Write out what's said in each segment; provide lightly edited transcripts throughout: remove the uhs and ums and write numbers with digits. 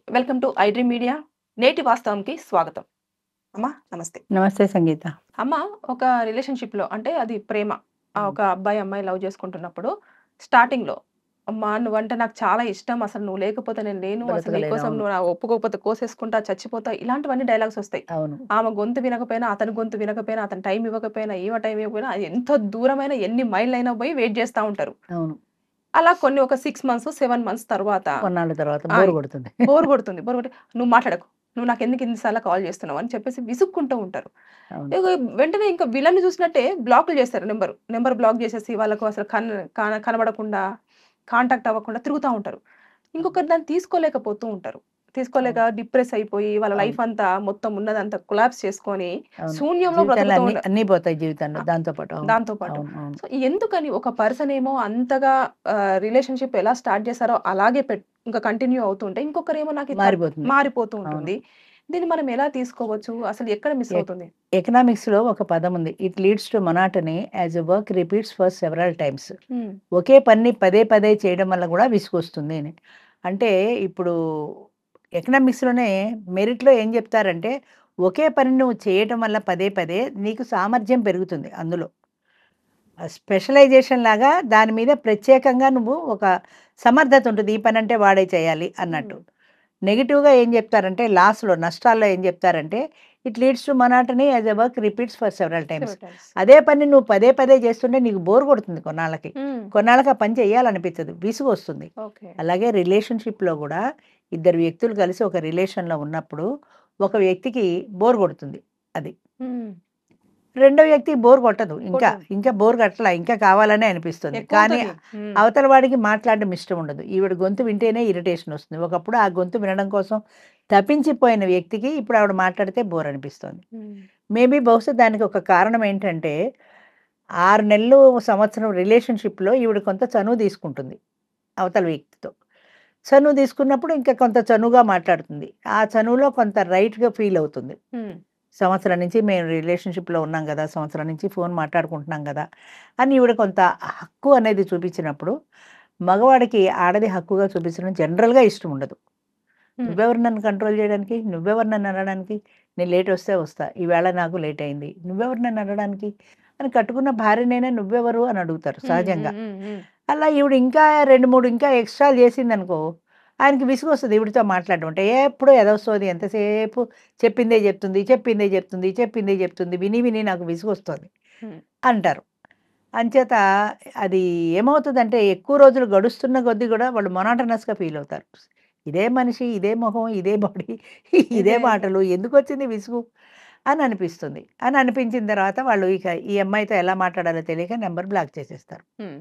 Welcome to iDream media. నేటి వాస్తవంకి స్వాగతం. అమ్మా నమస్తే. నమస్తే సంగీత. అమ్మ ఒక రిలేషన్‌షిప్‌లో అంటే అది ప్రేమ. హ్మ్. ఒక అబ్బాయి, అమ్మాయి లవ్ చేసుకుంటున్నప్పుడు స్టార్టింగ్‌లో అమ్మా నువ్వంటే నాకు చాలా ఇష్టం. అసలు నువ్వు లేకపోతే నేను లేను. అసలు బ్రతకలేను. నీకోసం అవును. నువ్వు ఒప్పుకోకపోతే కోసేసుకుంటా, చచ్చిపోతా ఇలాంటివన్నీ డైలాగ్స్ ఒస్తాయి. అవును. ఆమె గొంతు వినకపోయినా, అతని గొంతు వినకపోయినా, అతను టైం ఇవ్వకపోయినా, ఈమె టైం ఇవ్వకపోయినా అది ఎంత దూరమైన ఎన్ని మైళ్ళైనా పోయి వెయిట్ చేస్తా ఉంటారు. అవును. అలా కొన్ని ఒక 6 మంత్స్, 7 మంత్స్ తర్వాత కొన్నాళ్ళ తర్వాత ఆ! బోర్ కొడుతుంది. బోర్ కొడుతుంది. బోర్ కొట్టి "నువ్వు మాట్లాడకు. నువ్వు నాకెందుకు ఇన్ని సార్లు కాల్ చేస్తున్నావు" అని చెప్పేసి విసుక్కుంటూ ఉంటారు. అవును. ఇగ వెంటనే ఇంకా విలన్‌ని చూసినట్టే బ్లాకులు చేస్తారు నంబర్. నంబర్ బ్లాక్ చేసేసి వాళ్ళకు అసలు కనబడకుండా, కాంటాక్ట్ అవ్వకుండా తిరుగుతా ఉంటారు. అవును. ఇంకొకరు దాన్ని తీసుకోలేకపోతూ ఉంటారు. తీసుకోలేక అవును. డిప్రెస్ అయిపోయి వాళ్ళ అవును. లైఫ్ అంతా మొత్తం ఉన్నదంతా కొలాప్స్ చేసుకొని అవును. శూన్యంలో జీవితంలో బ్రతుకుతూ అన్నీ పోతాయి జీవితంలో దాంతో పాటు. అవును. దాంతో పాటు. అవును. అవును. సో, ఎందుకని ఒక పర్సన్ ఏమో అంతగా రిలేషన్‌షిప్ ఎలా స్టార్ట్ చేసారో అలాగే ఇంకా కంటిన్యూ అవుతుంటే, ఇంకొకరేమో నాకు ఇది మారిపోతుంది. మారిపోతూ అవును. ఉంటుంది. దీన్ని మనం ఎలా తీసుకోవచ్చు? అసలు ఎక్కడ మిస్ ఎక్ అవుతుంది? ఎకనామిక్స్‌లో ఒక పదం ఉంది. It leads to monotony as a work repeats for several times. Hmm. ఒకే పనిని పదే పదే చేయడం వల్ల కూడా విసుగొస్తుంది అని. అంటే ఇప్పుడు ఎకనామిక్స్‌లోనే మెరిట్‌లో ఏం చెప్తారంటే, ఒకే పని నువ్వు చేయటం వల్ల పదే పదే నీకు సామర్థ్యం పెరుగుతుంది అందులో. స్పెషలైజేషన్ లాగా దాని మీద ప్రత్యేకంగా నువ్వు ఒక సమర్థత ఉంటుంది. ఈ పనంటే వాడే చేయాలి హ్మ్. అన్నట్టు. నెగెటివ్‌గా ఏం చెప్తారంటే లాస్‌లో నష్టాల్లో ఏం చెప్తారంటే, it leads to monotony as a work repeats for several times. Several times. అదే పని నువ్వు పదే పదే చేస్తుంటే నీకు బోర్ కొడుతుంది కొన్నాళ్ళకి. హ్మ్. కొన్నాళ్ళకి ఆ పని చేయాలనిపించదు. విసుగొస్తుంది. ఓకే. అలాగే రిలేషన్‌షిప్‌లో కూడా ఇద్దరు వ్యక్తులు కలిసి ఒక రిలేషన్‌లో ఉన్నప్పుడు ఒక వ్యక్తికి బోర్ కొడుతుంది. అది. హ్మ్. రెండో వ్యక్తికి బోర్ కొట్టదు. ఇంకా, కొట్టదు. ఇంకా బోర్ కొట్టలా. ఇంకా కావాలనే అనిపిస్తుంది. కానీ ఎక్కువవుతది. హ్మ్. అవతల వాడికి మాట్లాడడం ఇష్టం ఉండదు. ఈవిడ గొంతు వింటేనే ఇరిటేషన్ వస్తుంది. ఒకప్పుడు ఆ గొంతు వినడం కోసం తపించిపోయిన వ్యక్తికి ఇప్పుడు ఆవిడ మాట్లాడితే బోర్ అనిపిస్తుంది. హ్మ్. మేబీ బహుశా దానికి ఒక కారణం ఏంటంటే 6 నెలలు, సంవత్సరం రిలేషన్‌షిప్‌లో ఈవిడ కొంత చనువు తీసుకుంటుంది అవతల వ్యక్తితో. చనువు తీసుకున్నప్పుడు ఇంకా కొంత చనువుగా మాట్లాడుతుంది. ఆ చనువులో కొంత రైట్‌గా ఫీల్ అవుతుంది. హ్మ్. సంవత్సరం నుంచి మేము రిలేషన్‌షిప్‌లో ఉన్నాం గదా! సంవత్సరం నుంచి ఫోన్ మాట్లాడుకుంటున్నాం గదా! అని ఈవిడ కొంత హక్కు అనేది చూపించినప్పుడు, మగవాడికి ఆడది హక్కుగా చూపించడం జనరల్‌గా ఇష్టం ఉండదు. హ్మ్. నువ్వెవరు నన్ను కంట్రోల్ చేయడానికి? నువ్వెవరు నన్ను అనడానికి? నేను లేట్ వస్తే వస్తా. ఈవేళ నాకు లేట్ అయింది. నువ్వెవరు నన్ను అనడానికి? అని కట్టుకున్న భార్యనైనా నువ్వెవరు అని అడుగుతారు హ్మ్. సహజంగా. హ్మ్. హ్మ్. హ్మ్. అలా ఈవిడ ఇంకా 2, 3 ఇంకా ఎక్స్‌ట్రాలు చేసిందనుకో, ఆయనకి విసుగొస్తది ఈవిడతో మాట్లాడడం అంటే. ఎప్పుడు ఎదవ ఎంతసేపు చెప్పిందే చెప్తుంది, చెప్పిందే చెప్తుంది, చెప్పిందే చెప్తుంది. విని విని నాకు విసుగొస్తోంది హ్మ్. అంటారు. అంచేత అది ఏమవుతదంటే ఎక్కువ రోజులు గడుస్తున్న కొద్దీ గూడా వాళ్ళు మొనాటనస్‌గా ఫీల్ అవుతారు. ఇదే మనిషి, ఇదే మొహం, ఇదే బాడీ, ఇదే ఇదే మాటలు ఎందుకొచ్చింది విసుగు అని అనిపిస్తుంది. అని అనిపించిన తర్వాత వాళ్ళు ఇక ఈ అమ్మాయితో ఎలా మాట్లాడాలో తెలియక నంబర్ బ్లాక్ చేసేస్తారు. హ్మ్.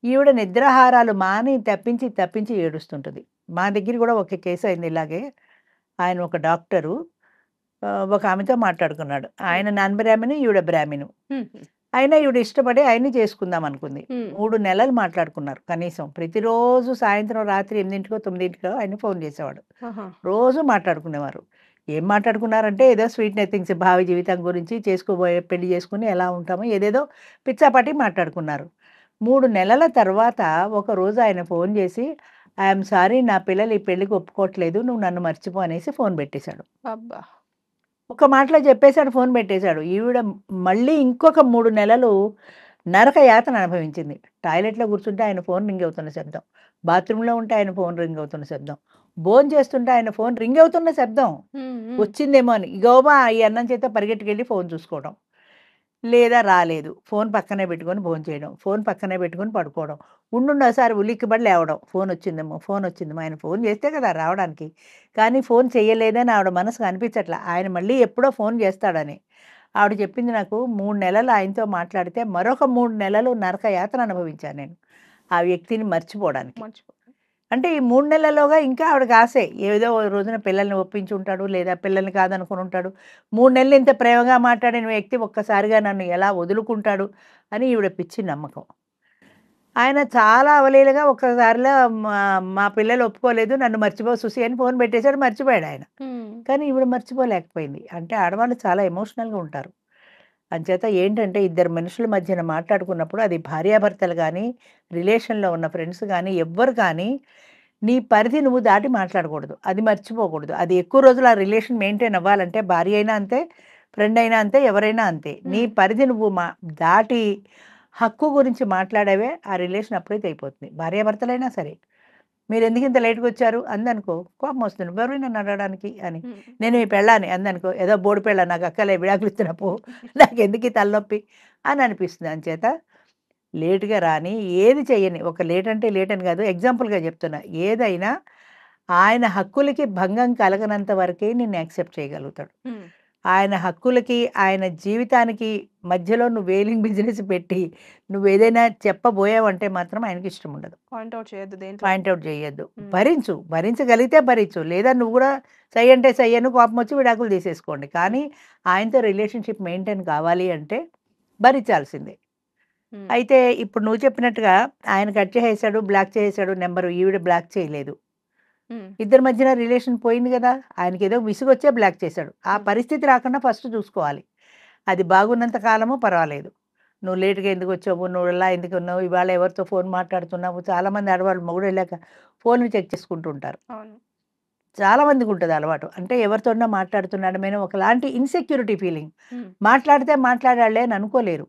ఈవిడ నిద్రాహారాలు మాని తప్పించి, తప్పించి ఏడుస్తుంటది. మా దగ్గర గూడా ఒక కేస్ అయింది ఇలాగే. ఆయన ఒక డాక్టరు ఒక ఆమెతో మాట్లాడుకున్నాడు. హ్మ్. ఆయన నాన్ బ్రాహ్మణు, ఈవిడ బ్రాహ్మణు. హుహు. అయినా ఈవిడ ఇష్టపడి ఆయన్ని చేసుకుందాం అనుకుంది. హ్మ్. 3 నెలలు మాట్లాడుకున్నారు కనీసం. ప్రతిరోజు సాయంత్రం రాత్రి 8కో, 9కో ఆయన ఫోన్ చేసేవాడు. ఆహా! రోజు మాట్లాడుకునేవారు. ఏం మాట్లాడుకున్నారంటే ఏదో స్వీట్ నథింగ్స్ భావి జీవితం గురించి, చేసుకోబోయే పెళ్లి చేసుకొని ఎలా ఉంటామో ఏదేదో పిచ్చాపాటి మాట్లాడుకున్నారు. 3 నెలల తర్వాత ఒకరోజు ఆయన ఫోన్ చేసి, "ఐ యామ్ సారీ నా పిల్లలు ఈ పెళ్ళికి ఒప్పుకోవట్లేదు. నువ్వు నన్ను మర్చిపో" అనేసి ఫోన్ పెట్టేశాడు. అబ్బా! ఒక్క మాటలో చెప్పేసాడు. ఫోన్ పెట్టేశాడు. ఈవిడ మళ్ళీ ఇంకొక 3 నెలలు నరక యాతన అనుభవించింది. టాయిలెట్‌లో కూర్చుంటే ఆయన ఫోన్ రింగ్ అవుతున్న శబ్దం. బాత్రూమ్‌లో ఉంటే ఆయన ఫోన్ రింగ్ అవుతున్న శబ్దం. భోంచేస్తుంటే ఆయన ఫోన్ రింగ్ అవుతున్న శబ్దం. హ్మ్. హ్మ్. వచ్చిందేమో అని. గబా ఈ అన్నం చేత పరిగెట్టుకెళ్ళి ఫోన్ చూసుకోవడం. లేదా రాలేదు. ఫోన్ పక్కనే పెట్టుకొని భోంచేయడం. ఫోన్ పక్కనే పెట్టుకొని పడుకోవడం. ఉండుండి ఓసారి ఉలిక్కిపడి లేవడం. ఫోనొచ్చిందేమో, ఫోనొచ్చిందేమో. ఆయన ఫోన్ చేస్తే కదా రావడానికి. కానీ ఫోన్ చెయ్యలేదని ఆవిడ మనసుకు అనిపించట్ల. ఆయన మళ్ళీ ఎప్పుడో ఫోన్ చేస్తాడని. ఆవిడ చెప్పింది నాకు 3 నెలలు ఆయనతో మాట్లాడితే మరొక 3 నెలలు నరక యాతన అనుభవించాను నేను. ఆ వ్యక్తిని మర్చిపోవడానికి. మర్చిపో అంటే ఈ 3 నెలల్లోగా ఇంకా ఆవిడకి ఆశే. ఏదో ఓ రోజున పిల్లల్ని ఒప్పించుంటాడు. లేదా పిల్లల్ని కాదనుకునుంటాడు. 3 నెలలు ఇంత ప్రేమగా మాట్లాడిన వ్యక్తి ఒక్కసారిగా నన్ను ఎలా వదులుకుంటాడు అని ఈవిడ పిచ్చి నమ్మకం. ఆయన చాలా అవలీలగా ఒక్కసారిలో మా మా పిల్లలు ఒప్పుకోలేదు. నన్ను మర్చిపో సుసి అని ఫోన్ పెట్టేసాడు. మర్చిపోయాడాయన. హ్మ్. కానీ ఈవిడ మర్చిపోలేకపోయింది. అంటే ఆడవాళ్ళు చాలా ఎమోషనల్‌గా ఉంటారు. అంచేత ఏంటంటే ఇద్దరు మనుషుల మధ్యన మాట్లాడుకున్నప్పుడు అది భార్యాభర్తలు గానీ, రిలేషన్‌లో ఉన్న ఫ్రెండ్స్ గానీ, ఎవ్వరు కానీ నీ పరిధి నువ్వు దాటి మాట్లాడకూడదు. అది మర్చిపోకూడదు. అది ఎక్కువ రోజులు ఆ రిలేషన్ మెయింటైన్ అవ్వాలంటే భార్య అయినా అంతే, ఫ్రెండ్ అయినా అంతే, ఎవరైనా అంతే. నీ పరిధి నువ్వు దాటి హక్కు గురించి మాట్లాడావే ఆ రిలేషన్ అప్పుడే తెగిపోతుంది. భార్యాభర్తలైనా సరే. మీరెందుకు ఇంత లేట్‌గా వచ్చారు అందనుకో, కోపం వస్తుంది. నువ్వెవరు నన్ను అడగడానికి అని. నేను మీ పెళ్ళాన్ని అందనుకో, ఏదో బోడి పెళ్ళాం నాకు అక్కర్లే విడాకులు ఇస్తున్నా పో. నాకెందుకు ఈ తలనొప్పి అని అనిపిస్తుంది. అంచేత లేట్‌గా రాని, ఏది చెయ్యని, ఒక లేట్ అంటే లేట్ అని కాదు, ఎగ్జాంపుల్‌గా చెప్తున్నా. ఏదైనా ఆయన హక్కులకి భంగం కలగనంత వరకే నిన్ను యాక్సెప్ట్ చేయగలుగుతాడు. ఆయన హక్కులకి, ఆయన జీవితానికి మధ్యలో నువ్వు వేలింగ్ బిజినెస్ పెట్టి, నువ్వేదైనా చెప్పబోయావంటే మాత్రం ఆయనకి ఇష్టం ఉండదు. పాయింట్ ఔట్ చేయొద్దు దేంట్లో. పాయింట్ ఔట్ చేయొద్దు. భరించు. భరించగలిగితే భరించు. లేదా నువ్వు కూడా సై అంటే సై అను, కోపం వచ్చి విడాకులు తీసేసుకోండి. కానీ ఆయనతో రిలేషన్‌షిప్ మెయింటైన్ కావాలి అంటే భరించాల్సిందే. అయితే ఇప్పుడు నువ్వు చెప్పినట్టుగా ఆయన కట్ చేసేసాడు, బ్లాక్ చేసేసాడు నంబరు. ఈవిడ బ్లాక్ చేయలేదు. ఇద్దరి మధ్యన రిలేషన్ పోయింది కదా! ఆయనకేదో విసుగొచ్చే బ్లాక్ చేశాడు. ఆ పరిస్థితి రాకుండా ఫస్ట్ చూసుకోవాలి. అది బాగున్నంత కాలము పర్వాలేదు. నువ్వు లేట్‌గా ఎందుకొచ్చావు? నువ్వు ఇలా ఎందుకున్నావు? ఇవాళ ఎవరితో ఫోన్ మాట్లాడుతున్నావు? చాలామంది ఆడవాళ్ళు మొగుడెళ్ళాక ఫోన్‌లు చెక్ చేసుకుంటూ ఉంటారు. అవును. చాలా మందికుంటది అలవాటు. అంటే ఎవరితోనో మాట్లాడుతున్నాడమేనో ఒకలాంటి ఇన్‌సెక్యూరిటీ ఫీలింగ్. మాట్లాడితే మాట్లాడాడులే అని అనుకోలేరు.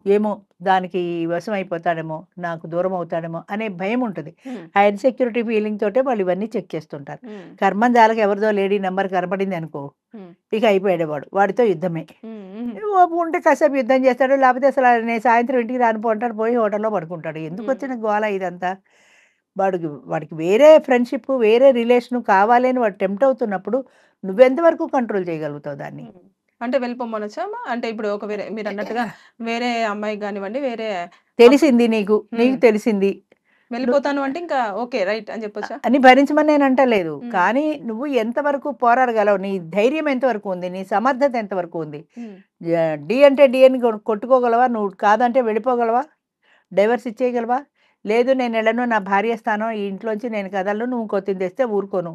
ఏమో దానికి వశమైపోతాడేమో, నాకు దూరం అవుతాడేమో అనే భయం ఉంటది. ఆ ఇన్‌సెక్యూరిటీ ఫీలింగ్ తోటే వాళ్ళు ఇవన్నీ చెక్ చేస్తుంటారు. కర్మంజాలకి ఎవరిదో లేడీ నంబర్ కనపడింది అనుకో, ఇక అయిపోయాడు వాడు. వాడితో యుద్ధమే. ఓపిక ఉంటే కాసేపు యుద్ధం చేస్తాడు. లేకపోతే అసలు నేను సాయంత్రం ఇంటికి రాను పో అంటాడు. పోయి హోటల్‌లో పడుకుంటాడు. ఎందుకొచ్చిన గోల ఇదంతా? వాడికి వేరే ఫ్రెండ్‌షిప్, వేరే రిలేషన్ కావాలి అని వాడు టెంప్ట్ అవుతున్నప్పుడు నువ్వెంత వరకు కంట్రోల్ చేయగలుగుతావు దాన్ని? అంటే వెళ్ళిపోమనొచ్చా? అంటే ఇప్పుడు ఒక వేరే మీరన్నట్టుగా వేరే అమ్మాయికి గానివ్వండి, వేరే తెలిసింది నీకు. నీకు తెలిసింది. వెళ్ళిపోతాను అంటే ఇంకా ఓకే. రైట్ అని చెప్పొచ్చా? అని భరించమని నేను అంటలేదు. కానీ నువ్వు ఎంతవరకు పోరాడగలవు? నీ ధైర్యం ఎంతవరకు ఉంది? నీ సమర్థత ఎంతవరకు ఉంది? డి అంటే డి అని కొట్టుకోగలవా? నువ్వు కాదంటే వెళ్ళిపోగలవా? డైవర్స్ ఇచ్చేయగలవా? లేదు నేనెళ్ళను. నా భార్య స్థానం ఈ ఇంట్లోంచి నేను కదలను. నువ్వు ఇంకోతిని తెస్తే ఊరుకోను.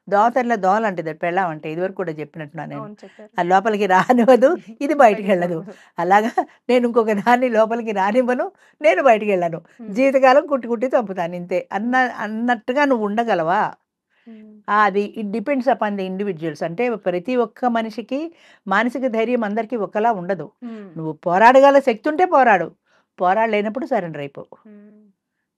దోమతెరలో దోమలాంటిది పెళ్ళాం అంటే. ఇదివరకు కూడా చెప్పినట్టున్నా నేను. అవును చెప్పారు. అది లోపలికి రానివ్వదు. ఇది బయటికెళ్ళదు. అలాగా నేను ఇంకొక దాన్ని లోపలికి రానివ్వను. నేను బయటికెళ్ళను. జీవితకాలం కుట్టి కుట్టి చంపుతాను ఇంతే. అన్నట్టుగా నువ్వు ఉండగలవా? అది it depends upon the individuals. అంటే ప్రతి ఒక్క మనిషికి మానసిక ధైర్యం అందరికీ ఒకలా ఉండదు. నువ్వు పోరాడగల శక్తి ఉంటే పోరాడు. పోరాడలేనప్పుడు సరెండర్ అయిపో.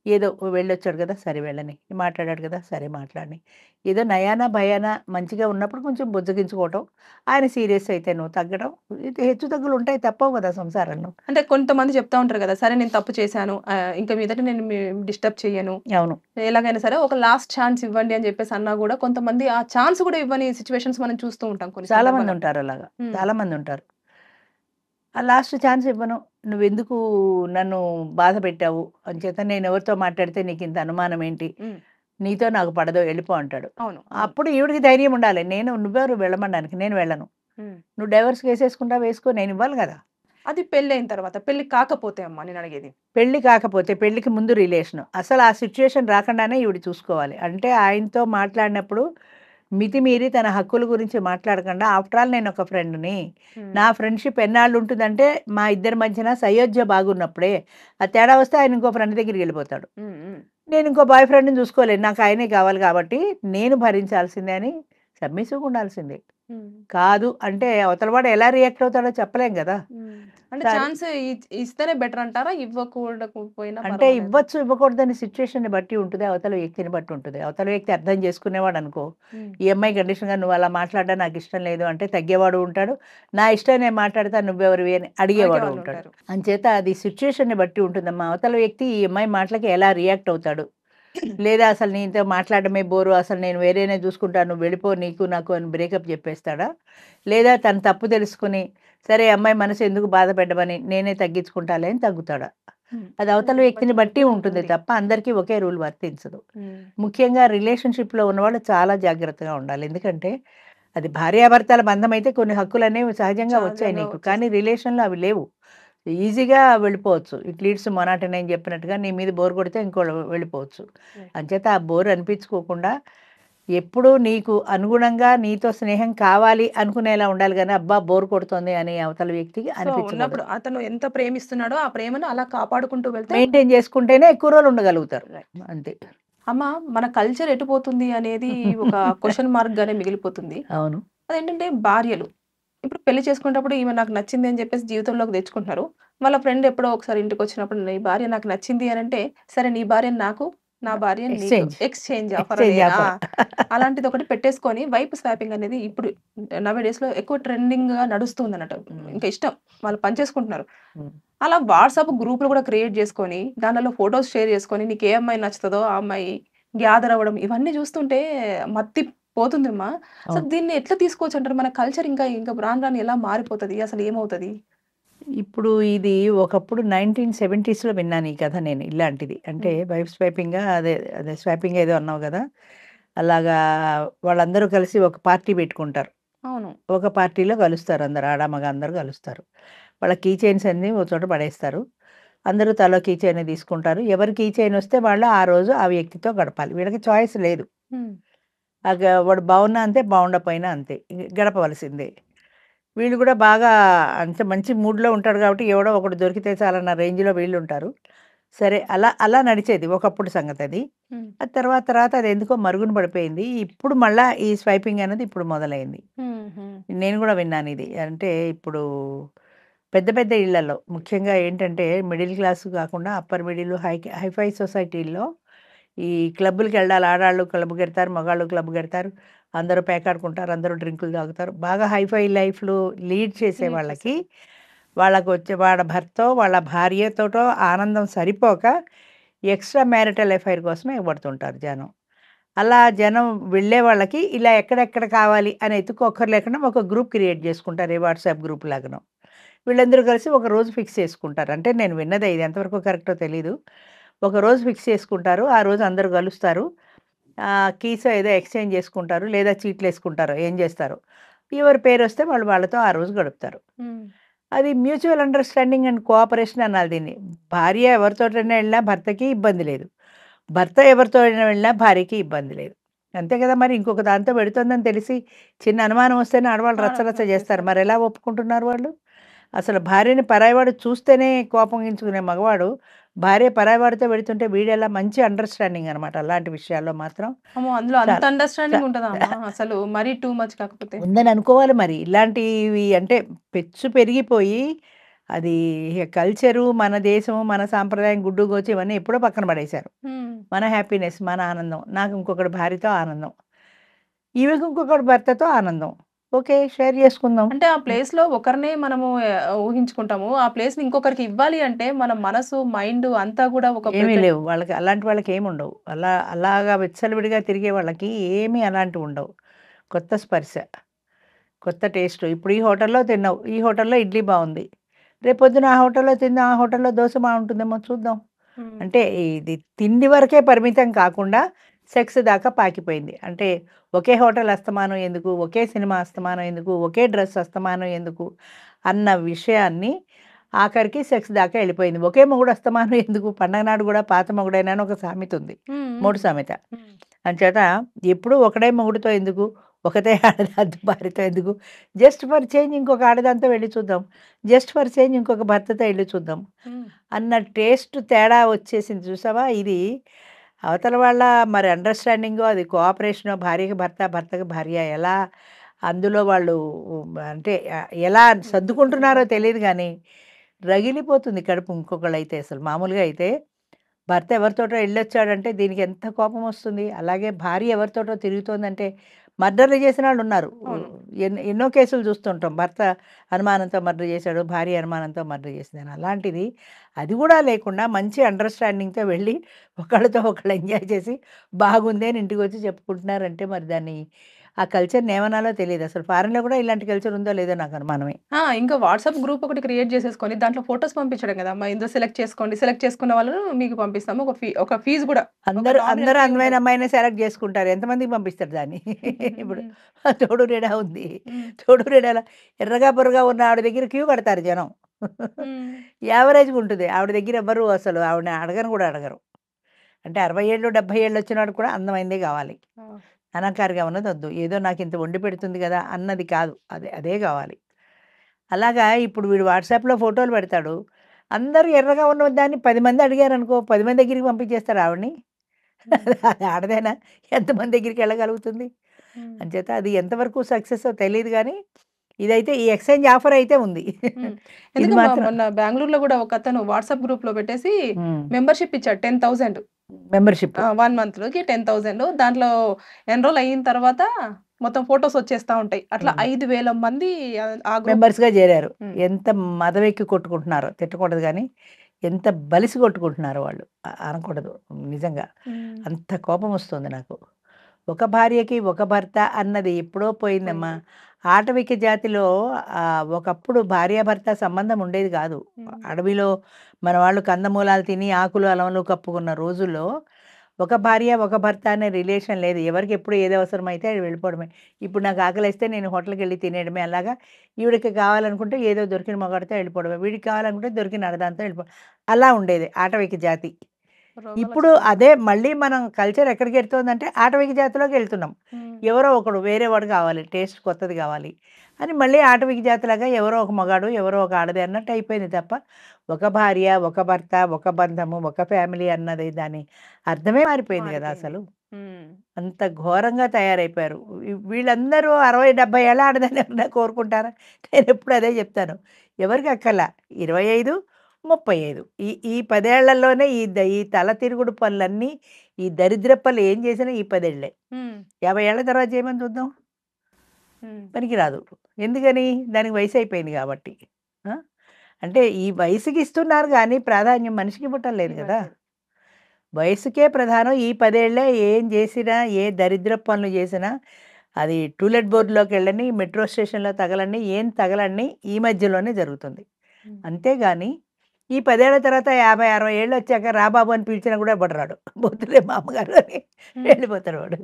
ఏదో వెళ్ళొచ్చాడు కదా! సరే వెళ్ళని. మాట్లాడాడు కదా! సరే మాట్లాడని. ఏదో నయానా భయానా మంచిగా ఉన్నప్పుడు కొంచెం బుజ్జగించుకోవటం. ఆయన సీరియస్ అయితే నువ్వు తగ్గడం. హెచ్చు తగ్గులు ఉంటాయి తప్పవు కదా సంసారంలో. అంటే కొంతమంది చెప్తా ఉంటారు కదా! సరే నేను తప్పు చేశాను. ఇంక మీదట నేను డిస్టర్బ్ చెయ్యను. అవును. ఎలాగైనా సరే ఒక లాస్ట్ ఛాన్స్ ఇవ్వండి అని చెప్పేసి అన్నా కూడా కొంతమంది ఆ ఛాన్స్ కూడా ఇవ్వని సిట్యుయేషన్స్ మనం చూస్తూ ఉంటాం కొన్ని చాలా మంది సందర్భాలలో. ఉంటారు అలాగా. చాలా మంది ఉంటారు. ఆ లాస్ట్ ఛాన్స్ ఇవ్వను. నువ్వెందుకు నన్ను బాధ పెట్టావు? అంచేత నేనెవరితో మాట్లాడితే నీకింత అనుమానం ఏంటి? నీతో నాకు పడదు వెళ్ళిపో అంటాడు. అవును. అప్పుడు ఈవిడకి ధైర్యం ఉండాలి. నువ్వెవరు వెళ్ళమనడానికి? నేను వెళ్ళను. నువ్వు డైవర్స్ కేసేసుకుంటావా వేసుకో. నేనివ్వాలి గదా! అది పెళ్లయిన తర్వాత. పెళ్లి కాకపోతే అమ్మా నేనడిగేది. పెళ్లి కాకపోతే పెళ్ళికి ముందు రిలేషను. అసలు ఆ సిట్యుయేషన్ రాకుండానే ఈవిడ చూసుకోవాలి. అంటే ఆయనతో మాట్లాడినప్పుడు మితిమీరి తన హక్కుల గురించి మాట్లాడకుండా ఆఫ్టర్ ఆల్ నేనొక ఫ్రెండ్‌ని. నా ఫ్రెండ్‌షిప్ ఎన్నాళ్ళుంటుందంటే మా ఇద్దరి మధ్యన సయోధ్య బాగున్నప్పుడే. ఆ తేడా వస్తే ఆయన ఇంకో ఫ్రెండ్ దగ్గరికెళ్ళిపోతాడు. నేను ఇంకో బాయ్ ఫ్రెండ్‌ని చూసుకోలేను. నాకు ఆయనే కావాలి కాబట్టి నేను భరించాల్సిందే అని సబ్మిసివ్‌గా ఉండాల్సిందే. కాదు అంటే అవతల వాడు ఎలా రియాక్ట్ అవుతాడో చెప్పలేం గదా! అంటే సరే. ఛాన్స్ ఇస్తేనే బెటర్ అంటారా? ఇవ్వకపోయినా అంటే పర్వాలేదా? ఇవ్వచ్చు, ఇవ్వకూడదని సిట్యుయేషన్‌ని బట్టి ఉంటది. అవతల వ్యక్తిని బట్టి ఉంటది. అవతల వ్యక్తి అర్థం చేసుకునేవాడనుకో, ఈ అమ్మాయి కండిషన్‌గా నువ్వు అలా మాట్లాడడం నాకిష్టం లేదు అంటే తగ్గేవాడు ఉంటాడు. నా ఇష్టం నేను మాట్లాడతా నువ్వెవరివి అని అడిగేవాడు అడిగేవాళ్ళు ఉంటాడు. ఉంటారు. అంచేత అది సిట్యుయేషన్‌ని బట్టి ఉంటుందమ్మా. అవతల వ్యక్తి ఈ అమ్మాయి మాటలకి ఎలా రియాక్ట్ అవుతాడు? లేదా అసలు నీతో మాట్లాడడమే బోరు. అసలు నేను వేరేనే చూసుకుంటాను. నువ్వు వెళ్ళిపో నీకు నాకు అని బ్రేకప్ చెప్పేస్తాడా? లేదా తను తప్పు తెలుసుకొని, సరే అమ్మాయి మనసు ఎందుకు బాధ పెట్టమని నేనే తగ్గించుకుంటాలే అని తగ్గుతాడా? అది అవతల వ్యక్తిని బట్టి ఉంటుంది తప్ప అందరికీ ఒకే రూల్ వర్తించదు. ముఖ్యంగా రిలేషన్‌షిప్‌లో ఉన్నవాళ్ళు చాలా జాగ్రత్తగా ఉండాలి. ఎందుకంటే అది భార్యాభర్తల బంధం అయితే కొన్ని హక్కులనేవి సహజంగా వచ్చాయి నీకు. కానీ రిలేషన్‌లో అవి లేవు. ఈజీగా వెళ్ళిపోవచ్చు. ఇట్ లీడ్స్ మొనాటనీ అని చెప్పినట్టుగా నీ మీద బోర్ కొడితే ఇంకోళ్ళు వెళ్ళిపోవచ్చు. అంచేత ఆ బోర్ అనిపించుకోకుండా ఎప్పుడూ నీకు అనుగుణంగా నీతో స్నేహం కావాలి అనుకునేలా ఉండాలి గానీ, అబ్బా! బోర్ కొడుతోంది అని అవతల వ్యక్తికి సో, అనిపించకూడదు. ఉన్నప్పుడు అతను ఎంత ప్రేమిస్తున్నాడో ఆ ప్రేమను అలా కాపాడుకుంటూ వెళ్తే మెయింటైన్ చేసుకుంటేనే ఎక్కువ రోజులు ఉండగలుగుతారు. రైట్. అంతే. అమ్మ మన కల్చర్ ఎటుపోతుంది అనేది ఒక క్వెషన్ మార్క్‌గానే మిగిలిపోతుంది. అవును. అదేంటంటే భార్యలు. ఇప్పుడు పెళ్లి చేసుకునేటప్పుడు ఈమె నాకు నచ్చింది అని చెప్పేసి జీవితంలోకి తెచ్చుకుంటున్నారు. వాళ్ళ ఫ్రెండ్ ఎప్పుడో ఒకసారి ఇంటికొచ్చినప్పుడు నీ భార్య నాకు నచ్చింది అనంటే, సరే నీ భార్యని నాకు, నా భార్యని నీకు ఎక్స్‌చేంజ్. ఎక్స్‌చేంజ్ ఆఫర్ అని ఎక్స్‌చేంజ్ ఆ! ఆఫర్. అలాంటిదొకటి పెట్టేసుకొని వైఫ్ స్వాపింగ్ అనేది ఇప్పుడు నౌ ఏ డేస్‌లో ఎక్కువ ట్రెండింగ్‌గా నడుస్తుందన్నట్టు. హ్మ్. ఇంకా ఇష్టం. వాళ్ళు పంచేసుకుంటున్నారు. హ్మ్. అలా వాట్సాప్ గ్రూప్‌లు కూడా క్రియేట్ చేసుకొని, దానిలో ఫోటోస్ షేర్ చేసుకొని, నీకు ఏ అమ్మాయి నచ్చుతదో ఆ అమ్మాయి గ్యాదర్ అవ్వడం ఇవన్నీ చూస్తుంటే మత్తి పోతుందమ్మా. అసలు అవును. దీన్ని ఎట్లా తీసుకోవచ్చంటారు? మన కల్చర్ ఇంకా రాను రాను ఎలా మారిపోతది? అసలు ఏమవుతది? ఇప్పుడు ఇది ఒకప్పుడు 1970స్‌లో విన్నాను ఈ కథ నేను ఇలాంటిది. అంటే హ్మ్. వైఫ్ స్వైపింగా అదే స్వైపింగ్ ఏదో అన్నావు గదా! అలాగా వాళ్ళందరూ కలిసి ఒక పార్టీ పెట్టుకుంటారు. అవును. ఒక పార్టీలో కలుస్తారు అందరూ. ఆడ, మగ అందరూ కలుస్తారు. వాళ్ళ కీ చైన్స్ అన్నీ ఒక చోట పడేస్తారు. అందరూ తలో కీ చైన్ తీసుకుంటారు. ఎవరి కీ చైన్ వస్తే వాళ్ళు ఆ రోజు ఆ వ్యక్తితో గడపాలి. వీళ్ళకి చాయిస్ లేదు. హ్మ్. వాడు బాగున్నా అంతే, బాగుండకపోయినా అంతే. గడపవలసిందే. వీళ్ళు కూడా బాగా అంటే మంచి మూడ్‌లో ఉంటాడు కాబట్టి ఎవడో ఒకడు దొరికితే చాలన్న రేంజ్‌లో వీళ్ళుంటారు. సరే అలా అలా నడిచేది ఒకప్పుడు సంగతది. హ్మ్. ఆ తర్వాత తర్వాత అదెందుకో మరుగున పడిపోయింది. ఇప్పుడు మళ్ళా ఈ స్వైపింగ్ అనేది ఇప్పుడు మొదలైంది. హుహు. నేను గూడా విన్నానిది. అంటే ఇప్పుడు పెద్ద పెద్ద ఇళ్లలో ముఖ్యంగా ఏంటంటే మిడిల్ క్లాస్ కాకుండా అప్పర్ మిడిల్ హైఫై సొసైటీల్లో ఈ క్లబ్బులకెళ్ళాలి. ఆడాళ్ళు క్లబ్‌కెడతారు. మగాళ్ళు క్లబ్‌కెడతారు. అందరూ పేకాడుకుంటారు. అందరూ డ్రింకులు తాగుతారు. బాగా హైఫై లైఫ్‌లు లీడ్ చేసే లీడ్ వాళ్ళకి చేశారు. వాళ్ళకొచ్చే వాళ్ళ భర్తో, వాళ్ళ భార్యతోటో ఆనందం సరిపోక ఎక్స్‌ట్రా మ్యారిటల్ ఎఫైర్ కోసమే ఎగబడుతుంటారు జనం. అలా జనం వెళ్ళే వాళ్ళకి ఇలా ఎక్కడెక్కడ కావాలి అని ఎతుక్కోక్కర్ లేకుండా ఒక గ్రూప్ క్రియేట్ చేసుకుంటారు. ఏ వాట్సాప్ గ్రూప్ లాగానో. వీళ్ళందరూ కలిసి ఒక రోజు ఫిక్స్ చేసుకుంటారు. అంటే నేను విన్నదే ఇది ఎంతవరకు కరెక్టో తెలీదు. ఒక రోజు ఫిక్స్ చేసుకుంటారు. ఆ రోజు అందరూ కలుస్తారు. కీసో ఏదో ఎక్స్‌చేంజ్ చేసుకుంటారు. లేదా చీట్లేసుకుంటారో ఏం చేస్తారో. ఎవరి పేరొస్తే వాళ్ళు వాళ్ళతో ఆ రోజు గడుపుతారు. హ్మ్. అది మ్యూచువల్ అండర్‌స్టాండింగ్ అండ్ కోఆపరేషన్ అనాలి దీన్ని. భార్య ఎవరితోటైనా ఎళ్ళినా భర్తకి ఇబ్బంది లేదు. భర్త ఎవరితో అయినా వెళ్ళినా భార్యకి ఇబ్బంది లేదు. అంతే కదా! మరి ఇంకొక దాంతో వెడుతోందని తెలిసి చిన్న అనుమానం వస్తేనే ఆడవాళ్ళు రచ్చ రచ్చ ఆడవాళ్ళు చేస్తారు. చేస్తారు. మరెలా ఒప్పుకుంటున్నారు వాళ్ళు? అసలు భార్యని పరాయివాడు చూస్తేనే కోపగించుకునే మగవాడు, భార్య పరాయివాడితో వెడుతుంటే వీడెలా మంచి అండర్‌స్టాండింగ్ అనమాట. అలాంటి విషయాల్లో మాత్రం అమ్మో! అందులో అంత చాలా చ అండర్‌స్టాండింగ్ ఉంటదా అమ్మా? అసలు మరీ టూ మచ్ కాకపోతే? ఉందని అనుకోవాలి మరి. ఇలాంటివి అంటే పెచ్చు పెరిగిపోయి అది కల్చరు, మన దేశం, మన సాంప్రదాయం గుడ్డు గోచి ఇవన్నీ ఎప్పుడో పక్కన పడేశారు. హ్మ్. మన హ్యాపీనెస్, మన ఆనందం. నాకు ఇంకొకడి భార్యతో ఆనందం. ఈమెకి ఇంకొకడి భర్తతో ఆనందం. ఓకే. షేర్ చేసుకుందాం. అంటే ఆ ప్లేస్‌లో ఒకరినే మనము ఊహించుకుంటాము. ఆ ప్లేస్‌ని ఇంకొకరికి ఇవ్వాలి అంటే మన మనసు, మైండ్ అంతా గూడా ఒక ఏమీ లేవు. వాళ్ళకి అలాంటి వాళ్ళకేముండవు. అలాగా విచ్చలవిడిగా తిరిగే వాళ్ళకి ఏమీ అలాంటివుండవు. కొత్త స్పర్శ, కొత్త టేస్టు. ఇప్పుడు ఈ హోటల్‌లో తిన్నావు. ఈ హోటల్‌లో ఇడ్లీ బావుంది. రేపొద్దున ఆ హోటల్‌లో తిందాం. ఆ హోటల్‌లో దోస బావుంటుందేమో చూద్దాం. హ్మ్. అంటే ఇది తిండి వరకే పరిమితం కాకుండా సెక్స్ దాకా పాకిపోయింది. అంటే ఒకే హోటల్ అస్తమానం ఎందుకు? ఒకే సినిమా అస్తమానం ఎందుకు? ఒకే డ్రెస్ అస్తమానం ఎందుకు? అన్న విషయాన్ని ఆఖరికి సెక్స్ దాకా ఎళ్ళిపోయింది. ఒకే మొగుడు అస్తమానం ఎందుకు? పండగ నాడు గూడా పాత మొగుడేనా అని ఒక సామెతుంది. హ్మ్. హ్మ్. మోటు సామెత. హ్మ్. అంచేత ఎప్పుడూ ఒకడే మొగుడుతో ఎందుకు? ఒకతే ఆడదాంతో భార్యతో ఎందుకు? జస్ట్ ఫర్ చేంజ్ ఇంకొక ఆడదాంతో వెళ్లి చూద్దాం. జస్ట్ ఫర్ చేంజ్ ఇంకొక భర్తతో ఎళ్లి చూద్దాం. హ్మ్. అన్న టేస్ట్ తేడా వచ్చేసింది చూసావా? ఇది అవతల వాళ్ళ మరి అండర్‌స్టాండింగో, అది కోఆపరేషనో భార్యకి భర్త, భర్తకి భార్య ఎలా అందులో వాళ్ళు అంటే ఎలా సర్దుకుంటున్నారో తెలీదు గానీ, రగిలిపోతుంది కడుపు ఇంకొకళ్ళైతే అసలు. మామూలుగా అయితే భర్త ఎవరితోటో ఎళ్ళొచ్చాడంటే దీనికి ఎంత కోపమొస్తుంది. అలాగే భార్య ఎవరితోటో తిరుగుతోందంటే మర్డర్‌లు చేసినోళ్ళున్నారు. అవును. ఎన్నో కేసులు చూస్తుంటాం. భర్త అనుమానంతో మర్డర్ చేశాడు. భార్య అనుమానంతో మర్డర్ చేసిందని. అలాంటిది అది గూడా లేకుండా మంచి అండర్‌స్టాండింగ్‌తో వెళ్ళి ఒకళ్ళతో ఒకళ్ళు ఎంజాయ్ చేసి బాగుంది అని ఇంటికొచ్చి చెప్పుకుంటున్నారంటే మరి దాన్ని ఆ కల్చర్‌ని ఏమనాలో తెలీదసలు. ఫారెన్‌లో కూడా ఇలాంటి కల్చర్ ఉందో లేదో నాకు అనుమానమే. ఇంకా వాట్సాప్ గ్రూప్ ఒకటి క్రియేట్ చేసేసుకొని దాంట్లో ఫోటోస్ పంపించడం గదమ్మా! ఇందులో సెలెక్ట్ చేసుకోండి. సెలెక్ట్ చేసుకున్న వాళ్ళను మీకు పంపిస్తాము. ఒక ఫీస్ గూడా ఒక అందరూ నామినల్ ఫీ అందమైన ఉంటది. అమ్మాయినే సెలెక్ట్ జేసుకుంటారు. ఎంతమందికి పంపిస్తారు దాన్ని? ఇప్పుడు హ్మ్. తోడు నీడ ఉంది. హ్మ్. తోడు నీడల ఎర్రగా బుర్రగా ఉన్న ఆవిడ దగ్గర క్యూ కడతారు జనం. హ్మ్. యావరేజ్‌గా ఉంటది. ఆవిడ దగ్గర ఎవ్వరు అసలు ఆవిడని అడగను గూడా అడగరు. అంటే 60 ఏళ్ళు, 70 ఏళ్ళు వచ్చినోడికి కూడా అందమైందే గావాలి. ఆ! అలంకారంగా ఉన్నదొద్దు. ఏదో నాకింత వండి పెడుతుంది గదా! అన్నది కాదు. అదే గావాలి. అలాగా ఇప్పుడు వీడు వాట్సాప్‌లో ఫోటోలు పెడతాడు. అందరూ ఎర్రగా ఉన్న దాన్ని 10 మంది అడిగారనుకో 10 మంది దగ్గరికి పంపించేస్తాడా ఆవిడని? అది ఆడదేనా ఎంతమంది దగ్గరికి వెళ్ళగలుగుతుంది? అంచేత అది ఎంతవరకు సక్సెసో తెలీదు గానీ, ఇదైతే ఈ ఎక్స్‌చేంజ్ ఆఫర్ అయితే ఉంది. ఇది ఎందుకు మాత్రం మొన్న బెంగుళూరులో గూడా ఒకతను వాట్సాప్ గ్రూప్‌లో పెట్టేసి హ్మ్. మెంబర్‌షిప్ ఇచ్చాడు 10,000. మెంబర్‌షిప్ 1 మంత్‌కి 10,000 దాంట్లో ఎన్రోల్ అయిన తర్వాత మొత్తం ఫోటోస్ వచ్చేస్తా ఉంటాయి. అట్లా హ్మ్. 5,000 మంది ఆ గ్రూప్. మెంబర్స్‌గా చేరారు. హ్మ్. ఎంత మదవెక్కి కొట్టుకుంటున్నారో తిట్టకూడదు గానీ, ఎంత బలిసి కొట్టుకుంటున్నారో వాళ్ళు. అనకూడదు నిజంగా. హ్మ్. అంత కోపమొస్తుంది నాకు. ఒక భార్యకి ఒక భర్త అన్నది ఎప్పుడో పోయిందమ్మా. పోయింది. ఆటవిక జాతిలో ఒకప్పుడు భార్యాభర్త సంబంధం ఉండేది కాదు. హ్మ్. అడవిలో మన వాళ్ళు కందమూలాలు తిని ఆకులు, అలములు కప్పుకున్న రోజుల్లో ఒక భార్య, ఒక భర్త అనే రిలేషన్ లేదు. ఎవరికి ఎప్పుడు ఏది అవసరమైతే అది వెళ్ళిపోవడమే. ఇప్పుడు నాకు ఆకలేస్తే నేను హోటల్‌కెళ్ళి తినేయడమే. అలాగా ఈవిడకి కావాలనుకుంటే ఏదో దొరికిన మగాడితో వెళ్ళిపోవడమే. వీడికి కావాలనుకుంటే దొరికిన ఆడదానితో వెళ్ళిపోవడం. అలా ఉండేది ఆటవిక జాతి. ఇప్పుడు రోగాలొచ్చేసాయి. అదే మళ్ళీ మనం కల్చర్ ఎక్కడికెళ్తోందంటే ఆటవిక జాతిలోకెళ్తున్నాం. హ్మ్. ఎవరో ఒకడు వేరే వాడు కావాలి. టేస్ట్ కొత్తది కావాలి. అని మళ్ళీ ఆటవిక జాతిలాగా ఎవరో ఒక మగాడు, ఎవరో ఒక ఆడది అన్నట్టు అయిపోయింది తప్ప, ఒక భార్య, ఒక భర్త, ఒక బంధము, ఒక ఫ్యామిలీ అన్నది దాని అర్థమే మారిపోయింది గదా మారిపోయింది. అసలు. హ్మ్. అంత ఘోరంగా తయారైపోయారు. వీళ్ళందరూ 60, 70 ఏళ్ల ఆడదాన్ని ఎవరైనా కోరుకుంటారా? నేనెప్పుడు అదే చెప్తాను. ఎవరికీ అక్కర్లా. 25, 35 ఈ 10 ఏళ్లలోనే ఈ తల తిరుగుడు పనులన్నీ, ఈ దరిద్రపు పనులు ఏం చేసినా ఈ 10 ఏళ్లే. హ్మ్. 50 ఏళ్ల తర్వాత చేయమని చూద్దాం. హ్మ్. పనికిరాదు. ఎందుకని? దానికి వయసయిపోయింది గాబట్టి. ఆ! అంటే ఈ వయసుకి ఇస్తున్నారు గానీ, ప్రాధాన్యం మనిషికి ఇవ్వటం లేదు గదా! ఇవ్వట్లేదు. వయసుకే ప్రధానం. ఈ 10 ఏళ్లే ఏం జేసినా, ఏ దరిద్రపు పనులు జేసినా, అది టూలెట్ బోర్డ్‌లోకెళ్ళని, మెట్రో స్టేషన్‌లో తగలండి, ఏం తగలండి ఈ మధ్యలోనే జరుగుతుంది. హ్మ్. అంతేగాని, ఈ 10 ఏళ్ల తర్వాత 50, 60 ఏళ్ళొచ్చాక రా బాబు అని పిలిచినా గూడా ఎవ్వడు రాడు. వద్దులే మామ్మగారు అని హ్మ్. వెళ్ళిపోతాడు వాడు.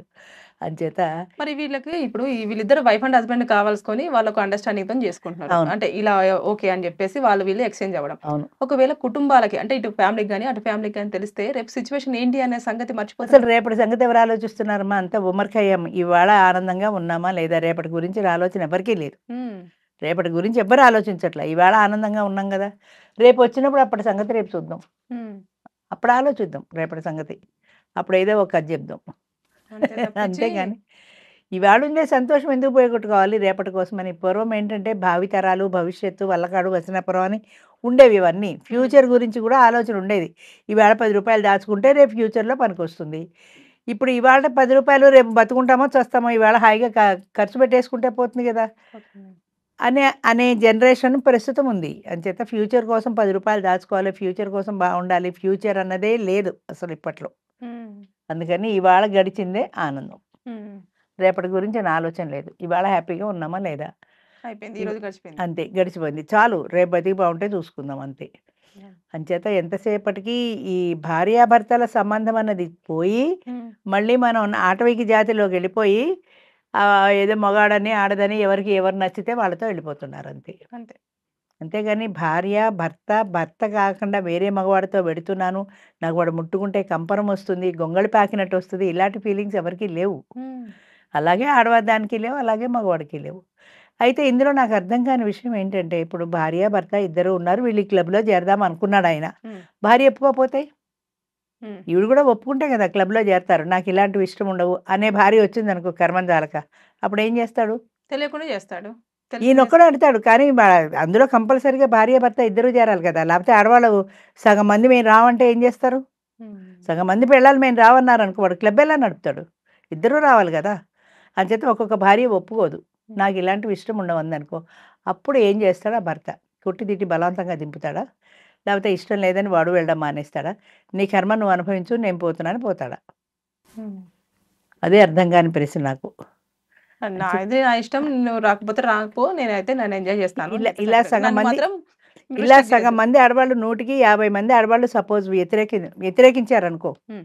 అంచేత మరి వీళ్ళకి ఇప్పుడు వీళ్ళిద్దరు వైఫ్ అండ్ హస్బాండ్ కావాల్సుకొని వాళ్ళొక అండర్‌స్టాండింగ్‌తోని చేసుకుంటున్నారు. అవును. అంటే ఇలా ఓకే అని జెప్పేసి వాళ్ళు వీళ్ళు ఎక్స్‌చేంజ్ అవ్వడం. అవును. ఒకవేళ కుటుంబాలకి అంటే ఇటు ఫ్యామిలీకి గాని, అటు ఫ్యామిలీకి గాని తెలిస్తే రేపు సిట్యుయేషన్ ఏంటి అనే సంగతి అసలు మర్చిపోతారు. రేపటి సంగతి ఎవరు ఆలోచిస్తున్నారమ్మా? అంతా ఉమ్మరికయ్యాం. ఇవాళ ఆనందంగా ఉన్నామా లేదా? రేపటి గురించిన ఆలోచన ఎవరికీ లేదు. హ్మ్. రేపటి గురించి ఎవ్వరు ఆలోచించట్ల. ఇవాళ ఆనందంగా ఉన్నాం గదా! రేపొచ్చినప్పుడు అప్పటి సంగతి రేపు చూద్దాం. హ్మ్. అప్పుడు ఆలోచిద్దాం రేపటి సంగతి. అప్పుడేదో ఒక కథ చెప్దాం. అంతే తప్పించి అంతేగాని ఇవాళుండే సంతోషం ఎందుకు పోగొట్టుకోవాలి రేపటి కోసమని. పూర్వం ఏంటంటే భావితరాలు, భవిష్యత్తు, వల్లకాడు, వచనపురం అని ఉండేవి ఇవన్నీ. హ్మ్. ఫ్యూచర్ గురించి కూడా ఆలోచన ఉండేది. ఇవాళ రూ. 10 దాచుకుంటే రేపు ఫ్యూచర్‌లో పనికొస్తుంది. ఇప్పుడు ఇవాళ రూ. 10 రేపు బతుకుంటామో, చస్తామో ఇవాళ హాయిగా ఖర్చు పెట్టేసుకుంటే పోతుంది గదా! ఓకే. అనే జనరేషన్ ప్రస్తుతం ఉంది. అంచేత ఫ్యూచర్ కోసం రూ. 10 దాచుకోవాలి. ఫ్యూచర్ కోసం బావుండాలి. ఫ్యూచర్ అన్నదే లేదు అసలు ఇప్పట్లో. హ్మ్. అందుకని ఇవాళ గడిచిందే ఆనందం. హ్మ్. రేపటి గురించిన ఆలోచన లేదు. ఇవాళ హ్యాపీగా ఉన్నామా లేదా? అయిపోయింది. ఇవ్ ఈరోజు గడిచిపోయింది. అంతే గడిచిపోయింది. చాలు రేపు బతికి బావుంటే చూసుకుందాం అంతే. హ్మ్. అంచేత ఎంతసేపటికి ఈ భార్యాభర్తల సంబంధం అన్నది పోయి, హ్మ్. మళ్ళీ మనం ఆటవిక జాతిలోకెళ్ళిపోయి ఏదో మగాడని, ఆడదని ఎవరికి ఎవరు నచ్చితే వాళ్ళతో వెళ్ళిపోతున్నారు అంతే. అంతే. అంతేగాని భార్య, భర్త, భర్త కాకుండా వేరే మగవాడితో వెడుతున్నాను, నాకు వాడు ముట్టుకుంటే కంపరమొస్తుంది, గొంగళి పాకినట్టొస్తది, ఇలాంటి ఫీలింగ్స్ ఎవరికీ లేవు. హ్మ్. అలాగే ఆడదానికి లేవు, అలాగే మగవాడికి లేవు. అయితే ఇందులో నాకు అర్థం కాని విషయం ఏంటంటే, ఇప్పుడు భార్య, భర్త ఇద్దరు ఉన్నారు. వీళ్ళు ఈ క్లబ్‌లో చేరదాం అనుకున్నాడాయన. హ్మ్. భార్య ఒప్పుకోకపోతే? హ్మ్. ఈవిడ కూడా ఒప్పుకుంటే కదా క్లబ్‌లో చేరతారు. నాకిలాంటివి ఇష్టం ఉండవు అనే భార్య వచ్చిందనుకో కర్మంజాలక. అప్పుడేం చేస్తాడు? తెలియకుండా చేస్తాడు. తెలిసి ఈయనొక్కడే చేస్తే అడుగుతాడు. కానీ అందులో కంపల్సరీగా భార్య, భర్త ఇద్దరూ చేరాలి కదా! లేకపోతే ఆడవాళ్ళు సగం మంది మేము రామంటే ఏం చేస్తారు? హ్మ్. సగం మంది పెళ్ళాలు మేము రావన్నారనుకో వాడు క్లబ్ ఎలా నడుపుతాడు? ఇద్దరూ రావాలి గదా! అంచేత ఒక్కొక్క భార్య ఒప్పుకోదు. హ్మ్. నాకిలాంటివి ఇష్టం ఉండవు అందనుకో. అప్పుడు ఏం చేస్తాడు ఆ భర్త? కొట్టి తిట్టి బలవంతంగా దింపుతాడా? లేకపోతే ఇష్టం లేదని వాడు వెళ్ళడం మానేస్తాడా? నీ కర్మ నువ్వు అనుభవించు నేను పోతున్నాను పోతాడా? హ్మ్. అదే అర్థం కాని ప్రశ్న నాకు. అంచే నాది నా ఇష్టం. నువ్వు రాకపోతే రాకపో. నేనైతే నన్ను ఎంజాయ్ చేస్తాను అని ఇలా చెప్పేసి ఇలా అంటారు. సగం నన్ను మంది మాత్రం ఇలా రిస్ట్రిక్ట్ సగం చేయొద్దు. మంది ఆడవాళ్ళు 100కి 50 మంది ఆడవాళ్ళు సపోజ్ వ్యతిరేకించారనుకో. హ్మ్.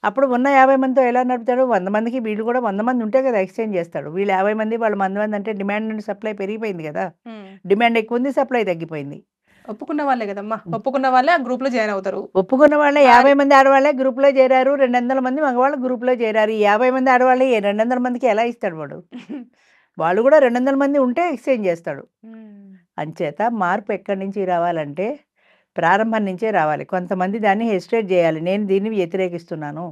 అప్పుడు ఉన్న 50 మందితో ఎలా నడుపుతాడు? 100 మందికి వీళ్ళు కూడా 100 మంది ఉంటే కదా ఎక్స్‌చేంజ్ చేస్తాడు. వీళ్ళు 50 మంది, వాళ్ళు 100 మంది అంటే డిమాండ్ అండ్ సప్లై పెరిగిపోయింది గదా! హ్మ్. డిమాండ్ ఎక్కువుంది. సప్లై తగ్గిపోయింది. ఒప్పుకున్న వాళ్ళే గదమ్మా! హ్మ్. ఒప్పుకున్న వాళ్ళే ఆ గ్రూప్‌లో జాయిన్ అవుతారు. ఒప్పుకున్న వాళ్ళే భార్య 50 మంది ఆడవాళ్ళే గ్రూప్‌లో చేరారు. 200 మంది మగవాళ్ళు గ్రూప్‌లో చేరారు. ఈ 50 మంది ఆడవాళ్ళే 200 మందికి ఎలా ఇస్తాడు వాడు? వాళ్ళు కూడా 200 మంది ఉంటే ఎక్స్‌చేంజ్ చేస్తాడు. హ్మ్. అంచేత మార్పు ఎక్కడి నుంచి రావాలంటే ప్రారంభం నుంచే రావాలి. కొంతమంది దాన్ని హెసిటేట్ చేయాలి. నేను దీన్ని వ్యతిరేకిస్తున్నాను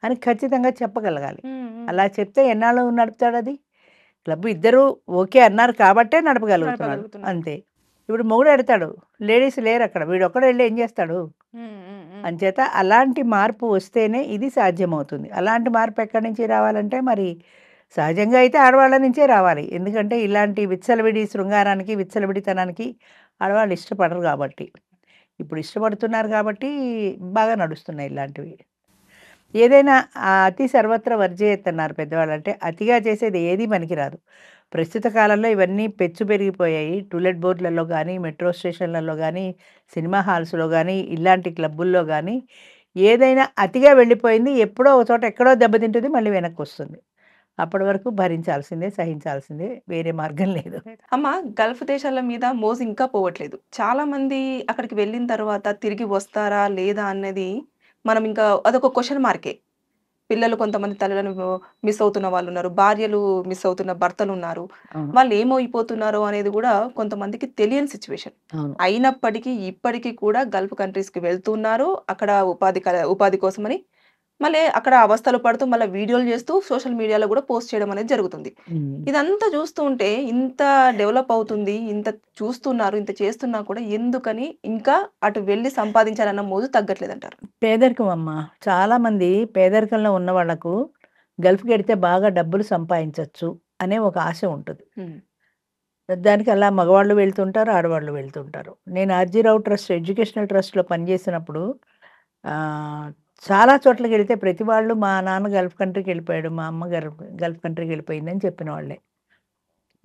అని ఖచ్చితంగా చెప్పగలగాలి. అలా చెప్తే ఎన్నాళ్ళు నడుపుతాడది? క్లబ్ ఇద్దరు ఓకే అన్నారు కాబట్టే నడపగలుగుతున్నాడు. నడపగలుగుతున్నాడు. అంతే. ఇప్పుడు మొగుడు ఎడతాడు. లేడీస్ లేరక్కడ. వీడొక్కడే ఎళ్లి ఏం చేస్తాడు? అంచేత అలాంటి మార్పు వస్తేనే ఇది సాధ్యమవుతుంది. అలాంటి మార్పు ఎక్కడి నుంచి రావాలంటే మరి సహజంగా అయితే ఆడవాళ్ళ నుంచే రావాలి. ఎందుకంటే ఇలాంటి విచ్చలవిడి శృంగారానికి, విచ్చలవిడితనానికి ఆడవాళ్ళు ఇష్టపడరు కాబట్టి. ఇప్పుడు ఇష్టపడుతున్నారు కాబట్టి బాగా నడుస్తున్నాయి ఇలాంటివి. ఏదైనా అతి సర్వత్ర వర్జేయత్ అన్నారు పెద్దవాళ్ళు. అంటే అతిగా చేసేది ఏది పనికిరాదు. ప్రస్తుత కాలంలో ఇవన్నీ పెచ్చు పెరిగిపోయాయి. టూలెట్ బోర్డులలో గానీ, మెట్రో స్టేషన్‌లలో గానీ, సినిమా హాల్స్‌లో గానీ, ఇలాంటి క్లబ్బుల్లో గానీ ఏదైనా అతిగా వెళ్ళిపోయింది. ఎప్పుడో ఒక చోట ఎక్కడో దెబ్బతింటుంది. మళ్ళీ వెనక్కొస్తుంది. అప్పటి వరకు భరించాల్సిందే, సహించాల్సిందే. వేరే మార్గం లేదు. అమ్మ, గల్ఫ్ దేశాల మీద మోజు ఇంకా పోవట్లేదు. చాలా మంది అక్కడికి వెళ్ళిన తర్వాత తిరిగి వస్తారా? లేదా? అన్నది మనం ఇంకా అదొక క్వెషన్ మార్కే. పిల్లలు కొంతమంది తల్లులను మిస్ అవుతున్న వాళ్ళున్నారు. భార్యలు మిస్ అవుతున్న భర్తలున్నారు. అవును. వాళ్ళు ఏమైపోతున్నారో అనేది గూడా కొంతమందికి తెలియని సిట్యుయేషన్. అవును. అయినప్పటికీ ఇప్పటికి కూడా గల్ఫ్ కంట్రీస్‌కి వెళ్తున్నారు. అక్కడ ఉపాధి కోసమని. మళ్ళీ అక్కడ అవస్థలు పడుతూ మళ్ళా వీడియోలు చేస్తూ సోషల్ మీడియాలో గూడా పోస్ట్ చేయడం అనేది జరుగుతుంది. హ్మ్. ఇదంతా చూస్తూ ఉంటే ఇంత డెవలప్ అవుతుంది. ఇంత చూస్తున్నారు. ఇంత చేస్తున్నా కూడా ఎందుకని ఇంకా అటు వెళ్లి సంపాదించాలన్న మోజు తగ్గట్లేదంటారు? పేదరికం అమ్మ. చాలామంది పేదరికంలో ఉన్న వాళ్ళకు గల్ఫ్‌కెడితే బాగా డబ్బులు సంపాదించొచ్చు అనే ఒక ఆశ ఉంటది. హ్మ్. దానికి అలా మగవాళ్ళు వెళ్తుంటారు, ఆడవాళ్ళు వెళ్తుంటారు. నేను ఆర్‌జీ రావు ట్రస్ట్ ఎడ్యుకేషనల్ ట్రస్ట్‌లో పనిచేసినప్పుడు ఆహ్, చాలా చోట్లకెళ్తే ప్రతి వాళ్ళు మా నాన్న గల్ఫ్ కంట్రీకెళ్ళిపోయాడు, మా అమ్మ గల్ఫ్ కంట్రీకెళ్ళిపోయిందని చెప్పిన వాళ్ళే.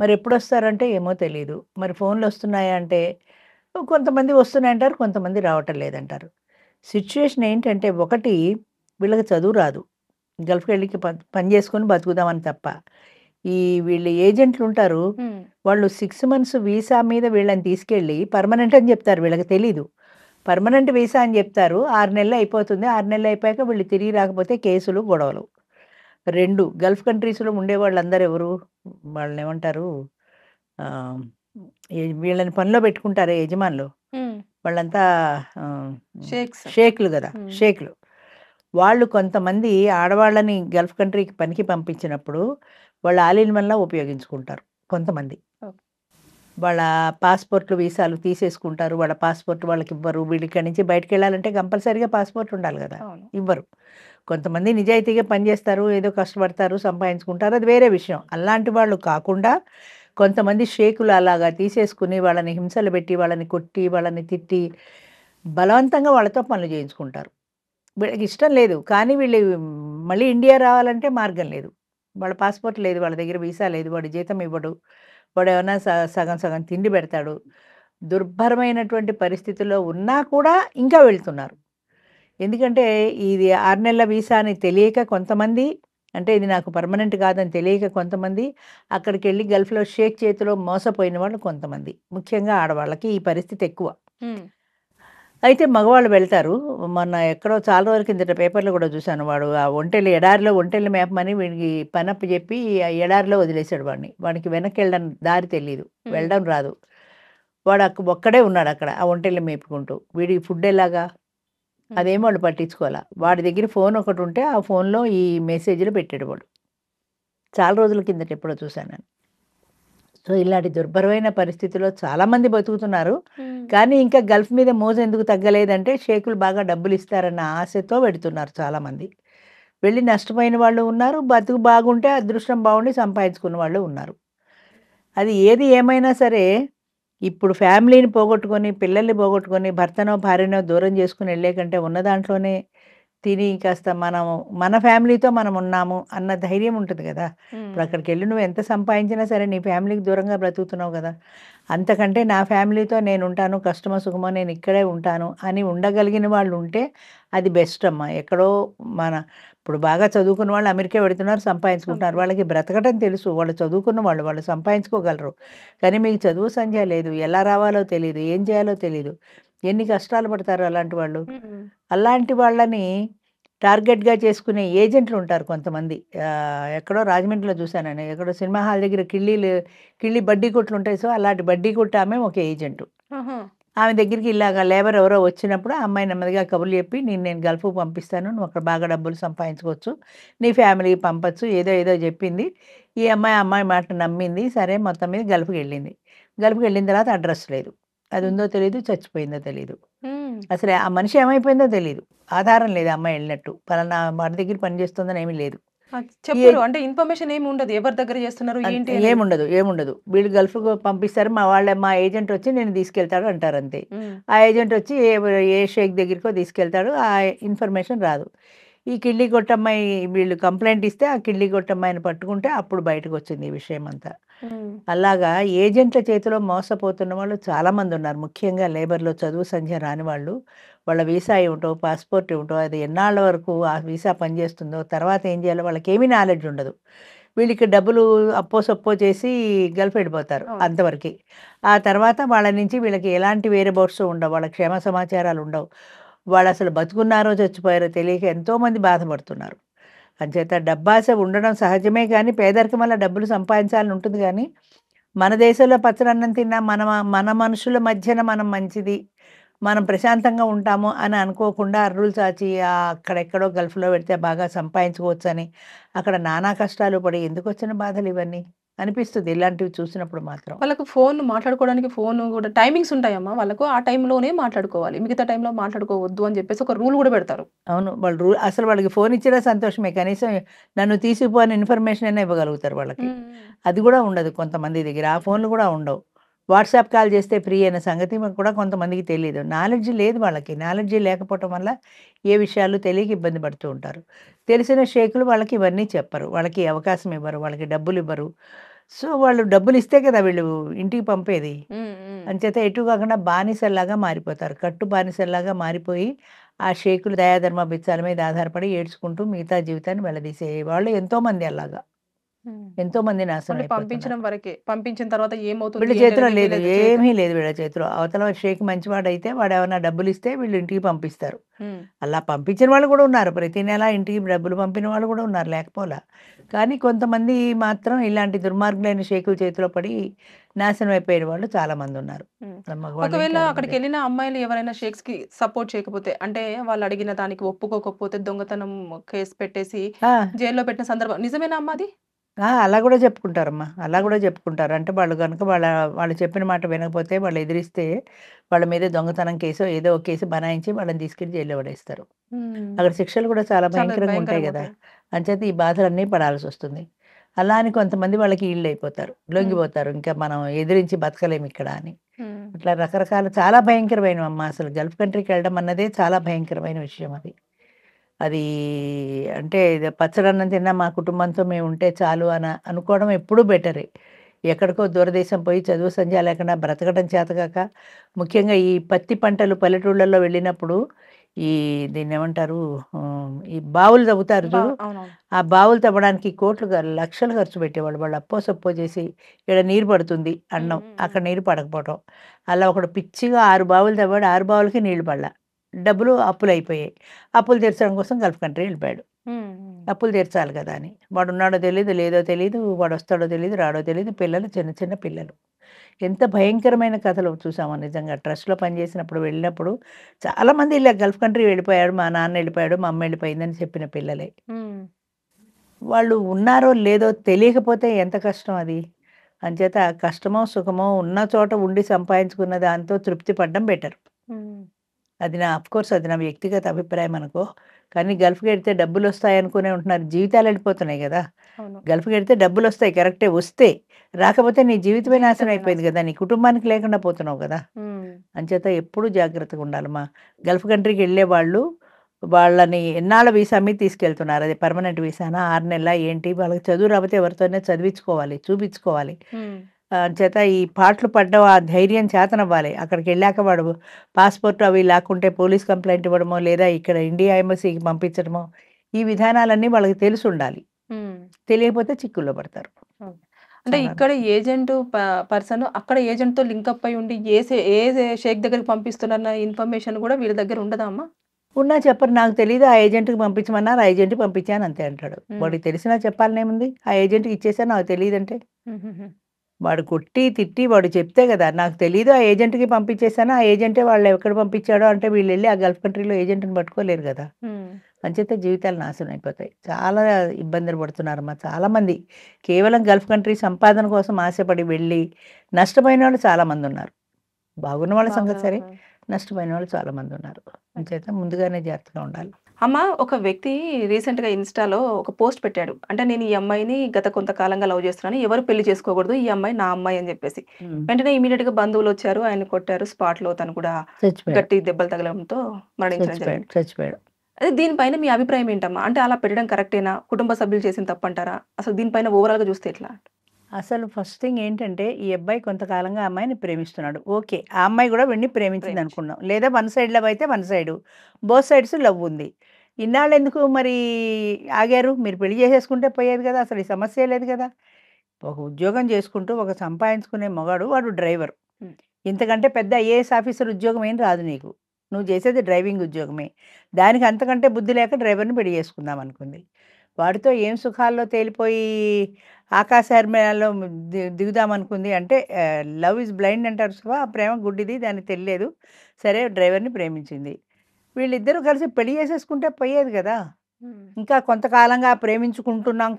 మరెప్పుడొస్తారంటే ఏమో తెలీదు. మరి ఫోన్‌లొస్తున్నాయా అంటే కొంతమంది వస్తున్నాయంటారు, కొంతమంది రావటం లేదంటారు. సిట్యుయేషన్ ఏంటంటే ఒకటి వీళ్ళకి చదువు రాదు. గల్ఫ్‌కెళ్ళి పని చేసుకొని బతుకుదామని తప్ప. ఈ వీళ్ళు ఏజెంట్లుంటారు. హ్మ్. వాళ్ళు 6 మంత్స్ వీసా మీద వీళ్ళని తీసుకెళ్ళి పర్మనెంట్ అని చెప్తారు. వీళ్ళకి తెలీదు. పర్మనెంట్ వీసా అని చెప్తారు. 6 నెలలు అయిపోతుంది. 6 నెలలు అయిపోయాక వీళ్ళు తిరిగి రాకపోతే కేసులు, గొడవలు. 2 గల్ఫ్ కంట్రీస్‌లో ఉండేవాళ్ళందరూ ఎవరు? వాళ్ళనేమంటారు? ఆహ్, వీళ్ళని పనిలో పెట్టుకుంటారే యజమానులు. హ్మ్. వాళ్ళంతా ఆహ్, షేక్స్. షేక్‌లు గదా! హ్మ్. షేక్‌లు. వాళ్ళు కొంతమంది ఆడవాళ్ళని గల్ఫ్ కంట్రీకి పనికి పంపించినప్పుడు వాళ్ళు ఆల్ ఇన్ వన్‌లా ఉపయోగించుకుంటారు కొంతమంది. ఓకే. వాళ్ళ పాస్‌పోర్ట్‌లు, వీసాలు తీసేసుకుంటారు. వాళ్ళ పాస్‌పోర్ట్ వాళ్ళకివ్వరు. వీళ్ళు ఇక్కడి నుంచి బయటికెళ్ళాలంటే కంపల్సరీగా పాస్‌పోర్ట్ ఉండాలి గదా! అవును. ఇవ్వరు. కొంతమంది నిజాయితీగా పనిచేస్తారు. ఏదో కష్టపడతారు, సంపాదించుకుంటారు. అది వేరే విషయం. అలాంటి వాళ్ళు కాకుండా కొంతమంది షేకులు అలాగా తీసేసుకొని వాళ్ళని హింసలు పెట్టి, వాళ్ళని కొట్టి, వాళ్ళని తిట్టి బలవంతంగా వాళ్ళతో పనులు చేయించుకుంటారు. వీళ్ళకి ఇష్టం లేదు. కానీ వీళ్ళు మళ్ళీ ఇండియా రావాలంటే మార్గం లేదు. వాళ్ళ పాస్‌పోర్ట్ లేదు. వాళ్ళ దగ్గర వీసా లేదు. వాడు జీతం ఇవ్వడు. వాడేమన్నా సగం సగం తిండి పెడతాడు. దుర్భరమైనటువంటి పరిస్థితుల్లో ఉన్నా కూడా ఇంకా వెళ్తున్నారు. ఎందుకంటే ఇది 6 నెలల వీసా అని తెలియక కొంతమంది, అంటే ఇది నాకు పర్మనెంట్ కాదని తెలియక కొంతమంది, అక్కడికెళ్ళి గల్ఫ్‌లో షేక్ చేతిలో మోసపోయిన వాళ్ళు కొంతమంది. ముఖ్యంగా ఆడవాళ్ళకి ఈ పరిస్థితి ఎక్కువ. హ్మ్. అయితే మగవాళ్ళు వెళ్తారు. మొన్న ఎక్కడో చాలా రోజుల కిందట పేపర్‌లో కూడా చూసాను. వాడు ఆ ఎడారిలో ఒంటెల్ని మేపమని వీడికి పనప్పజెప్పి ఆ ఎడారిలో వదిలేసాడు వాడిని. వాడికి వెనక్కెళ్ళడం దారి తెలీదు. హ్మ్. వెళ్ళడం రాదు. వాడు ఒక్కడే ఉన్నాడక్కడ ఆ ఒంటెల్ని మేపుకుంటూ. వీడికి ఫుడ్ ఎలాగా? హ్మ్. అదేం వాళ్ళు పట్టించుకోలా. వాడి దగ్గర ఫోన్ ఒకటుంటే ఆ ఫోన్‌లో ఈ మెసేజ్‌లు పెట్టాడు వాడు. చాలా రోజుల కిందట ఎప్పుడో చూసాను నేను. సో, ఇలాంటి దుర్భరమైన పరిస్థితిలో చాలామంది బతుకుతున్నారు. హ్మ్. కానీ ఇంకా గల్ఫ్ మీద మోజెందుకు తగ్గలేదంటే షేకులు బాగా డబ్బులిస్తారన్న ఆశతో వెడుతున్నారు చాలామంది. వెళ్ళి నష్టపోయిన వాళ్ళు ఉన్నారు. బతుకు బాగుంటే అదృష్టం బాగుండి సంపాదించుకున్న వాళ్ళు ఉన్నారు. అది ఏది ఏమైనా సరే ఇప్పుడు ఫ్యామిలీని పోగొట్టుకొని, పిల్లల్ని పోగొట్టుకొని, భర్తనో, భార్యనో దూరం చేసుకొని ఎళ్ళే కంటే ఉన్న దాంట్లోనే తిని కాస్త మనం మన ఫ్యామిలీతో మనం ఉన్నాము అన్న ధైర్యం ఉంటది గదా! ఇప్పుడు హ్మ్. అక్కడికెళ్ళి నువ్వు ఎంత సంపాదించినా సరే నీ ఫ్యామిలీకి దూరంగా బ్రతుకుతున్నావు గదా! అంతకంటే నా ఫ్యామిలీతో నేనుంటాను, కష్టమో, సుఖమో నేను ఇక్కడే ఉంటాను అని ఉండగలిగిన వాళ్ళు ఉంటే అది బెస్ట్ అమ్మా. ఎక్కడో మన ఇప్పుడు బాగా చదువుకున్న వాళ్ళు అమెరికా వెడుతున్నారు, సంపాదించుకుంటున్నారు. వాళ్ళకి బ్రతకడం తెలుసు. వాళ్ళు చదువుకున్న వాళ్ళు, వాళ్ళు సంపాదించుకోగలరు. కానీ మీకు చదువు సంధ్య లేదు. ఎలా రావాలో తెలీదు. ఏం చేయాలో తెలీదు. ఎన్ని కష్టాలు పడతారు అలాంటి వాళ్ళు. హ్మ్. అలాంటి వాళ్ళని టార్గెట్‌గా చేసుకునే ఏజెంట్లుంటారు కొంతమంది. ఎక్కడో రాజమండ్రిలో చూసాను నేను. ఎక్కడో సినిమా హాల్ దగ్గర కిళ్ళీ బడ్డీ కొట్లుంటాయి. సో, అలాంటి బడ్డీ కొట్టామె ఒక ఏజెంటు. ఆహా! ఆమె దగ్గరికి ఇలాగ లేబర్ ఎవరో వచ్చినప్పుడు ఆ అమ్మాయి నెమ్మదిగా కబుర్లు చెప్పి నేను గల్ఫ్‌కి పంపిస్తాను. నువ్వు అక్కడ బాగా డబ్బులు సంపాదించుకోవచ్చు. నీ ఫ్యామిలీకి పంపొచ్చు. ఏదో చెప్పింది. ఈ అమ్మాయి, ఆ అమ్మాయి మాట నమ్మింది. సరే మొత్తం మీద గల్ఫ్‌కెళ్ళింది. గల్ఫ్‌కెళ్ళిన తర్వాత అడ్రెస్ లేదు. అది హ్మ్. ఉందో తెలీదు. చచ్చిపోయిందో తెలీదు. హ్మ్. అసలు ఆ మనిషి ఏమైపోయిందో తెలీదు. ఆధారం లేదు ఆ అమ్మాయి ఎళ్ళినట్టు. పలానా వాడి దగ్గర పని చేస్తుందని ఏమీ లేదు. ఈ చెప్పరు. అంటే ఇన్ఫర్మేషన్ ఏమి ఉండదు. ఎవరి దగ్గర చేస్తున్నారు ఏంటి అనేది. ఏముండదు. వీళ్ళు గల్ఫ్‌కు పంపిస్తారు. మా ఏజెంట్ వచ్చి నిన్ను తీసుకెళ్తాడు అంటారంతే. హ్మ్. ఆ ఏజెంట్ వచ్చి ఏ షేక్ దగ్గరికో తీసుకెళ్తాడు. ఆ ఇన్ఫర్మేషన్ రాదు. ఈ కిళ్ళి కొట్టమ్మాయి వీళ్ళు కంప్లెయింట్ ఇస్తే ఆ కిళ్ళి కొట్టమ్మాయిని పట్టుకుంటే అప్పుడు బయటకొచ్చింది ఈ విషయమంతా. హ్మ్. అలాగా ఏజెంట్ల చేతిలో మోసపోతున్న వాళ్ళు చాలామందున్నారు. ముఖ్యంగా లేబర్‌లో చదువు సంధ్య రాని వాళ్ళు. వాళ్ళ వీసా ఏమిటో, పాస్‌పోర్ట్ ఏమిటో, అది ఎన్నాళ్ళ వరకు ఆ వీసా పనిచేస్తుందో, తర్వాత ఏం చేయాలో వాళ్ళకేమీ నాలెడ్జ్ ఉండదు. వీళ్ళకి డబ్బులు అప్పో సప్పో చేసి గల్ఫ్ వెళ్ళిపోతారు అవును. అంతవరకే. ఆ తర్వాత వాళ్ళ నుంచి వీళ్ళకి ఎలాంటి వేరే బోర్డ్స్ ఉండవు. వాళ్ళ క్షేమ సమాచారాలు ఉండవు. వాళ్ళసలు బతుకున్నారో, చచ్చిపోయారో తెలియక ఎంతోమంది బాధపడుతున్నారు. అంచేత డబ్బాస ఉండడం సహజమే కానీ, పేదరికం వల్ల డబ్బులు సంపాదించాలని ఉంటుంది గానీ, మన దేశంలో పచ్చడన్నం తిన్నా మన మనుషుల మధ్యన మనం మంచిది, మనం ప్రశాంతంగా ఉంటాము అని అనుకోకుండా అర్రులు చాచి అక్కడెక్కడో గల్ఫ్‌లో పెడితే బాగా సంపాదించుకోవచ్చని, అక్కడ నానా కష్టాలు పడి ఎందుకొచ్చిన బాధలు ఇవన్నీ అనిపిస్తుంది ఇలాంటివి చూసినప్పుడు మాత్రం. వాళ్ళకు ఫోన్ మాట్లాడుకోవడానికి ఫోన్ గూడా టైమింగ్స్ ఉంటాయమ్మా వాళ్ళకు. ఆ టైంలోనే మాట్లాడుకోవాలి. మిగతా టైంలో మాట్లాడుకోవద్దు అని జెప్పేసి ఒక రూల్ గూడా పెడతారు. అవును. అసలు వాళ్ళకి ఫోన్ ఇచ్చినా సంతోషమే. కనీసం నన్ను తీసుకుపో అని ఇన్ఫర్మేషన్ అయినా ఇవ్వగలుగుతారు వాళ్ళకి. హ్మ్. హ్మ్. అది గూడా ఉండదు కొంతమంది దగ్గర. ఆ ఫోన్‌లు గూడా ఉండవు. వాట్సాప్ కాల్ చేస్తే ఫ్రీ అనే సంగతి కూడా కొంతమందికి తెలీదు. నాలెడ్జ్ లేదు వాళ్ళకి. నాలెడ్జ్ లేకపోవటం వల్ల ఏ విషయాలు తెలియక ఇబ్బంది పడుతూ ఉంటారు. తెలిసిన షేకులు వాళ్ళకి ఇవన్నీ చెప్పరు. వాళ్ళకి అవకాశం ఇవ్వరు. వాళ్ళకి డబ్బులివ్వరు. సో, వాళ్ళు డబ్బులిస్తే కదా వీళ్ళు ఇంటికి పంపేది. హ్మ్. హ్మ్. అంచేత ఎటు కాకుండా బానిసల్లాగా మారిపోతారు. కట్టు బానిసల్లాగా మారిపోయి, ఆ షేకులు దయాధర్మ బిచ్చాల మీద ఆధారపడి ఏడ్చుకుంటూ మిగతా జీవితాన్ని వెళ్లదీసే వాళ్ళు ఎంతోమంది అలాగా. హ్మ్. ఎంతోమంది నాశనం ఓన్లీ అయిపోతున్నారు. పంపించడం వరకే. పంపించిన తర్వాత ఏమవుతుంది వీళ్ళ చేతిలో ఏంటనేది లేదు. వీళ్ళ ఏమీ లేదు వీళ్ళ చేతిలో. అవతల షేక్ మంచివాడైతే వాడేమన్నా డబ్బులిస్తే వీళ్ళు ఇంటికి పంపిస్తారు. హ్మ్. అలా పంపించిన వాళ్ళు కూడా ఉన్నారు. ప్రతి నెల ఇంటికి డబ్బులు పంపిన వాళ్ళు కూడా ఉన్నారు లేకపోలా. కానీ కొంతమంది మాత్రం ఇలాంటి దుర్మార్గులైన షేకుల చేతిలో పడి నాశనం అయిపోయిన వాళ్ళు చాలామందున్నారు. హ్మ్. మగవాళ్ళేంటి, ఒకవేళ ఆడవాళ్ళేంటి. అక్కడికెళ్ళిన అమ్మాయిలు ఎవరైనా షేక్స్‌కి సపోర్ట్ చేయకపోతే, అంటే వాళ్ళు అడిగిన దానికి ఒప్పుకోకపోతే దొంగతనం కేస్ పెట్టేసి ఆ! జైల్‌లో పెట్టిన సందర్భం నిజమేనా అమ్మా అది? అలా గూడా చెప్పుకుంటారమ్మా. అలా హ్మ్. గూడా చెప్పుకుంటారు. అంటే వాళ్ళు గనుక వాళ్ళు చెప్పిన మాట వినకపోతే, వాళ్ళు ఎదిరిస్తే, వాళ్ళ మీద దొంగతనం కేసో, ఏదో ఒక కేసు బనాయించి వాళ్ళని తీసుకెళ్ళి జైల్‌లో పడేస్తారు. హ్మ్. అక్కడ శిక్షలు కూడా చాలా చాలా భయంకరంగా ఉంటాయి గదా! భయంకరంగుంటాయి. అంచేత ఈ బాధలన్నీ పడాల్సొస్తుంది. అలా అని కొంతమంది వాళ్ళకి ఈళ్ళైపోతారు. హ్మ్. లొంగిపోతారు. ఇంకా మనం ఎదిరించి బతకలేమిక్కడ అని. హ్మ్. అట్లా రకరకాల చాలా భయంకరమైనవమ్మా. అసలు గల్ఫ్ కంట్రీకెళ్ళడం అన్నదే చాలా భయంకరమైన విషయం అది. అది అంటే ఇది పచ్చడన్నం తిన్నా మా కుటుంబంతో మేముంటే చాలు అనుకోవడం ఎప్పుడూ బెటరే. ఎక్కడికో దూరదేశం పోయి చదువు సంధ్య లేకుండా బ్రతకడం చేతకాక, ముఖ్యంగా ఈ పత్తి పంటలు పల్లెటూళ్ళలో వెళ్ళినప్పుడు ఈ దీన్నేమంటారు ఈ బావులు తవ్వుతారు చూడు. అవునవును. ఆ బావులు తవ్వడానికి లక్షలు ఖర్చు పెట్టేవాళ్ళు. వాళ్ళు అప్పో సప్పో చేసి ఈడ నీరు పడుతుంది హ్మ్. అనడం. హ్మ్. హ్మ్. అక్కడ నీరు పడకపోవటం. అలా ఒకడు పిచ్చిగా 6 బావులు తవ్వాడు. 6 బావులకి నీళ్లు పడల. డబ్బులు అప్పులయిపోయాయి. అప్పులు తీర్చడం కోసం గల్ఫ్ కంట్రీ ఎళ్ళిపోయాడు. హ్మ్. హ్మ్. అప్పులు తీర్చాలి కదా అని. వాడున్నాడో తెలీదు, లేదో తెలీదు, వాడొస్తాడో తెలీదు, రాడో తెలీదు. పిల్లలు చిన్న చిన్న పిల్లలు. ఎంత భయంకరమైన కథలు చూసామో నిజంగా. ట్రస్ట్‌లో పనిచేసినప్పుడు వెళ్ళినప్పుడు చాలామంది ఇలా గల్ఫ్ కంట్రీ వెళ్ళిపోయాడు. మా నాన్న వెళ్ళిపోయాడు, మా అమ్మ వెళ్ళిపోయిందని చెప్పిన పిల్లలే. హ్మ్. వాళ్ళు ఉన్నారో లేదో తెలియకపోతే ఎంత కష్టం అది. అంచేత కష్టమో, సుఖమో ఉన్న చోట ఉండి సంపాదించుకున్న దాంతో తృప్తి పడడం బెటర్. హ్మ్. అది నా వ్యక్తిగత అభిప్రాయం అనుకో. కానీ గల్ఫ్‌కెడితే డబ్బులొస్తాయనుకునే ఉంటున్నారు. జీవితాలెళ్ళిపోతున్నాయి గదా! అవును. గల్ఫ్‌కెడితే డబ్బులొస్తాయి కరెక్టే వస్తే. రాకపోతే నీ జీవితమే నాశనం జీవితమే అయిపోయింది నాశనం. గదా! నీ కుటుంబానికి లేకుండా పోతున్నావు గదా! హ్మ్. అంచేత ఎప్పుడూ జాగ్రత్తగుండాలమ్మా. గల్ఫ్ కంట్రీకెళ్ళేవాళ్ళు వాళ్ళని ఎన్నాళ్ళ వీసా మీద తీసుకెళ్తున్నారు. అది పర్మనెంట్ వీసానా? 6 నెలలా ఏంటి? వాళ్ళకి చదువు రాకపోతే ఎవరితోనైనా చదివించుకోవాలి, చూపించుకోవాలి. హ్మ్. అంచేత ఈ పాట్లు పడ్డం ఆ ధైర్యం చేతనవ్వాలి. అక్కడికెళ్ళాక వాడు పాస్‌పోర్ట్ అవి లాక్కుంటే పోలీస్ కంప్లెయింట్ ఇవ్వడమో, లేదా ఇక్కడ ఇండియా ఎంబసీకి పంపించడమో, ఈ విధానాలన్నీ వాళ్ళకి తెలిసుండాలి. హ్మ్. తెలియకపోతే చిక్కుల్లో పడతారు. ఓకే. అంటే చాలా ఇక్కడ ఏజెంట్ పర్సన్ అక్కడ ఏజెంట్‌తో లింకప్ అయ్యి ఉండి ఏ షేక్ దగ్గరికి పంపిస్తున్నారన్న ఇన్ఫర్మేషన్ గూడా వీళ్ళ దగ్గర ఉండదా అమ్మా? ఉన్నా చెప్పరు. నాకు తెలీదు. ఆ ఏజెంట్‌కి పంపించమన్నారు. ఆ ఏజెంట్‌కి పంపించాను అంతే అంటాడు. హ్మ్. వాడికి తెలిసినా చెప్పాలనేముంది? ఆ ఏజెంట్‌కి ఇచ్చేసాను నాకు తెలీదంటే. హుహుహు. వాడు కొట్టి, తిట్టి వాడు చెప్తే గదా! నాకు తెలీదు ఆ ఏజెంట్‌కి పంపించేసాను. ఆ ఏజెంటే వాళ్ళు ఎక్కడ పంపించాడో అంటే వీళ్ళెళ్లి ఆ గల్ఫ్ కంట్రీలో ఏజెంట్‌ని పట్టుకోలేరు గదా! హ్మ్. అంచేత జీవితాలు నాశనం అయిపోతాయి. చాలా ఇబ్బందులు పడుతున్నారమ్మా చాలామంది. కేవలం గల్ఫ్ కంట్రీ సంపాదన కోసం ఆశపడి వెళ్ళి నష్టపోయినోళ్ళు చాలామందున్నారు. బాగున్న వాళ్ళ సంగతి సరే, బాగున్నారు. నష్టపోయిన వాళ్ళు చాలామందున్నారు. అంచేత ముందుగానే జాగ్రత్తగా ఉండాలి. అమ్మ, ఒక వ్యక్తి రీసెంట్‌గా ఇన్‌స్టాలో ఒక పోస్ట్ పెట్టాడు. అంటే నేను ఈ అమ్మాయిని గత కొంతకాలంగా లవ్ చేస్తున్నాను. ఎవరు పెళ్లి చేసుకోకూడదు. ఈ అమ్మాయి నా అమ్మాయి అని చెప్పేసి. హ్మ్. వెంటనే ఇమ్మీడియేట్‌గా బంధువులొచ్చారు. ఆయన్ని కొట్టారు. స్పాట్‌లో తను కూడా చచ్చిపోయాడు. గట్టి దెబ్బలు తగలడంతో మరణించడం చచ్చిపోయాడు. జరిగింది. చచ్చిపోయాడు. అదే దీనిపైన మీ అభిప్రాయం ఏంటమ్మా? అంటే అలా పెట్టడం కరెక్టేనా? కుటుంబ సభ్యులు చేసిన తప్పంటారా? అసలు దీనిపైన ఓవరాల్‌గా చూస్తే ఎట్లా? అసలు ఫస్ట్ థింగ్ ఏంటంటే, ఈ అబ్బాయి కొంతకాలంగా ఆ అమ్మాయిని ప్రేమిస్తున్నాడు. ఓకే. ఆ అమ్మాయి గూడా వీడిని ప్రేమించి. ప్రేమించిందనుకుందాం. లేదా వన్ సైడ్ లవ్ అయితే one side. Both sides love ఉంది. ఇన్నాళ్ళెందుకు మరి ఆగారు? మీరు పెళ్లి చేసేసుకుంటే పోయేది గదా! అసలు ఈ సమస్యే లేదు గదా! ఒక ఉద్యోగం చేసుకుంటూ, ఒక సంపాదించుకునే మగాడు వాడు డ్రైవర్. హ్మ్. ఇంతకంటే పెద్ద ఐఏఎస్ ఆఫీసర్ ఉద్యోగం ఏం రాదు నీకు. నువ్వు చేసేది డ్రైవింగ్ ఉద్యోగమే. దానికి అంతకంటే బుద్ధి లేక డ్రైవర్‌ని పెళ్లి చేసుకుందాం అనుకుంది. వాడితో ఏం సుఖాల్లో తేలిపోయి ఆకాశహర్మ్యాలలో దిగుదామనుకుంది అంటే లవ్ ఈజ్ బ్లైండ్ అంటారు చూసావా! ఆ ప్రేమ గుడ్డిది దానికి తెలియలేదు. సరే డ్రైవర్‌ని ప్రేమించింది. వీళ్ళిద్దరూ కలిసి పెళ్లి చేసేసుకుంటే పోయేది గదా! హ్మ్. ఇంకా కొంతకాలంగా ప్రేమించుకుంటున్నాం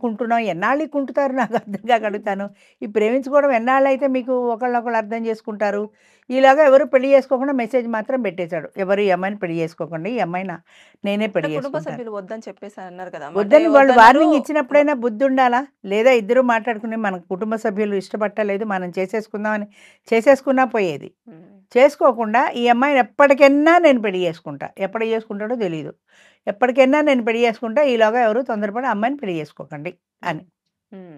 ఎన్నాళ్ళకి కుంటుతారు నాకు అర్థం కాక అడుగుతాను. ఈ ప్రేమించుకోవడం ఎన్నాళ్ళైతే మీకు ఒకళ్ళనొకళ్ళు అర్థం చేసుకుంటారు. ఈలోగా ఎవరు పెళ్లి చేసుకోకుండా మెసేజ్ మాత్రం పెట్టేశాడు. ఎవరు ఈ అమ్మాయిని పెళ్లి చేసుకోకండి. ఈ అమ్మాయి నేనే అంటే పెళ్లి కుటుంబ చేసుకుంటాను. సభ్యులు వద్దని చెప్పేసి అన్నారు కదమ్మా! అంటే వద్దని వాళ్ళు వద్దన్నారు. వార్నింగ్ వ ఇచ్చినప్పుడైనా బుద్ధుండాలా? లేదా ఇద్దరు మాట్లాడుకుని మన కుటుంబ సభ్యులు ఇష్టపట్టలేదు మనం చేసేసుకుందామని చేసేసుకున్నా పోయేది. హ్మ్. చేసుకోకుండా ఈ అమ్మాయిని ఎప్పటికైనా నేను పెళ్లి చేసుకుంటా. ఎప్పటికి చేసుకుంటాడో తెలీదు. ఎప్పటికైనా నేను పెళ్లి చేసుకుంటా. ఈలోగా ఎవరు తొందరపడి అమ్మాయిని పెళ్లి చేసుకోకండి హ్మ్. అని. హ్మ్.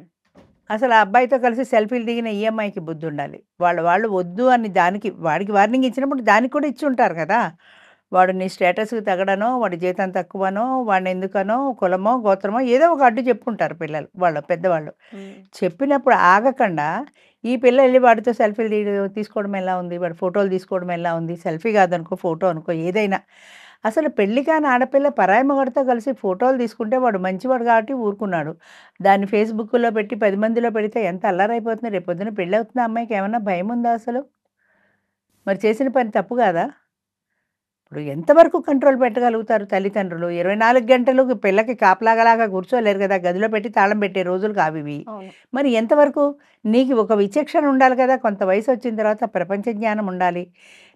అసలు ఆ అబ్బాయితో కలిసి సెల్ఫీలు దిగిన ఈ అమ్మాయికి బుద్ధుండాలి. వాళ్ళు వద్దు అని దానికి వాడికి వార్నింగ్ ఇచ్చినప్పుడు దానికి కూడా ఇచ్చుంటారు కదా! వాడు నీ స్టేటస్‌కి తగడనో, వాడి జీతం తక్కువనో, వాడినెందుకనో, కులమో, గోత్రమో ఏదో ఒక అడ్డు చెప్పుంటారు పిల్లలు. పెద్దవాళ్ళు. హ్మ్. చెప్పినప్పుడు ఆగకుండా ఈ పిల్ల ఎళ్లి వాడితో సెల్ఫీలు తీసుకోవడం ఎలా ఉంది? వాడి ఫోటోలు తీసుకోవడం ఎలా ఉంది? సెల్ఫీ కాదనుకో, ఫోటో అనుకో ఏదైనా. అసలు పెళ్లి కాని ఆడపిల్ల పరాయి మగాడితో కలిసి ఫోటోలు తీసుకుంటే వాడు మంచివాడు కాబట్టి ఊరుకున్నాడు. దాన్ని ఫేస్‌బుక్‌లో పెట్టి 10 మందిలో పెడితే ఎంత అల్లరైపోతుంది. రేపొద్దున పెళ్లవుతున్న అమ్మాయికి ఏమన్నా భయముందా అసలు? మరి చేసిన పని తప్పు కాదా? ఇప్పుడు ఎంతవరకు కంట్రోల్ పెట్టగలుగుతారు తల్లిదండ్రులు? 24 గంటలు పిల్లకి కాపలాగా కూర్చోలేరు కదా! గదిలో పెట్టి తాళం పెట్టే రోజులు కావివి. అవును. మరి ఎంతవరకు? నీకు ఒక విచక్షణ ఉండాలి కదా! కొంత వయసొచ్చిన తర్వాత ప్రపంచ జ్ఞానం ఉండాలి.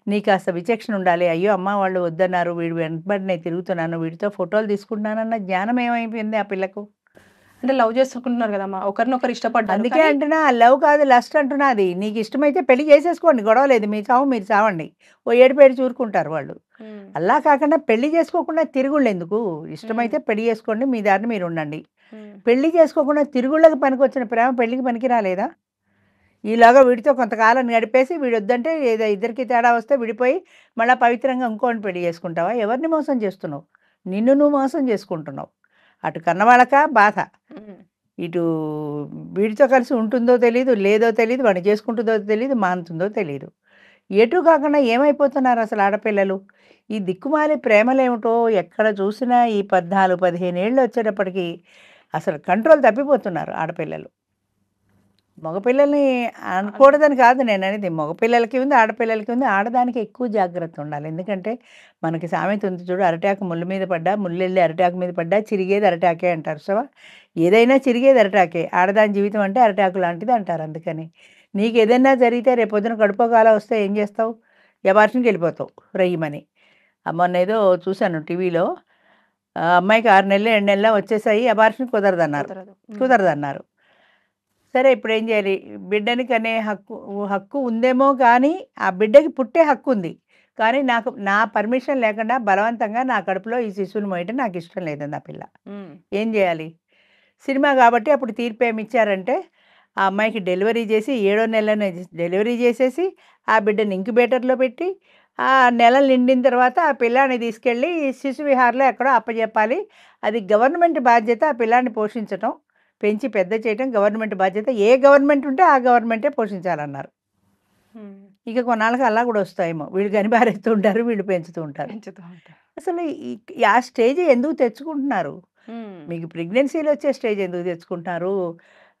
నీకు కాస్త విచక్షణ ఉండాలి. అయ్యో! అమ్మ వాళ్ళు వద్దన్నారు. వీడి వెంటబడి నేను తిరుగుతున్నాను. వీడితో ఫోటోలు తీసుకుంటున్నానన్న జ్ఞానం ఏమైపోయింది ఆ పిల్లకు? అంటే లవ్ చేసుకుంటున్నారు కదమ్మా! ఒకరినొకరు ఇష్టపడ్డారు. అందుకే కానీ అంటున్నా లవ్ కాదు లస్ట్ అంటున్నా అది. నీకిష్టమైతే పెళ్లి చేసేసుకోండి గొడవ లేదు. మీ చావు మీరు చావండి. ఓ ఏడుపు ఏడిచి ఊరుకుంటారు వాళ్ళు. హ్మ్. అలా కాకుండా పెళ్లి చేసుకోకుండా తిరుగుళ్ళెందుకు? హ్మ్. ఇష్టమైతే పెళ్లి చేసుకోండి. మీ దారిన మీరుండండి. హ్మ్. పెళ్లి చేసుకోకుండా తిరుగుళ్ళకి పనికొచ్చిన ప్రేమ పెళ్ళికి పనికి రాలేదా? ఈలోగా వీడితో కొంతకాలం గడిపేసి వీడొద్దంటే ఏదో ఇద్దరికి తేడా వస్తే విడిపోయి మళ్ళా పవిత్రంగా ఇంకోడిని పెళ్లి చేసుకుంటావా? ఎవరిని మోసం చేస్తున్నావు? నిన్ను నువ్వు మోసం చేసుకుంటున్నావు. అటు కన్నవాళ్ళకా బాధ. హ్మ్. ఇటు వీడితో కలిసి ఉంటుందో తెలీదు, లేదో తెలీదు, వాడిని చేసుకుంటుందో తెలీదు, మానుతుందో తెలీదు. ఎటు కాకుండా ఏమైపోతున్నారసలు ఆడపిల్లలు? ఈ దిక్కుమాలి ప్రేమలేమిటో ఎక్కడ చూసినా ఈ 14, 15 ఏళ్ళు వచ్చేటప్పటికి అసలు కంట్రోల్ తప్పిపోతున్నారు ఆడపిల్లలు. మగపిల్లల్ని అన్ అనకూడదని కాదు నేననేది. మగపిల్లలకి ఉంది, ఆడపిల్లలకి ఉంది. ఆడదానికి ఎక్కువ జాగ్రత్త ఉండాలి. ఎందుకంటే మనకి సామెత ఉంది చూడు, అరిటాకు ముల్లు మీద పడ్డా, ముల్లెళ్ళి అరిటాకు మీద పడ్డా చిరిగేది అరిటాకే అంటారు. సో, ఏదైనా చిరిగేది అరిటాకే. ఆడదాని జీవితం అంటే అరిటాకు లాంటిది అంటారు అందుకని. నీకేదైనా జరిగితే రేపొద్దున కడుపో కాలో వస్తే ఏం చేస్తావు? ఎబార్షన్‌కెళ్ళిపోతావు రయ్యిమని. మొన్నేదో చూసాను టీవీలో. అమ్మాయికి 6 నెల్లో, 7 నెల్లో వచ్చేసాయి. అబార్షన్ కుదరదన్నారు. కుదరదు. హ్మ్. కుదరదన్నారు. సరే ఇప్పుడేం జేయాలి? బిడ్డని కనే హక్కు హక్కు ఉందేమో కానీ, ఆ బిడ్డకి పుట్టే హక్కుంది. కానీ నాకు నా పర్మిషన్ లేకుండా బలవంతంగా నా కడుపులో ఈ శిశువుని మోయటం నాకిష్టం లేదంది ఆ పిల్ల. హ్మ్. ఏం జేయాలి? సినిమా గాబట్టి అప్పుడు తీర్పేమిచ్చారంటే, ఆ అమ్మాయికి డెలివరీ జేసి, ఏడో నెలలోనే డెలివరీ జేసేసి, ఆ బిడ్డని ఇంక్యుబేటర్‌లో పెట్టి, ఆ నెలలు నిండిన తర్వాత ఆ పిల్లాడిని తీసుకెళ్ళి శిశు విహార్‌లో ఎక్కడో అప్పజెప్పాలి. అది గవర్నమెంట్ బాధ్యత ఆ పిల్లాడిని పోషించటం. పెంచి పెద్ద చేయటం గవర్నమెంట్ బాధ్యత. ఏ గవర్నమెంట్ ఉంటే ఆ గవర్నమెంటే పోషించాలన్నారు. హ్మ్. ఇక కొన్నాళ్ళకి అలా గూడా వస్తాయేమో. వీళ్ళు గనిబారేస్తూ ఉంటారు. వీళ్ళు పెంచుతూ ఉంటారు. పెంచుతూ ఉంటారు. అసలు ఆ స్టేజ్ ఎందుకు తెచ్చుకుంటున్నారు? హ్మ్. మీకు ప్రెగ్నెన్సీ‌లో వచ్చే స్టేజ్ ఎందుకు తెచ్చుకుంటున్నారు?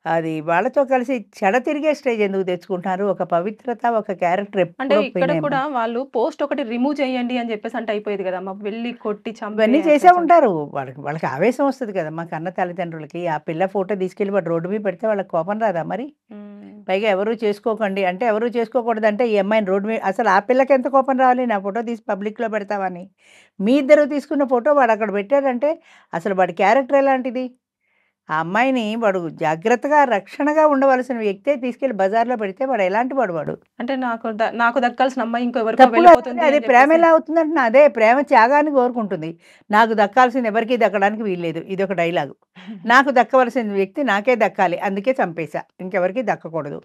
అది వాళ్ళతో కలిసి చెడ తిరిగే స్టేజ్ ఎందుకు తెచ్చుకుంటున్నారు? ఒక పవిత్రత, ఒక క్యారెక్టర్ అంటే ఎప్పుడో ఇక్కడ పోయినాయమ్మా. కూడా వాళ్ళు పోస్ట్ ఒకటి రిమూవ్ చేయండి అని చెప్పేసి అంటే అయిపోయేది కదమ్మా! వెళ్లి కొట్టి ఇవన్నీ చంపేయాల్సిన చేసే చం ఉంటారు. వాళ్ళకి ఆవేశం వస్తది కదమ్మా! కన్న తల్లిదండ్రులకి. ఆ పిల్ల ఫోటో తీసుకెళ్ళి వాడు రోడ్డు మీద పెడితే వాళ్ళకి కోపం రాదా మరి? హ్మ్. పైగా ఎవరు చేసుకోకండి అంటే, ఎవరు చేసుకోకూడదంటే ఈ అమ్మాయిని రోడ్డు మీద అసలు ఆ పిల్లకెంత కోపం రావాలి? నా ఫోటో తీసి పబ్లిక్‌లో పెడతావని. మీ ఇద్దరు తీసుకున్న ఫోటో వాడక్కడ పెట్టాడంటే, అసలు వాడి క్యారెక్టర్ ఎలాంటిది? ఆ అమ్మాయిని వాడు జాగ్రత్తగా, రక్షణగా ఉండవలసిన వ్యక్తే తీసుకెళ్ళి బజార్‌లో పెడితే వాడు ఎలాంటి వాడు వాడు? అంటే నాకు దక్కాల్సిన అమ్మాయి ఇంకెవరికో తప్పు కాదండి. వెళ్ళిపోతుంది అది అని ప్రేమ చెప్పేసి ఎలా అవుతుందంటున్నా. అదే ప్రేమ త్యాగాన్ని కోరుకుంటుంది. నాకు దక్కాల్సింది ఎవరికీ దక్కడానికి వీల్లేదు. ఇదొక డైలాగు. నాకు దక్కవలసిన వ్యక్తి నాకే దక్కాలి. అందుకే చంపేశా. ఇంకెవరికీ దక్కకూడదు.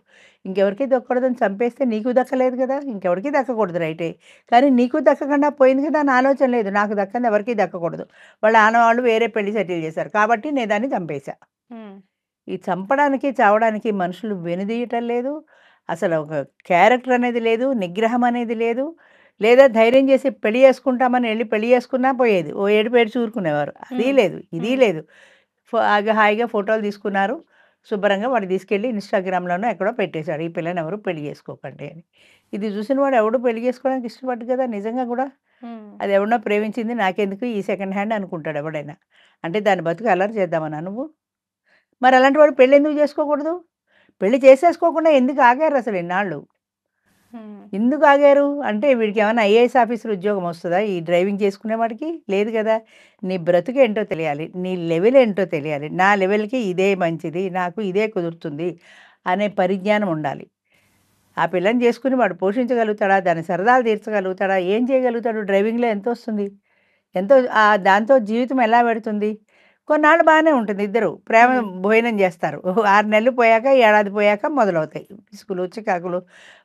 ఇంకెవరికీ దక్కకూడదని చంపేస్తే నీకు దక్కలేదు గదా! ఇంకెవరికీ దక్కకూడదు రైటే. కానీ నీకు దక్కకుండా పోయింది కదా అని ఆలోచన లేదు. నాకు దక్కంది ఎవరికీ దక్కకూడదు. వాళ్ళ ఆనవాళ్ళు వేరే పెళ్లి సెటిల్ చేశారు. కాబట్టి నేను దాన్ని చంపేశా. హ్మ్. ఈ చంపడానికి, చావడానికి మనుషులు వెనుదీయటం లేదు. అసలు ఒక క్యారెక్టర్ అనేది లేదు. నిగ్రహం అనేది లేదు. లేదా ధైర్యం చేసి పెళ్లి చేసుకుంటామని ఎళ్లి పెళ్లి చేసుకున్నా పోయేది. ఓ ఏడుపు ఏడ్చి ఊరుకునేవారు. అది హ్మ్. లేదు. ఇది హ్మ్. లేదు. హాయిగా ఫోటోలు తీసుకున్నారు. శుభ్రంగా వాడు తీసుకెళ్ళి ఇన్‌స్టాగ్రామ్‌లోనో ఎక్కడో పెట్టేశాడు. ఈ పిల్లని ఎవరు పెళ్లి చేసుకోకండి అని. ఇది చూసిన వాడు ఎవడు పెళ్లి చేసుకోవడానికి ఇష్టపడడు కదా! నిజంగా కూడా. హ్మ్. అది ఎవడినో ప్రేమించింది నాకెందుకు ఈ సెకండ్ హ్యాండ్ అనుకుంటాడు ఎవడైనా. అంటే దాని బతుకు అల్లరి చేద్దామనా నువ్వు? మరి అలాంటి వాడు పెళ్లెందుకు చేసుకోకూడదు? పెళ్లి చేసేసుకోకుండా ఎందుకు ఆగారసలు ఇన్నాళ్ళు? హ్మ్. ఎందుకు ఆగారు? అంటే వీడికేమన్నా ఐఏఎస్ ఆఫీసర్ ఉద్యోగం వస్తదా? ఈ డ్రైవింగ్ చేసుకునేవాడికి? లేదు గదా! నీ బ్రతుకేంటో తెలియాలి. నీ లెవెల్ ఏంటో తెలియాలి. నా లెవెల్‌కి ఇదే మంచిది. నాకు ఇదే కుదురుతుంది అనే పరిజ్ఞానం ఉండాలి. ఆ పిల్లని చేసుకొని వాడు పోషించగలుగుతాడా? దాని సరదాలు తీర్చగలుగుతాడా? ఏం చేయగలుగుతాడు? డ్రైవింగ్‌లో ఎంతొస్తుంది? ఎంతో దాంతో జీవితం ఎలా పెడుతుంది? కొన్నాళ్ళు బానే ఉంటుంది ఇద్దరు. ప్రేమ హ్మ్. భోజనం చేస్తారు. 6 నెలలు పోయాక, ఏడాది పోయాక మొదలవుతాయి. విసుగులు, చికాకులు.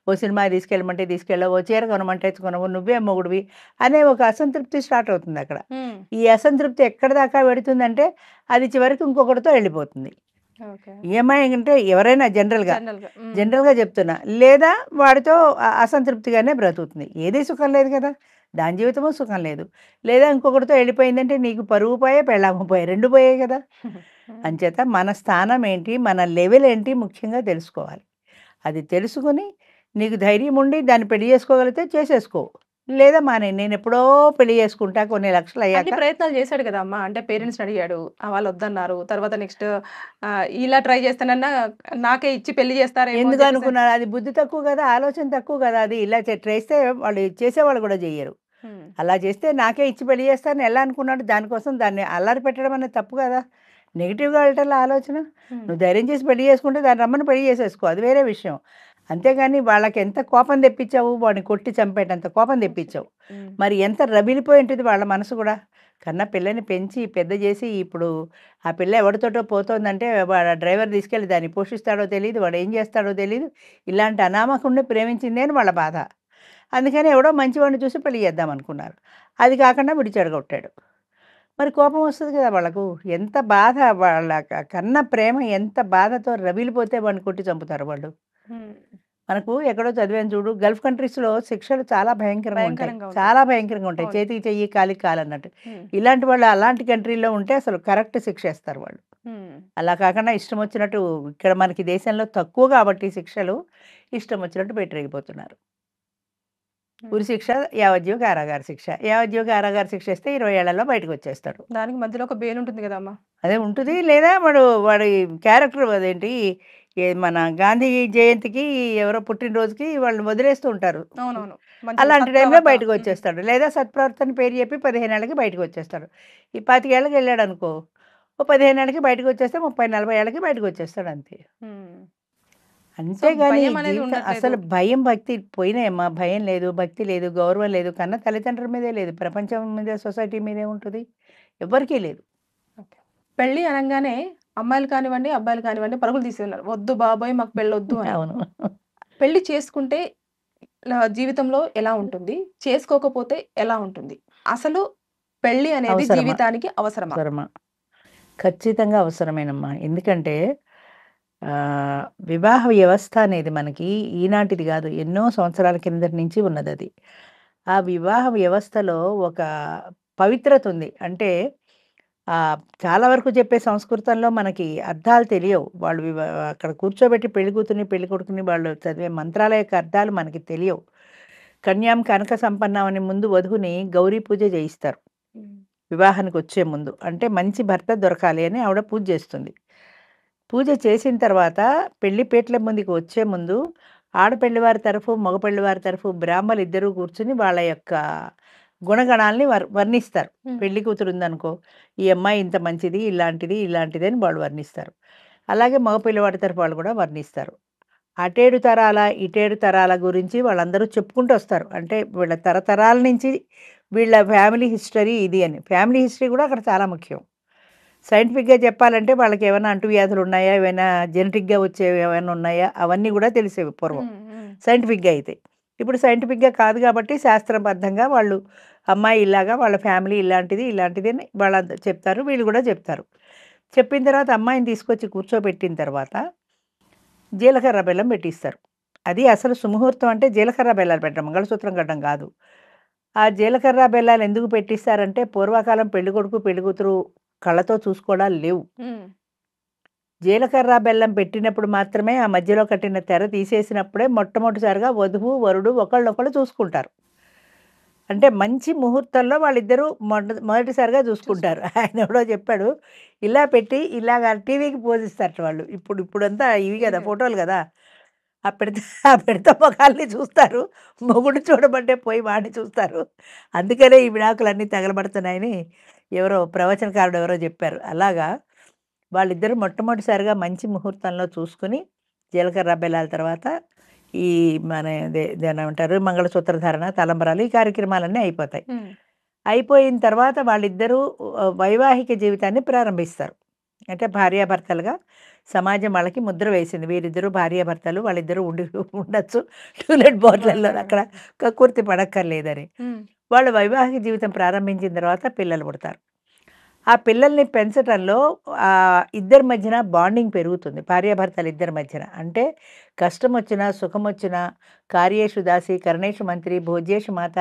ఓ సినిమాకి తీసుకెళ్ళమంటే తీసుకెళ్ళవు. ఓ చీర కొనమంటే కొనవు. నువ్వే మొగుడివి అనే ఒక అసంతృప్తి స్టార్ట్ అవుతుందక్కడ. హ్మ్. ఈ అసంతృప్తి ఎక్కడి దాకా వెడుతుందంటే, అది చివరికి ఇంకొకడితో ఎళ్ళిపోతుంది. ఓకే. ఈఎంఐ అంటే ఎవరైనా జనరల్‌గా. జనరల్‌గా. హ్మ్. జనరల్‌గా చెప్తున్నా. లేదా వాడితో అసంతృప్తిగానే బ్రతుకుతుంది. ఏది సుఖం లేదు కదా! దాని జీవితము సుఖం లేదు. లేదా ఇంకొకడితో ఎళ్ళిపోయిందంటే నీకు పరువు పోయే, పెళ్ళాము పోయే 2 పోయాయి కదా! హ్మ్. అంచేత మన స్థానం ఏంటి? మన లెవెల్ ఏంటి? ముఖ్యంగా తెలుసుకోవాలి. అది తెలుసుకొని నీకు ధైర్యం ఉండి దాన్ని పెళ్లి చేసుకోగలిగితే చేసేసుకో. లేదా మానేయి. నేనెప్పుడో పెళ్లి చేసుకుంటా కొన్ని అన్ని లక్షలయ్యాక ప్రయత్నాలు చేసాడు కదా అమ్మ! అంటే పేరెంట్స్‌ని అడిగాడు. వాళ్ళొద్దన్నారు. తర్వాత నెక్స్ట్ ఇలా ట్రై చేస్తానన్నా నాకే ఇచ్చి పెళ్లి చేస్తారేమో అని చెప్పేసి ఎందుకనుకున్నారు? అది బుద్ధి తక్కువ గదా! ఆలోచన తక్కువ గదా! అది ఇలా చేస్తే వాళ్ళు చేసేవాళ్ళు గూడా జెయ్యరు. హ్మ్. అలా చేస్తే నాకే ఇచ్చి పెళ్లి చేస్తారని ఎలా అనుకున్నాడు? దానికోసం దాన్ని అల్లరి పెట్టడం అనేది తప్పు గదా! నెగెటివ్‌గా వెళ్ళటంలా ఆలోచన. హ్మ్. నువ్వు ధైర్యం చేసి పెళ్లి చేసుకుంటే దాన్ని రమ్మని పెళ్లి చేసేసుకో. అది వేరే విషయం. అంతేగాని వాళ్ళకెంత కోపం తెప్పించావు? వాడిని కొట్టి చంపేటంత కోపం తెప్పించావు. హ్మ్. మరి ఎంత రగిలిపోయి ఉంటది వాళ్ళ మనసు గూడా. కన్న పిల్లని పెంచి పెద్ద జేసి ఇప్పుడు ఆ పిల్ల ఎవడితోటో పోతోందంటే వాడు డ్రైవర్ తీసుకెళ్ళి దాన్ని పోషిస్తాడో తెలీదు. వాడు ఏం చేస్తాడో తెలీదు. ఇలాంటి అనామకుడిని ప్రేమించిందే అని వాళ్ళ బాధ. అందుకని ఎవడో మంచివాడిని చూసి పెళ్లి చేద్దామనుకున్నారు. అది కాకుండా వీడు చెడగొట్టాడు. మరి కోపం వస్తది కదా వాళ్ళకు. ఎంత బాధ వాళ్ళ కన్న ప్రేమ ఎంత బాధతో రగిలిపోతే వాడిని కొట్టి చంపుతారు వాళ్ళు. హ్మ్. మనకు ఎక్కడో చదివాను చూడు గల్ఫ్ కంట్రీస్‌లో శిక్షలు చాలా భయంకరంగా ఉంటాయి. భయంకరంగా ఉంటాయి. చాలా భయంకరంగా ఉంటాయి. అవును. చేతికి చెయ్యి, కాలికి కాలన్నట్టు. హ్మ్. ఇలాంటి వాళ్ళు అలాంటి కంట్రీలో ఉంటే అసలు కరెక్ట్ శిక్షేస్తారు వాళ్ళు. హ్మ్. అలా కాకుండా ఇష్టం వచ్చినట్టు ఇక్కడ మనకి దేశంలో తక్కువ కాబట్టి శిక్షలు, ఇష్టం వచ్చినట్టు పెట్టిరేగిపోతున్నారు. హ్మ్. ఉరి శిక్ష, యావజ్జీవ కారాగార శిక్ష. యావజ్జీవ కారాగార శిక్ష ఇస్తే 20 ఏళ్లలో బయటకొచ్చేస్తాడు. దానికి మధ్యలో ఒక బెయిల్ ఉంటుంది గదా అమ్మ! అదే ఉంటది. లేదా వాడి క్యారెక్టర్ అదేంటి మన గాంధీ జయంతికి ఎవరో పుట్టినరోజుకి వాళ్ళని వదిలేస్తూ ఉంటారు. అవునవును. మంచిగా అలాంటి టైంలో సత్ప్రవర్తన. హ్మ్. బయటకొచ్చేస్తాడు. లేదా సత్ప్రవర్తన పేరు చెప్పి 15 ఏళ్ళకి బయటకొచ్చేస్తాడు. ఈ 25 ఏళ్ళకి ఎళ్ళాడనుకో, ఓ 15 ఏళ్ళకి బయటకొచ్చేస్తే 30, 40 ఏళ్ళకి బయటకొచ్చేస్తాడు అంతే. హ్మ్. సో, అంతేగాని భయమనేది జీవితం ఉండట్లేదు. అసలు భయం, భక్తి పోయినాయమ్మా. భయం లేదు, భక్తి లేదు, గౌరవం లేదు. కన్న తల్లిదండ్రుల మీదే లేదు. ప్రపంచం మీద, సొసైటీ మీదే ఉంటది. ఎవ్వరికీ లేదు. ఓకే. పెళ్లి అనంగానే అమ్మాయిలు కానివ్వండి, అబ్బాయిలు కానివ్వండి పరుగులు తీసేస్తున్నారు. "వద్దు బాబోయ్! మాకు పెళ్ళొద్దు" అని. అవును. పెళ్లి చేసుకుంటే జీవితంలో ఎలా ఉంటుంది? చేసుకోకపోతే ఎలా ఉంటుంది? అసలు పెళ్లి అనేది అవసరమా? జీవితానికి అవసరమా? అవసరమా? ఖచ్చితంగా అవసరమేనమ్మా. ఎందుకంటే వివాహ వ్యవస్థ అనేది మనకి ఈనాటిది గాదు. ఎన్నో సంవత్సరాల కిందటి నుంచి ఉన్నదది. ఆ వివాహ వ్యవస్థలో ఒక పవిత్రత ఉంది. అంటే చాలా వరకు చెప్పే సంస్కృతంలో మనకి అర్థాలు తెలియవు. వాళ్ళు అక్కడ కూర్చోబెట్టి పెళ్లి కూతురిని, పెళ్లి కొడుకుని వాళ్ళు చదివే మంత్రాల యొక్క అర్థాలు మనకి తెలియవు. కన్యాం కనక సంపన్నం అని ముందు వధువుని గౌరీ పూజ చేయిస్తారు. హ్మ్. వివాహానికి వచ్చే ముందు. అంటే మంచి భర్త దొరకాలి అని ఆవిడ పూజ చేస్తుంది. పూజ చేసిన తర్వాత పెళ్లి పీటల ముందుకు వచ్చే ముందు ఆడపెళ్లివారి తరఫు, మగ పెళ్లివారి తరఫు బ్రాహ్మలు ఇద్దరూ కూర్చొని వాళ్ళ యొక్క గుణగణాల్ని వర్ణిస్తారు. హ్మ్. పెళ్లి కూతురు ఉందనుకో, ఈ అమ్మాయి ఇంత మంచిది, ఇలాంటిది, ఇలాంటిది అని వాళ్ళు వర్ణిస్తారు. అలాగే మగ పిల్లవాడి తరఫు వాళ్ళు కూడా వర్ణిస్తారు. అటేడు తరాల, ఇటేడు తరాల గురించి వాళ్ళందరూ చెప్పుకుంటూ వస్తారు. అంటే వీళ్ళ తరతరాల నుంచి వీళ్ళ ఫ్యామిలీ హిస్టరీ ఇది అని. ఫ్యామిలీ హిస్టరీ కూడా అక్కడ చాలా ముఖ్యం. సైంటిఫిక్‌గా చెప్పాలంటే వాళ్ళకేమైనా అంటువ్యాధులు ఉన్నాయా? ఏవైనా జెనెటిక్‌గా వచ్చేవి ఏమైనా ఉన్నాయా? అవన్నీ గూడా తెలిసేవి పూర్వం. హ్మ్. హ్మ్. సైంటిఫిక్‌గా అయితే. ఇప్పుడు సైంటిఫిక్‌గా కాదు గాబట్టి శాస్త్రబద్ధంగా వాళ్ళు అమ్మాయి ఇలాగా, వాళ్ళ ఫ్యామిలీ ఇలాంటిది, ఇలాంటిది అని వాళ్ళంతా చెప్తారు. వీళ్ళు గూడా చెప్తారు. చెప్పిన తర్వాత అమ్మాయిని తీసుకొచ్చి కూర్చోబెట్టిన తర్వాత జీలకర్ర బెల్లం పెట్టిస్తారు. అది అసలు సుముహూర్తం అంటే జీలకర్ర బెల్లాలు పెట్టడం. మంగళసూత్రం కట్టడం గాదు. ఆ జీలకర్ర బెల్లాలు ఎందుకు పెట్టిస్తారంటే పూర్వకాలం పెళ్ళికొడుకు, పెళ్ళికూతురు కళ్ళతో చూసుకోవడాలు లేవు. హ్మ్. జీలకర్ర బెల్లం పెట్టినప్పుడు మాత్రమే ఆ మధ్యలో కట్టిన తెర తీసేసినప్పుడే మొట్టమొదటిసారిగా వధువు, వరుడు ఒకళ్ళనొకళ్ళు చూసుకుంటారు. అంటే మంచి ముహూర్తంలో వాళ్ళిద్దరూ మొదటిసారిగా చూసుకుంటారు. ఆయనెవడో చెప్పాడు. ఇలా పెట్టి ఇలాగ టీవీకి పోజిస్తారట వాళ్ళు. ఇప్పుడంతా ఇవి గదా! వీడియో. ఫోటోలు గదా! ఆ పిడత మొఖాల్ని చూస్తారు. మొగుడు చూడమంటే పోయి వాడిని చూస్తారు. అందుకనే ఈ విడాకులన్నీ తగలబడుతున్నాయని ఎవరో ప్రవచనకారుడు ఎవరో జెప్పారు. అలాగా వాళ్ళిద్దరూ మొట్టమొదటిసారిగా మంచి ముహూర్తంలో చూసుకొని, జీలకర్ర బెల్లాల తర్వాత ఈ మన దాన్నేమంటారు మంగళసూత్ర ధారణ, తలంబరాలు ఈ కార్యక్రమాలన్నీ అయిపోతాయి. హ్మ్. అయిపోయిన తర్వాత వాళ్ళిద్దరూ వైవాహిక జీవితాన్ని ప్రారంభిస్తారు. అంటే భార్యాభర్తలుగా సమాజం వాళ్ళకి ముద్ర వేసింది. వీరిద్దరూ భార్యాభర్తలు వాళ్ళిద్దరూ ఉండొచ్చు. టూలెట్ బోర్డ్‌లలో అక్కడ కక్కుర్తి పడక్కర్లేదని. హ్మ్. వాళ్ళు వైవాహిక జీవితం ప్రారంభించిన తర్వాత పిల్లలు పుడతారు. ఆ పిల్లల్ని పెంచటంలో ఇద్దరి మధ్యన బాండింగ్ పెరుగుతుంది. భార్యాభర్తలిద్దరి మధ్యన. అంటే కష్టమొచ్చినా, సుఖమొచ్చినా కార్యేషు దాసి, కరణేషు మంత్రి, భోజ్యేషు మాత,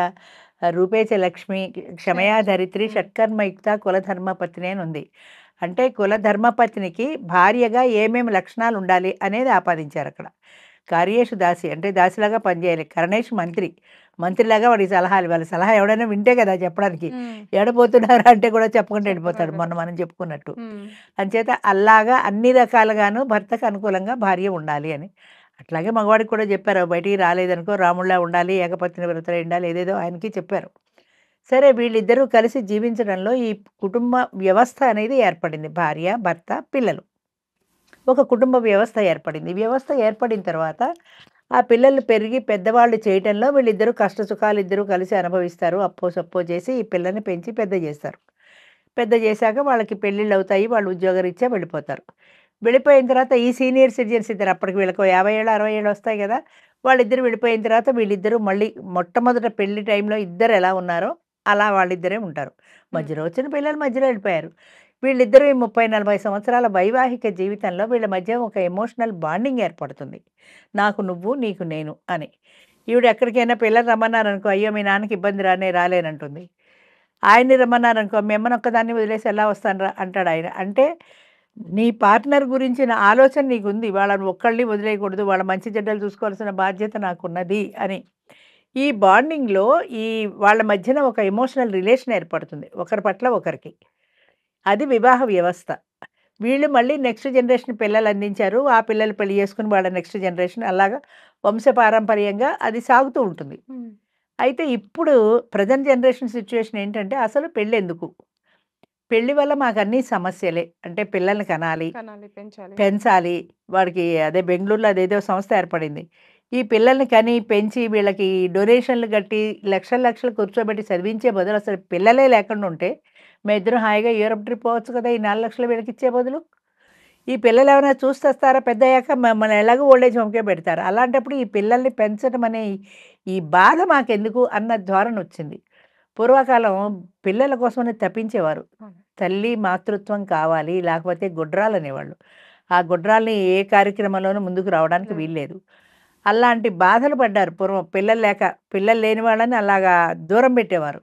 రూపేచ లక్ష్మి, క్షమయా ధరిత్రి, హ్మ్. షట్కర్మయుక్త కులధర్మపత్ని అని ఉంది. అంటే కులధర్మపత్నికి భార్యగా ఏమేమి లక్షణాలుండాలి అనేది ఆపాదించారక్కడ. కార్యేషు దాసి అంటే దాసిలాగా పనిచేయాలి. కరణేషు మంత్రి. మంత్రిలాగా వాడికి సలహాలు ఇవ్వాలి. సలహా ఎవడైనా వింటే కదా చెప్పడానికి. హ్మ్. ఎడబోతున్నారా అంటే కూడా చెప్పకుండా వెళ్ళిపోతాడు. చెప్పగలరు మొన్న కదా! మనం చెప్పుకున్నట్టు. హ్మ్. అంచేత అలాగా అన్ని రకాలుగాను భర్తకు అనుకూలంగా భార్య ఉండాలి అని. అట్లాగే మగవాడికి కూడా చెప్పారు. బయటికి రాలేదనుకో రాముడిలా ఉండాలి, ఏకపత్ని వ్రతులై ఉండాలి ఏదేదో ఆయనకి చెప్పారు. సరే వీళ్ళిద్దరూ కలిసి జీవించడంలో ఈ కుటుంబ వ్యవస్థ అనేది ఏర్పడింది. భార్య, భర్త, పిల్లలు. ఒక కుటుంబ వ్యవస్థ ఏర్పడింది. వ్యవస్థ ఏర్పడిన తర్వాత ఆ పిల్లలు పెరిగి పెద్దవాళ్ళు చేయటంలో వీళ్ళిద్దరూ కష్ట సుఖాలు ఇద్దరూ కలిసి అనుభవిస్తారు. అప్పో సప్పో చేసి ఈ పిల్లని పెంచి పెద్ద చేస్తారు. పెద్ద చేశాక వాళ్ళకి పెళ్ళిళ్ళవుతాయి. వాళ్ళు ఉద్యోగరీత్యా వెళ్ళిపోతారు. వెళ్ళిపోయిన తర్వాత ఈ సీనియర్ సిటిజన్స్ ఇద్దరు అప్పటికి వీళ్ళకో 50 ఏళ్ళు, 60 ఏళ్ళు వస్తాయి గదా! వాళ్ళిద్దరూ వెళ్ళిపోయిన తర్వాత వీళ్ళిద్దరూ మళ్ళీ మొట్టమొదట పెళ్లి టైంలో ఇద్దరు ఎలా ఉన్నారో అలా వాళ్ళిద్దరే ఉంటారు. హ్మ్. మధ్యలో వచ్చిన పిల్లలు మధ్యలో వెళ్ళిపోయారు. వీళ్ళిద్దరూ ఈ 30, 40 సంవత్సరాల వైవాహిక జీవితంలో వీళ్ళ మధ్య ఒక ఎమోషనల్ బాండింగ్ ఏర్పడుతుంది. నాకు నువ్వు, నీకు నేను అని. ఈవిడ ఎక్కడికైనా పిల్లలు రమ్మన్నారనుకో, అయ్యో! మీ నాన్నకి ఇబ్బంది రా నేను రాలేనంటుంది. ఆయన్ని రమ్మన్నారనుకో, మీ అమ్మని ఒక్కదాన్ని వదిలేసి ఎలా వస్తానురా అంటాడాయన. అంటే నీ పార్ట్నర్ గురించిన ఆలోచన నీకుంది. వాళ్ళని ఒక్కళ్ళని వదిలేయకూడదు. వాళ్ళ మంచి చెడ్డలు చూసుకోవాల్సిన బాధ్యత నాకున్నది అని. ఈ బాండింగ్‌లో ఈ వాళ్ళ మధ్యన ఒక ఎమోషనల్ రిలేషన్ ఏర్పడుతుంది. ఒకరి పట్ల ఒకరికి. అది వివాహ వ్యవస్థ. వీళ్ళు మళ్ళీ నెక్స్ట్ జనరేషన్ పిల్లలు అందించారు. ఆ పిల్లలు పెళ్లి చేసుకొని వాళ్ళ నెక్స్ట్ జనరేషన్ అలాగా వంశపారంపర్యంగా అది సాగుతూ ఉంటుంది. హ్మ్. అయితే ఇప్పుడు ప్రెజెంట్ జనరేషన్ సిట్యుయేషన్ ఏంటంటే అసలు పెళ్ళెందుకు? పెళ్లి వల్ల మాకన్నీ సమస్యలే. అంటే పిల్లల్ని కనాలి, కనాలి, పెంచాలి. పెంచాలి. వాడికి అదే బెంగుళూరులో అదేదో సంస్థ ఏర్పడింది. ఈ పిల్లల్ని కని, పెంచి వీళ్ళకి డొనేషన్‌లు కట్టి లక్షలు, లక్షలు కూర్చోబెట్టి చదివించే బదులు అసలు పిల్లలే లేకుండా ఉంటే, మేమిద్దరం హాయిగా యూరప్ ట్రిప్ పోవచ్చు కదా! ఈ 4,00,000 వీళ్ళకిచ్చే బదులు. ఈ పిల్లలేమైనా చూసి చస్తారా పెద్దయ్యాక? మమ్మల్ని ఎలాగో ఓల్డ్ ఏజ్ హోమ్‌కే పెడతారు. అలాంటప్పుడు ఈ పిల్లల్ని పెంచడం అనే ఈ బాధ మాకెందుకు అన్న ధోరణొచ్చింది. పూర్వకాలం పిల్లల కోసమని తపించేవారు. అవును. తల్లి మాతృత్వం కావాలి. లేకపోతే గొడ్రాలనేవాళ్ళు. ఆ గొడ్రాల్ని ఏ కార్యక్రమంలోనూ ముందుకు రావడానికి లేదు. వీల్లేదు. అలాంటి బాధలు పడ్డారు పూర్వం పిల్లలు లేక. పిల్లలు లేని వాళ్ళని అలాగా దూరం పెట్టేవారు.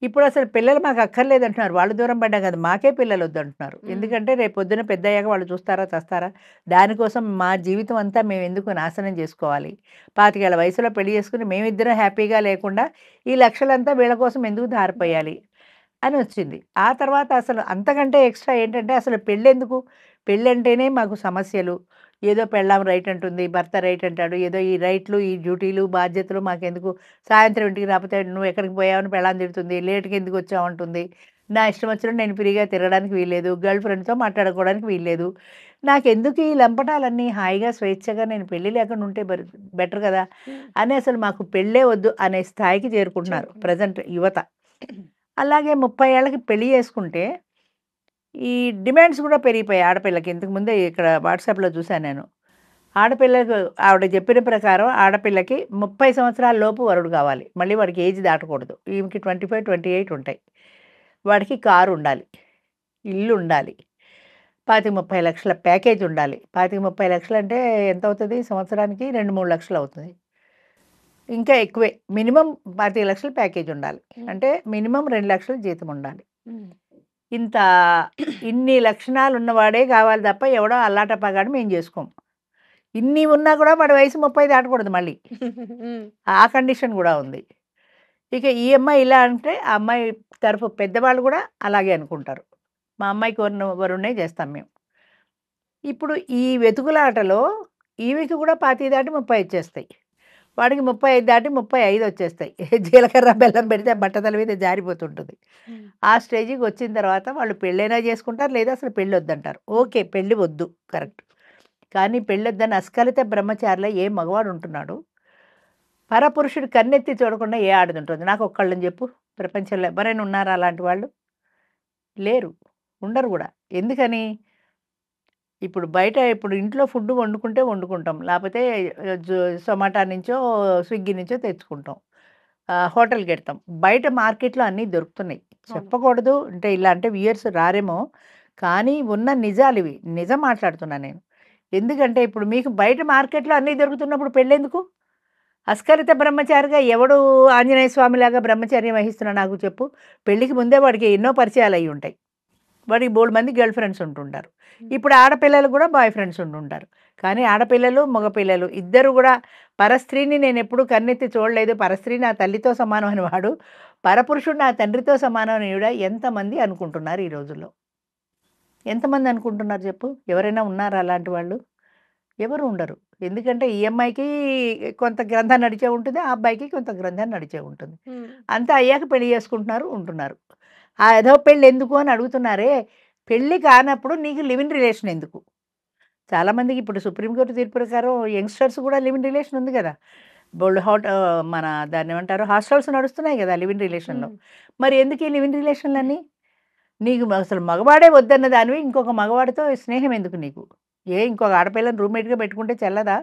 ఇప్పుడు అసలు పిల్లలు మాకు అక్కర్లేదంటున్నారు. వాళ్ళు దూరం పడ్డా కాదు. మాకే పిల్లలు వద్దంటున్నారు. ఎందుకంటే రేపు పొద్దున పెద్దయ్యాక వాళ్ళు చూస్తారా, చస్తారా? దానికోసం మా జీవితం అంతా మేమెందుకు నాశనం చేసుకోవాలి? 25 ఏళ్ల వయసులో పెళ్లి చేసుకొని మేమిద్దరం హ్యాపీగా లేకుండా ఈ లక్షలంతా వీళ్ళ కోసం ఎందుకు ధారపోయాలి? అని వచ్చింది. ఆ తర్వాత అసలు అంతకంటే ఎక్స్‌ట్రా ఏంటంటే అసలు పెళ్ళెందుకు? పెళ్ళంటేనే మాకు సమస్యలు. ఏదో పెళ్ళాం రైట్ అంటుంది, భర్త రైట్ అంటాడు. ఏదో ఈ రైట్‌లు, ఈ డ్యూటీలు, బాధ్యతలు మాకెందుకు? సాయంత్రం ఇంటికి రాకపోతే "నువ్వెక్కడికి పోయావని" పెళ్ళాం తిడుతుంది. లేట్‌గా ఎందుకొచ్చావంటుంది. నా ఇష్టం వచ్చినట్టు నేను ఫ్రీగా తిరగడానికి వీల్లేదు. గర్ల్ ఫ్రెండ్‌తో మాట్లాడుకోవడానికి వీల్లేదు. నాకెందుకు ఈ లంపటాలన్నీ? హాయిగా స్వేచ్ఛగా నేను పెళ్లి లేకుండా ఉంటే బెటర్ కదా! అని అసలు మాకు పెళ్ళే వద్దు అనే స్థాయికి చేరుకుంటున్నారు ప్రెజెంట్ యువత. అలాగే 30 ఏళ్ళకి పెళ్లి చేసుకుంటే ఈ డిమాండ్స్ కూడా పెరిగిపోయాయి ఆడపిల్లకి. ఇంతకు ముందే ఇక్కడ వాట్సాప్‌లో చూసాను నేను. ఆడపిల్లకు ఆవిడ చెప్పిన ప్రకారం ఆడపిల్లకి 30 సంవత్సరాల లోపు వరుడు కావాలి. మళ్ళీ వాడికి ఏజ్ దాటకూడదు. ఈమెకి 25, 28 ఉంటాయి. వాడికి కారు ఉండాలి. ఇల్లు ఉండాలి. 25, 30 లక్షల ప్యాకేజ్ ఉండాలి. 25, 30 లక్షలు అంటే ఎంత అవుతది? సంవత్సరానికి 2, 3 లక్షలు అవుతది. ఇంకా ఎక్కువే. మినిమమ్ 25 లక్షల ప్యాకేజ్ ఉండాలి. అంటే మినిమమ్ 2 లక్షల జీతం ఉండాలి. ఇంత ఇన్ని లక్షణాలు ఉన్నవాడే కావాలి తప్ప ఎవడో అల్లాటప్పగాడు మేము చేసుకోం. ఇన్ని ఉన్నా కూడా వాడి వయసు 30 దాటకూడదు మళ్ళీ. ఆ కండిషన్ కూడా ఉంది. ఇక ఈ అమ్మాయి ఇలా అంటే ఆ అమ్మాయి తరఫు పెద్దవాళ్ళు కూడా అలాగే అనుకుంటారు. మా అమ్మాయి కోరిన వరుణ్ణే చేస్తాం మేము. ఇప్పుడు ఈ వెతుకులాటలో ఈమెకి కూడా 25 దాటి 30 వచ్చేస్తాయి. వాడికి 35 దాటి 35 వచ్చేస్తాయి. జీలకర్ర, బెల్లం పెడితే బట్టతల మీద జారిపోతుంటుంది. ఆ స్టేజ్‌కి వచ్చిన తర్వాత వాళ్ళు పెళ్ళైనా చేసుకుంటారు. లేదా అసలు పెళ్ళొద్దంటారు. ఓకే. పెళ్లి వద్దు. కరెక్ట్. కానీ పెళ్ళొద్దని అస్ఖలిత బ్రహ్మచారిలో ఏ మగవాడు ఉంటున్నాడు? పరపురుషుడు కన్నెత్తి చూడకుండా ఏ ఆడదుంటుంది? నాకు ఒక్కళ్ళని చెప్పు. ప్రపంచంలో ఎవరైనా ఉన్నారా అలాంటి వాళ్ళు? లేరు. ఉండరు గూడా. ఎందుకని? ఇప్పుడు ఇంట్లో ఫుడ్ వండుకుంటే వండుకుంటాం. లేపోతే జొమాటో నుంచో, స్విగ్గీ నుంచో తెచ్చుకుంటాం. హోటల్‌కెడతాం. బయట మార్కెట్‌లో అన్నీ దొరుకుతున్నాయి. అవును. చెప్పకూడదు అంటే ఇలా అంటే వ్యూయర్స్ రారేమో, కానీ ఉన్న నిజాలివి. నిజం మాట్లాడుతున్నా నేను. ఎందుకంటే ఇప్పుడు మీకు బయట మార్కెట్‌లో అన్నీ దొరుకుతున్నప్పుడు పెళ్ళెందుకు? అస్ఖలిత బ్రహ్మచారిగా ఎవడు ఆంజనేయ స్వామిలాగా బ్రహ్మచర్యం వహిస్తున్నాడు నాకు చెప్పు? పెళ్ళికి ముందే వాడికి ఎన్నో పరిచయాలయ్యుంటాయి. వాడికి బోలెడు మంది గర్ల్ ఫ్రెండ్స్ ఉంటుంటారు. ఇప్పుడు ఆడపిల్లలు కూడా బాయ్ ఫ్రెండ్స్ ఉంటుంటారు. కానీ ఆడపిల్లలు, మగపిల్లలు ఇద్దరు కూడా పరస్త్రీని నేనెప్పుడూ కన్నెత్తి చూడలేదు. పరస్త్రీ నా తల్లితో సమానం అని వాడు, పరపురుషుడు నా తండ్రితో సమానం అని ఈవిడ ఎంతమంది అనుకుంటున్నారు ఈ రోజుల్లో? ఎంతమంది అనుకుంటున్నారు చెప్పు? ఎవరైనా ఉన్నారా అలాంటి వాళ్ళు? ఎవరు ఉండరు. ఎందుకంటే ఈ అమ్మాయికి కొంత గ్రంథం నడిచే ఉంటుంది. ఆ అబ్బాయికి కొంత గ్రంథం నడిచే ఉంటుంది. అంతా అయ్యాక పెళ్లి చేసుకుంటున్నారు, ఉంటున్నారు. ఆ ఎదవ పెళ్లి ఎందుకు అని అడుగుతున్నారే, పెళ్లి కానప్పుడు నీకు లివ్ ఇన్ రిలేషన్ ఎందుకు? చాలామందికి ఇప్పుడు సుప్రీంకోర్టు తీర్పు ప్రకారం యంగ్‌స్టర్స్ కూడా లివ్ ఇన్ రిలేషన్ ఉంది గదా! మన దాన్నేమంటారు హాస్టల్స్ నడుస్తున్నాయి గదా! లివ్ ఇన్ రిలేషన్‌లో. మరి ఎందుకు ఈ లివ్ ఇన్ రిలేషన్‌లన్నీ? నీకు అసలు మగవాడే వద్దన్న దానివి ఇంకొక మగవాడితో స్నేహం ఎందుకు నీకు? ఇంకొక ఆడపిల్లని రూమ్‌మేట్‌గా పెట్టుకుంటే చెల్లదా?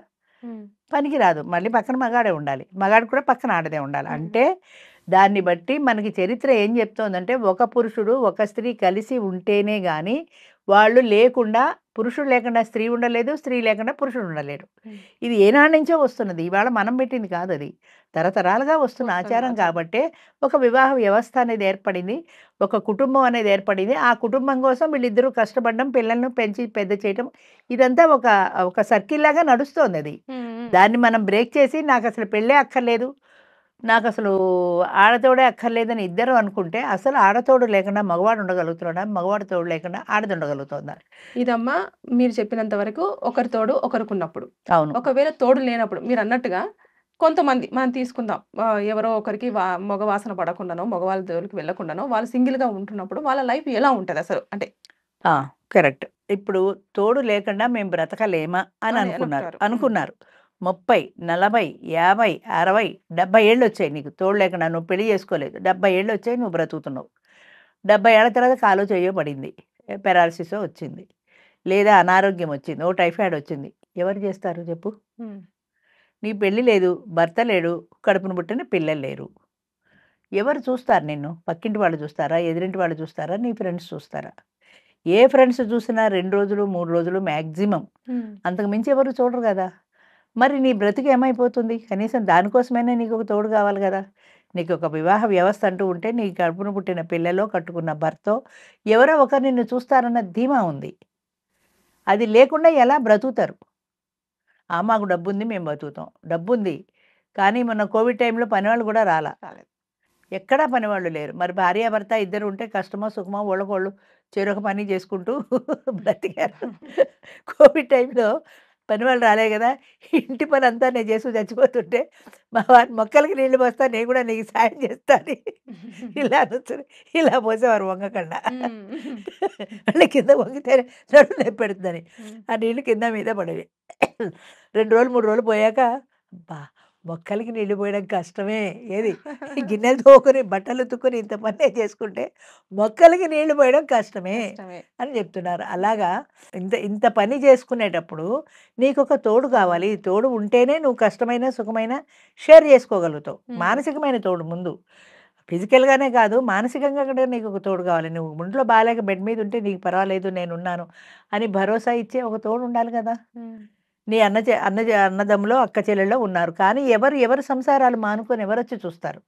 పనికిరాదు. మళ్ళీ పక్కన మగాడే ఉండాలి. మగాడికి కూడా పక్కన ఆడదే ఉండాలి. అంటే దాన్ని బట్టి మనకి చరిత్ర ఏం చెప్తోందంటే ఒక పురుషుడు, ఒక స్త్రీ కలిసి ఉంటేనే గాని వాళ్ళు లేకుండా పురుషుడు లేకుండా స్త్రీ ఉండలేదు. స్త్రీ లేకుండా పురుషుడు ఉండలేడు. ఇది ఏనాటి నుంచో వస్తున్నది. ఇవాళ మనం పెట్టింది కాదది. తరతరాలుగా వస్తున్న ఆచారం కాబట్టే ఒక వివాహ వ్యవస్థ అనేది ఏర్పడింది. ఒక కుటుంబం అనేది ఏర్పడింది. ఆ కుటుంబం కోసం వీళ్ళిద్దరూ కష్టపడడం, పిల్లలను పెంచి పెద్ద చేయటం ఇదంతా ఒక సర్కిల్‌లాగా నడుస్తోందది. దాన్ని మనం బ్రేక్ చేసి నాకసలు పెళ్ళే అక్కర్లేదు. నాకసలు ఆడతోడే అక్కర్లేదని ఇద్దరు అనుకుంటే, అసలు ఆడతోడు లేకుండా మగవాడు ఉండగలుగుతున్నాడా? మగవాడి తోడు లేకుండా ఆడది ఉండగలుగుతోందా? ఇదమ్మా మీరు చెప్పినంత వరకు ఒకరి తోడు ఒకరికున్నప్పుడు. అవును. ఒకవేళ తోడు లేనప్పుడు మీరన్నట్టుగా కొంతమంది మనం తీసుకుందాం. ఎవరో ఒకరికి మగ వాసన పడకుండానో, మగవాళ్ళ జోలికి వెళ్ళకుండానో వాళ్ళు సింగిల్‌గా ఉంటున్నప్పుడు వాళ్ళ లైఫ్ ఎలా ఉంటదసలు? అంటే ఆ! కరెక్ట్. ఇప్పుడు తోడు లేకుండా మేము బ్రతకలేమా అని అని అనుకున్నారు. అనుకుంటారు. అనుకున్నారు. 30, 40, 50, 60, 70 ఏళ్ళొచ్చాయి నీకు తోడు లేకుండా. నువ్వు పెళ్లి చేసుకోలేదు. 70 ఏళ్ళొచ్చాయి నువ్వు బ్రతుకుతున్నావు. 70 ఏళ్ల తర్వాత కాలో చెయ్యో పడింది. పెరాలిసిసో వచ్చింది. లేదా అనారోగ్యం వచ్చింది. టైఫాయిడ్ వచ్చింది. ఎవరు చేస్తారు చెప్పు? హ్మ్. నీ పెళ్లి లేదు, భర్త లేడు, కడుపున పుట్టిన పిల్లలు లేరు. ఎవరు చూస్తారు నిన్ను? పక్కింటి వాళ్ళు చూస్తారా? ఎదురింటి వాళ్ళు చూస్తారా? నీ ఫ్రెండ్స్ చూస్తారా? ఏ ఫ్రెండ్స్ చూసినా 2 రోజులు, 3 రోజులు మాక్సిమం. హ్మ్. అంతకు మించి ఎవరు చూడరు గదా! మరి నీ బ్రతుకు ఏమైపోతుంది? కనీసం దానికోసమైనా నీకొక తోడు కావాలి గదా! నీకు ఒక వివాహ వ్యవస్థ అంటూ ఉంటే నీ కడుపున పుట్టిన పిల్లలో, కట్టుకున్న భర్తో ఎవరో ఒకరు నిన్ను చూస్తారన్న ధీమా ఉంది. అది లేకుండా ఎలా బ్రతుకుతారు? మాకు డబ్బుంది మేము బతుకుతాం. డబ్బుంది. కానీ మొన్న కోవిడ్ టైంలో పనివాళ్ళు కూడా రాలా. రాలేదు. ఎక్కడా పనివాళ్ళు లేరు. మరి భార్యాభర్త ఇద్దరు ఉంటే కష్టమో, సుఖమో ఒకళ్ళకొళ్ళు చెరొక పని చేసుకుంటూ బ్రతికారు. కోవిడ్ టైంలో పనివాళ్ళు రాలే కదా! ఇంటి పనంతా నేను చేస్తూ చచ్చిపోతుంటే, మా వారు మొక్కలకి నీళ్ళు పోస్తా, నేను కూడా నీకు సాయం చేస్తా అని ఇలా అనొచ్చును. ఇలా పోసేవారు వంగకుండా. మళ్ళీ కింద వంగితే నడుము నొప్పి పెడుతుందని. ఆ నీళ్ళు కింద మీద పడేవి. 2 రోజులు, 3 రోజులు పోయాక, అబ్బా! మొక్కలకి నీళ్ళు పోయడం కష్టమే. ఏది గిన్నెలు తోముకొని, బట్టలు ఉతుక్కొని ఇంత పనే చేసుకుంటే, మొక్కలకి నీళ్ళు పోయడం కష్టమే కష్టమే. అని చెప్తున్నారు. అలాగా ఇంత ఇంత పని చేసుకునేటప్పుడు నీకొక తోడు కావాలి. తోడు ఉంటేనే నువ్వు కష్టమైన, సుఖమైన షేర్ చేసుకోగలుగుతావు. మానసికమైన తోడు ముందు. ఫిజికల్‌గానే కాదు, మానసికంగా కూడా నీకొక తోడు కావాలి. నువ్వు ఒంట్లో బాలేక బెడ్ మీద ఉంటే నీకు పర్వాలేదు నేనున్నాను అని భరోసా ఇచ్చే ఒక తోడు ఉండాలి కదా! నీ అన్నదమ్ములో, అక్క చెల్లెల్లో ఉన్నారు. కానీ ఎవరి సంసారాలు మానుకొని ఎవరొచ్చి చూస్తారు?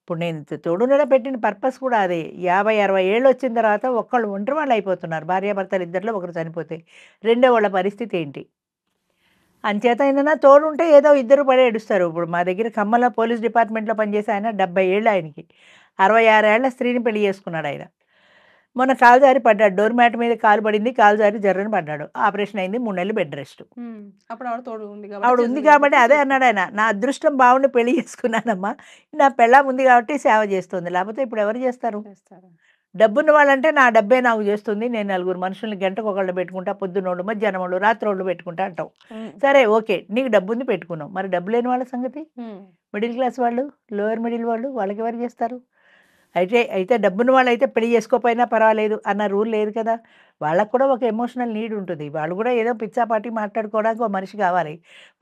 ఇప్పుడు నేను తోడుండడం పెట్టిన పర్పస్ కూడా అదే. 50, 60 ఏళ్ళొచ్చిన తర్వాత ఒక్కళ్ళు ఒంటరి వాళ్ళయిపోతున్నారు. భార్యాభర్తలు ఇద్దరిలో ఒకరు చనిపోతే. రెండో వాళ్ళ పరిస్థితి ఏంటి? అంచేత ఏంటన్నా తోడుంటే ఏదో ఇద్దరు పడి ఏడుస్తారు. ఇప్పుడు మా దగ్గర ఖమ్మంలో పోలీస్ డిపార్ట్మెంట్‌లో పనిచేసే ఆయన 70 ఏళ్ళు ఆయనకి. 66 ఏళ్ల స్త్రీని పెళ్లి చేసుకున్నాడాయన. మొన్న కాలు జారి పడ్డాడు. డోర్ మ్యాట్ మీద కాలు పడింది. కాలు జారి జర్రన పడ్డాడు. ఆపరేషన్ అయింది. 3 నెలలు బెడ్ రెస్ట్. అప్పుడు ఆవిడ తోడు ఉంది ఆవిడ కాబట్టి ఉంది చేసింది కాబట్టి కాబట్టి అదే అన్నాడాయన. నా అదృష్టం బావుండి పెళ్లి చేసుకున్నానమ్మా. నా పెళ్ళాం ఉంది కాబట్టి సేవ చేస్తుంది. లేకపోతే ఇప్పుడు ఎవరు చేస్తారు? చేస్తారు. డబ్బున్న వాళ్ళంటే నా డబ్బే నాకు చేస్తుంది. నేను నలుగురు మనుషుల్ని గంటకొకళ్ళని పెట్టుకుంటా. పొద్దున్నోళ్ళు, మధ్యాహ్నమోళ్ళు, రాత్రోళ్ళు పెట్టుకుంటా అంటావు. సరే ఓకే. నీకు డబ్బుంది పెట్టుకున్నావు. మరి డబ్బు లేని వాళ్ళ సంగతి? మిడిల్ క్లాస్ వాళ్ళు, లోయర్ మిడిల్ వాళ్ళు వాళ్ళకెవరు చేస్తారు? అయితే డబ్బున్న వాళ్ళైతే పెళ్లి చేసుకోకపోయినా పర్వాలేదు అన్న రూల్ లేదు కదా! వాళ్ళకి కూడా ఒక ఎమోషనల్ నీడ్ ఉంటుంది. వాళ్ళు కూడా ఏదో పిచ్చాపాటి మాట్లాడుకోవడానికి ఒక మనిషి కావాలి.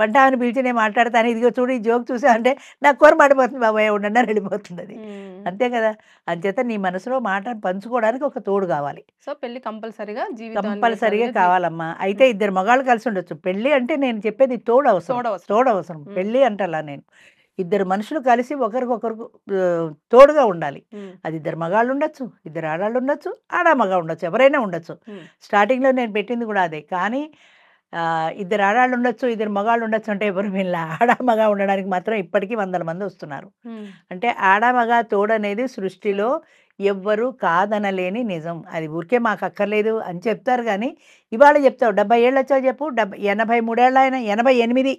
వంట ఆమెను పిలిచి నేను మాట్లాడతాను. ఇదిగో చూడు ఈ జోక్ చూసావంటే నాకు కూర మండిపోతుంది బాబోయ్ ఉండన్నారు వెళ్ళిపోతుందది. అంతే కదా! అంచేత నీ మనసులో మాటను పంచుకోవడానికి ఒక తోడు కావాలి. సో పెళ్లి కంపల్సరీగా జీవితాన్ని కంపల్సరీగా కావాలమ్మా. అయితే ఇద్దరు మగాళ్ళు కలిసి ఉండొచ్చు. పెళ్లి అంటే నేను చెప్పేది తోడవసరం. తోడవసరం. తోడవసరం. పెళ్లి అంటలా నేను. ఇద్దరు మనుషులు కలిసి ఒకరికొకరు తోడుగా ఉండాలి. అది ఇద్దరు మగాళ్ళు ఉండొచ్చు, ఇద్దరు ఆడాళ్ళు ఉండొచ్చు, మగ ఉండొచ్చు, ఎవరైనా ఉండొచ్చు. స్టార్టింగ్‌లో నేను పెట్టింది కూడా అదే. కానీ ఇద్దరు ఆడాళ్ళు ఉండొచ్చు, ఇద్దరు మగాళ్ళు ఉండొచ్చు అంటే ఎవరు వినలా. మగ ఉండడానికి మాత్రం ఇప్పటికీ వందల మంది వస్తున్నారు. అంటే మగ తోడనేది సృష్టిలో ఎవ్వరు కాదనలేని నిజం. అది ఊరికే మాకు అక్కర్లేదు అని చెప్తారు గానీ, ఇవాళ చెప్తావు 70 ఏళ్ళొచ్చాక చెప్పు 83 ఏళ్ళ ఆయన 88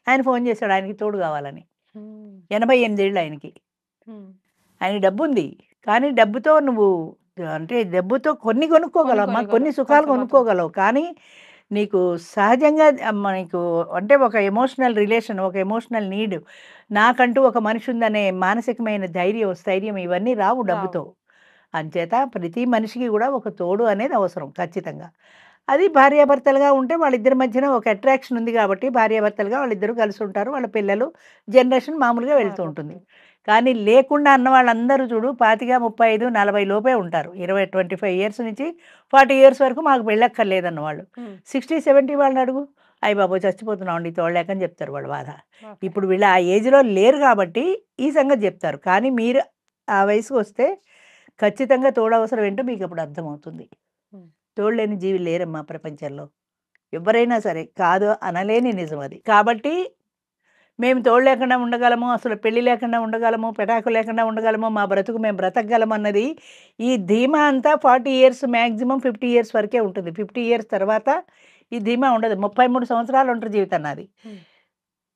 ఆయన ఫోన్ చేశాడు ఆయనకి తోడు కావాలని. 88 ఏళ్ళు ఆయనకి. ఆయనకి డబ్బుంది. కానీ డబ్బుతో నువ్వు అంటే డబ్బుతో కొన్ని కొనుక్కోగలవమ్మా. కొన్ని సుఖాలు కొనుక్కోగలవు. కానీ నీకు సహజంగా నీకు అంటే ఒక ఎమోషనల్ రిలేషన్, ఒక ఎమోషనల్ నీడ్ నాకంటూ ఒక మనిషి ఉందనే మానసికమైన ధైర్యం, స్థైర్యం ఇవన్నీ రావు డబ్బుతో. అంచేత ప్రతి మనిషికి కూడా ఒక తోడు అనేది అవసరం ఖచ్చితంగా. అది భార్యాభర్తలుగా ఉంటే వాళ్ళిద్దరి మధ్యన ఒక అట్రాక్షన్ ఉంది కాబట్టి భార్యాభర్తలుగా వాళ్ళిద్దరూ కలిసి ఉంటారు. వాళ్ళ పిల్లలు జనరేషన్ మామూలుగా వెళ్తూ ఉంటుంది. కానీ లేకుండా అన్న వాళ్ళందరూ చూడు 25, 35, 40 లోపే ఉంటారు. 25 ఇయర్స్ నుంచి 40 ఇయర్స్ వరకు మాకు పెళ్ళక్కర్లేదన్న వాళ్ళు. 60, 70 వాళ్ళని అడుగు. అయ్య బాబోయ్ చచ్చిపోతున్నామండి తోడలేక అని చెప్తారు వాళ్ళ బాధ. ఇప్పుడు వీళ్ళు ఆ ఏజ్‌లో లేరు కాబట్టి ఈ సంగతి చెప్తారు. కానీ మీరు ఆ వయసుకొస్తే ఖచ్చితంగా తోడవసరం ఏంటో మీకు అప్పుడు అర్థమవుతుంది. తోడు లేని జీవి లేరమ్మా ప్రపంచంలో. ఎవ్వరైనా సరే కాదు అనలేని నిజం అది. కాబట్టి మేము తోడు లేకుండా ఉండగలము, అసలు పెళ్లి లేకుండా ఉండగలము, పెటాకు లేకుండా ఉండగలము, మా బ్రతుకు మేము బ్రతకగలము అన్నది ఈ ధీమా అంతా 40 ఇయర్స్ మాక్సిమం 50 ఇయర్స్ వరకే ఉంటుంది. 50 ఇయర్స్ తర్వాత ఈ ధీమా ఉండదు. 33 సంవత్సరాలు ఒంటరి జీవితం నాది.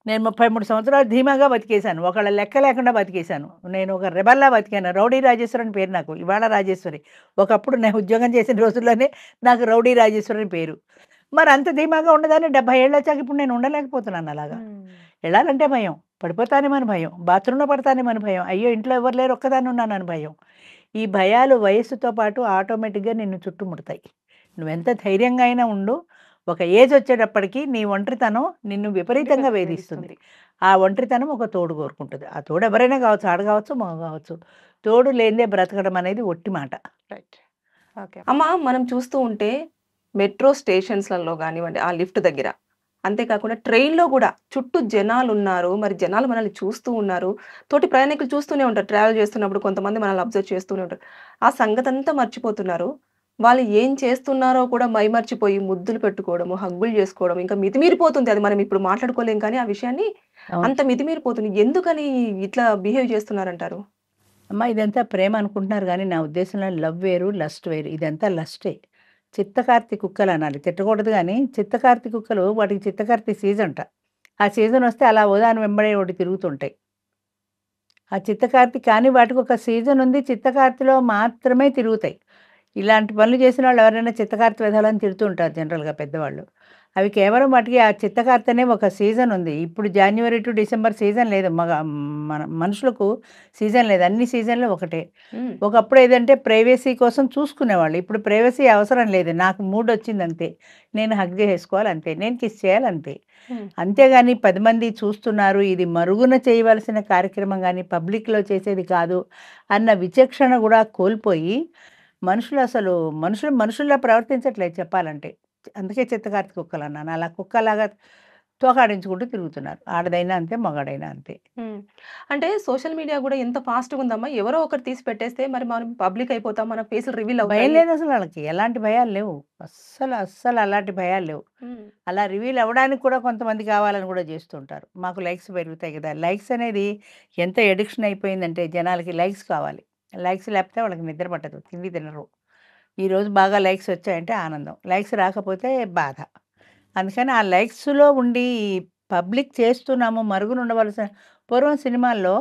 నేను 33 సంవత్సరాలు ధీమాగా బతికేశాను. ఒకళ్ళ లెక్క లేకుండా బతికేశాను. నేను ఒక రెబెల్‌లా బతికాను. రౌడీ రాజేశ్వరి అని పేరు నాకు. ఇవాళ రాజేశ్వరి. ఒకప్పుడు నేను ఉద్యోగం చేసిన రోజుల్లోనే నాకు రౌడీ రాజేశ్వరి అని పేరు. మరి అంత ధీమాగా ఉండదాన్ని 70 ఏళ్ళొచ్చాక ఇప్పుడు నేను ఉండలేకపోతున్నాను అలాగా. ఎళ్ళాలంటే భయం. పడిపోతానేమని భయం. బాత్రూమ్‌లో పడతానేమని భయం. అయ్యో! ఇంట్లో ఎవరు లేరు ఒక్కదాన్ని ఉన్నానని భయం. ఈ భయాలు వయస్సుతో పాటు ఆటోమేటిక్‌గా నిన్ను చుట్టుముడతాయి. నువ్వెంత ధైర్యంగా అయినా ఉండు. ఒక ఏజ్ వచ్చేటప్పటికి నీ ఒంటరితనం నిన్ను విపరీతంగా వేధిస్తుంది. ఆ ఒంటరితనం ఒక తోడు కోరుకుంటుంది. ఆ తోడు ఎవరైనా కావచ్చు, ఆడ కావచ్చు, మగ కావచ్చు. తోడు లేనిదే బ్రతకడం అనేది ఒట్టి మాట. రైట్. ఓకే. అమ్మ మనం చూస్తూ ఉంటే మెట్రో స్టేషన్స్‌లలో గానివ్వండి, ఆ లిఫ్ట్ దగ్గర అంతే కాకుండా ట్రైన్‌లో గూడా చుట్టూ జనాలున్నారు. మరి జనాలు మనల్ని చూస్తూ ఉన్నారు. తోటి ప్రయాణికులు చూస్తూనే ఉంటారు. ట్రావెల్ చేస్తున్నప్పుడు కొంతమంది మనల్ని అబ్జర్వ్ చేస్తూనే ఉంటారు. ఆ సంగతంతా మర్చిపోతున్నారు. వాళ్ళు ఏం చేస్తున్నారో కూడా మైమర్చిపోయి ముద్దులు పెట్టుకోవడము, హగ్గులు జేసుకోవడం ఇంకా మితిమీరిపోతుంది. అది మనం ఇప్పుడు మాట్లాడుకోలేం కానీ ఆ విషయాన్ని అవును. అంత మితిమీరిపోతుంది. ఎందుకని ఇట్లా బిహేవ్ చేస్తున్నారంటారు? అమ్మ ఇదంతా ప్రేమ అనుకుంటున్నారు గానీ, నా ఉద్దేశంలో లవ్ వేరు, లస్ట్ వేరు. ఇదంతా లస్టే. చిత్తకార్తి కుక్కలనాలి. తిట్టకూడదు గానీ, చిత్తకార్తి కుక్కలు వాటికి చిత్తకార్తి సీజన్‌ట. ఆ సీజనొస్తే అలా ఓ దాని వెంబడే ఒకటి తిరుగుతుంటాయి. ఆ చిత్తకార్తి కానీ వాటికొక సీజనుంది. చిత్తకార్తిలో మాత్రమే తిరుగుతాయి. ఇలాంటి పనులు చేసిన వాళ్ళు ఎవరైనా చిత్తకార్తి వెధవలని తిడుతూ ఉంటారు జనరల్‌గా పెద్దవాళ్ళు. అవి కేవలం వాటికి ఆ చిత్తకార్తి అనే ఒక సీజనుంది. ఇప్పుడు జాన్యువరి టు డిసెంబర్ సీజన్ లేదు. మన మనుషులకు సీజన్ లేదు. అన్ని సీజన్‌లు ఒకటే. హ్మ్. ఒకప్పుడు ఏదంటే ప్రైవసీ కోసం చూసుకునేవాళ్ళు. ఇప్పుడు ప్రైవసీ అవసరం లేదు. నాకు మూడొచ్చిందంతే. నేను హగ్ జేసేసుకోవాలి అంతే. నేను కిస్ చేయాలి అంతే. హ్మ్. అంతేగాని 10 మంది చూస్తున్నారు. ఇది మరుగున చేయవలసిన కార్యక్రమం గాని, పబ్లిక్‌లో చేసేది కాదు అన్న విచక్షణ గూడా కోల్పోయి, మనుషులసలు మనుషుల్లా ప్రవర్తించట్లేదు చెప్పాలంటే. అందుకే చిత్తకార్తి కుక్కలన్నాను. అలా కుక్కలాగా తోకాడించుకుంటూ తిరుగుతున్నారు. ఆడదైనా అంతే, మగాడైనా అంతే. హ్మ్. అంటే సోషల్ మీడియా గూడా ఎంత ఫాస్ట్‌గుందమ్మా. ఎవరో ఒకరు తీసి పెట్టేస్తే మరి మనం పబ్లిక్ అయిపోతాం. మన ఫేసులు రివీల్ భయం అవుతాయి. లేదసలు ఆళ్ళకి. ఎలాంటి భయాలు లేవు. అస్సలు అలాంటి భయాలు లేవు. హ్మ్. అలా రివీల్ అవ్వడానికి కూడా కొంతమంది కావాలని కూడా చేస్తుంటారు. మాకు లైక్స్ పెరుగుతాయి కదా! లైక్స్ అనేది ఎంత అడిక్షన్ అయిపోయిందంటే జనాలకి లైక్స్ కావాలి. లైక్స్ లేకపోతే వాళ్ళకి నిద్ర పట్టదు. తిండి తినరు. ఈరోజు బాగా లైక్స్ వచ్చాయంటే ఆనందం. లైక్స్ రాకపోతే బాధ. అందుకని ఆ లైక్స్‌లో ఉండి పబ్లిక్ చేస్తున్నాము మరుగున ఉండవలసిన పూర్వం సినిమాల్లో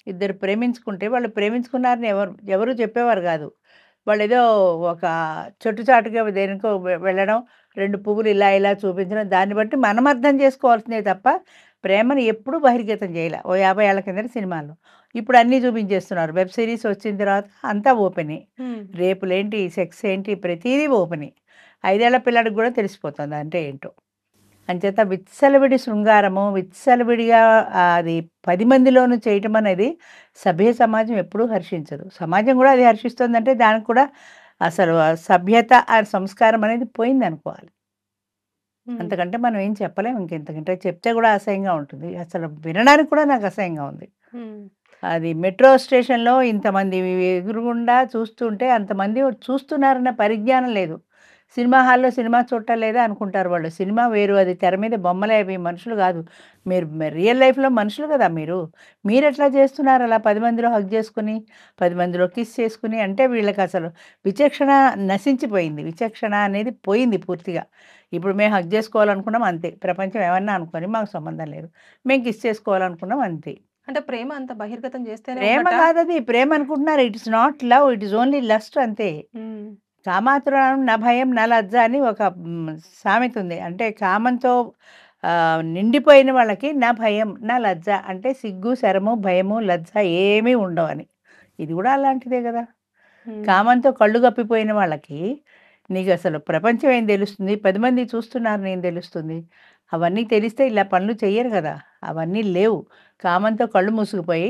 ఇద్దరు ప్రేమించుకుంటే వాళ్ళు ప్రేమించుకున్నారని ఎవరు చెప్పేవారు కాదు. వాళ్ళేదో ఒక చెట్టు చాటుగా దేనికో వెళ్ళడం, 2 పువ్వులు ఇలా ఇలా చూపించడం, దాన్ని బట్టి మనం అర్థం చేసుకోవాల్సిందే తప్ప, ప్రేమని ఎప్పుడూ బహిర్గతం చేయలే. ఓ 50 ఏళ్ల కిందట సినిమాల్లో. ఇప్పుడు అన్నీ చూపించేస్తున్నారు. వెబ్ సీరీస్ వచ్చిన తర్వాత అంతా ఓపెనే. హ్మ్. రేపులేంటి, సెక్స్ ఏంటి ప్రతీదీ ఓపెనే. 5 ఏళ్ల పిల్లాడికి కూడా తెలిసిపోతుంది అంటే ఏంటో. అంచేత విచ్చలవిడి శృంగారము, విచ్చలవిడిగా అది 10 మందిలోనూ చేయటం అనేది సభ్య సమాజం ఎప్పుడూ హర్షించదు. సమాజం గూడా అది హర్షిస్తుందంటే దానికి కూడా అసలు ఆ సభ్యత, ఆ సంస్కారం అనేది పోయిందనుకోవాలి. హ్మ్. అంతకంటే మనం ఏం చెప్పలేం ఇంకింతకంటే చెప్తే గూడా అసహ్యంగా ఉంటుంది. అసలు వినడానికి కూడా నాకు అసహ్యంగా ఉంది. హ్మ్. అది మెట్రో స్టేషన్‌లో ఇంతమంది ఎదురుగుండా చూస్తుంటే అంతమంది చూస్తున్నారన్న పరిజ్ఞానం లేదు. సినిమా హాల్‌లో సినిమా చూడటం లేదా అనుకుంటారు వాళ్ళు. సినిమా వేరు అది తెర మీద బొమ్మలే అవి మనుషులు గాదు. మీరు రియల్ లైఫ్‌లో మనుషులు గదా మీరు. మీరెట్లా చేస్తున్నారు అలా 10 మందిలో హగ్ చేసుకొని, 10 మందిలో కిస్ చేసుకొని అంటే వీళ్ళకసలు విచక్షణ నశించిపోయింది. విచక్షణ అనేది పోయింది పూర్తిగా. ఇప్పుడు మేము హగ్ చేసుకోవాలనుకున్నాం అంతే. ప్రపంచం ఏమన్నా అనుకోని మాకు సంబంధం లేదు. మేము కిస్ చేసుకోవాలనుకున్నాం అంతే. అంటే ప్రేమ అంత బహిర్గతం చేస్తేనే ప్రేమ ఉన్నట్టా? కాదది. ప్రేమనుకుంటున్నారు. It is not love. It is only lust అంతే. హ్మ్. కామాతురాణం న భయం న లజ్జ అని ఒక సామెతుంది. అంటే కామంతో నిండిపోయిన వాళ్ళకి న భయం, న లజ్జ అంటే సిగ్గు, శరము, భయము, లజ్జ ఏమీ ఉండవని. ఇది గూడా అలాంటిదే గదా! హ్మ్. కామంతో కళ్ళు గప్పిపోయిన వాళ్ళకి నీకసలు ప్రపంచం ఏం తెలుస్తుంది? 10 మంది చూస్తున్నారని ఏం తెలుస్తుంది? అవన్నీ తెలిస్తే ఇలా పనులు చెయ్యరు గదా! అవన్నీ లేవు. కామంతో కళ్ళు మూసుకుపోయి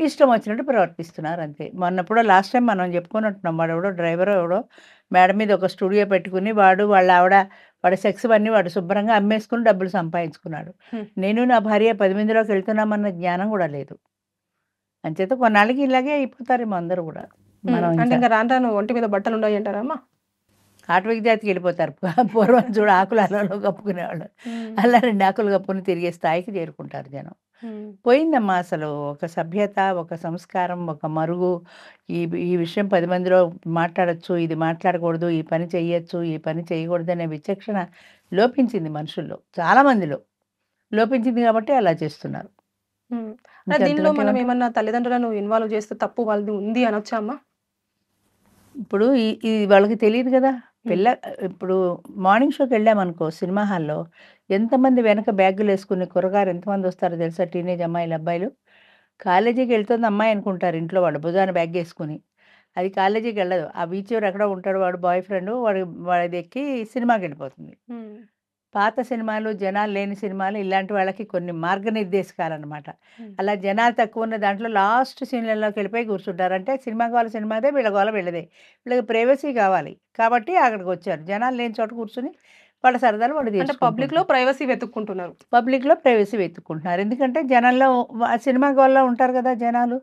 ఇష్టం వచ్చినట్టు ప్రవర్తిస్తున్నారు అంతే. మొన్నెప్పుడో లాస్ట్ టైమ్ మనం చెప్పుకున్నట్టున్నాం. వాడెవడో డ్రైవరో ఎవడో మేడ మీద ఒక స్టూడియో పెట్టుకొని వాడు, వాళ్ళ ఆవిడ వాడి సెక్స్‌వన్నీ వాడు శుభ్రంగా అమ్మేసుకొని డబ్బులు సంపాదించుకున్నాడు. హ్మ్. నేను నా భార్య 10 మందిలోకి వెళ్తున్నామన్న జ్ఞానం గూడా లేదు. అంచేత కొన్నాళ్ళకి ఇలాగే అయిపోతారేమో అందరూ గూడా. హ్మ్. మనం అంటే ఇంకా ఇంక రాను రాను ఒంటి మీద బట్టలుండయంటారా అమ్మా? ఆటవిక జాతికెళ్ళిపోతారు. పూర్వం చూడు ఆకులు అలలో కప్పుకునేవాళ్ళు. హ్మ్. అలా 2 ఆకులు కప్పుకొని తిరిగే స్థాయికి చేరుకుంటారు జనం. హ్మ్. పోయిందమ్మా అసలు. ఒక సభ్యత, ఒక సంస్కారం, ఒక మరుగు ఈ ఈ విషయం 10 మందిలో మాట్లాడొచ్చు, ఇది మాట్లాడకూడదు, ఈ పని చెయ్యొచ్చు, ఈ పని చేయకూడదనే విచక్షణ లోపించింది మనుషుల్లో. చాలా మందిలో. లోపించింది కాబట్టి అలా చేస్తున్నారు. హ్మ్. దీనిలో ఇంకంతకంటే మనం ఏమంటారు? ఏమన్నా తల్లిదండ్రులను ఇన్వాల్వ్ చేస్తే తప్పు వాళ్ళది ఉంది అనొచ్చా అమ్మా? ఇప్పుడు ఈ వాళ్ళకి తెలీదు గదా! హ్మ్. ఇప్పుడు మార్నింగ్ షోకెళ్ళామనుకో సినిమా హాల్‌లో ఎంతమంది వెనక బ్యాగులేసుకుని కుర్రగారు ఎంతమందొస్తారో తెలుసా? టీనేజ్ అమ్మాయిలు, అబ్బాయిలు. కాలేజీకెళ్తుంది అమ్మాయి అనుకుంటారు ఇంట్లో వాళ్ళు భుజాన బ్యాగేసుకొని. అది కాలేజీకెళ్ళదు. ఆ బీచ్ చివర ఎక్కడో ఉంటాడు వాడు బాయ్ ఫ్రెండు వాడిదెక్కి సినిమాకెళ్ళిపోతుంది. హ్మ్. పాత సినిమాలు, జనాలు లేని సినిమాలు ఇలాంటి వాళ్ళకి కొన్ని మార్గనిర్దేశకాలనమాట. హ్మ్. అలా జనాలు తక్కువున్న దాంట్లో లాస్ట్ సీన్‌లలోకెళ్ళిపోయి కూర్చుంటారు. అంటే సినిమా గోల సినిమాదే, వీళ్ళ గోల వీళ్ళదే. వీళ్ళకి ప్రైవసీ కావాలి. కాబట్టి అక్కడికొచ్చారు. జనాలు లేని చోట కూర్చొని వాళ్ళ సరదాలు వాళ్ళు అంటే పబ్లిక్‌లో చేసుకుంటుంటారు. ప్రైవసీ వెతుక్కుంటున్నారు. పబ్లిక్‌లో ప్రైవసీ వెతుక్కుంటున్నారు. ఎందుకంటే జనంలో సినిమా గోలలో ఉంటారు కదా జనాలు.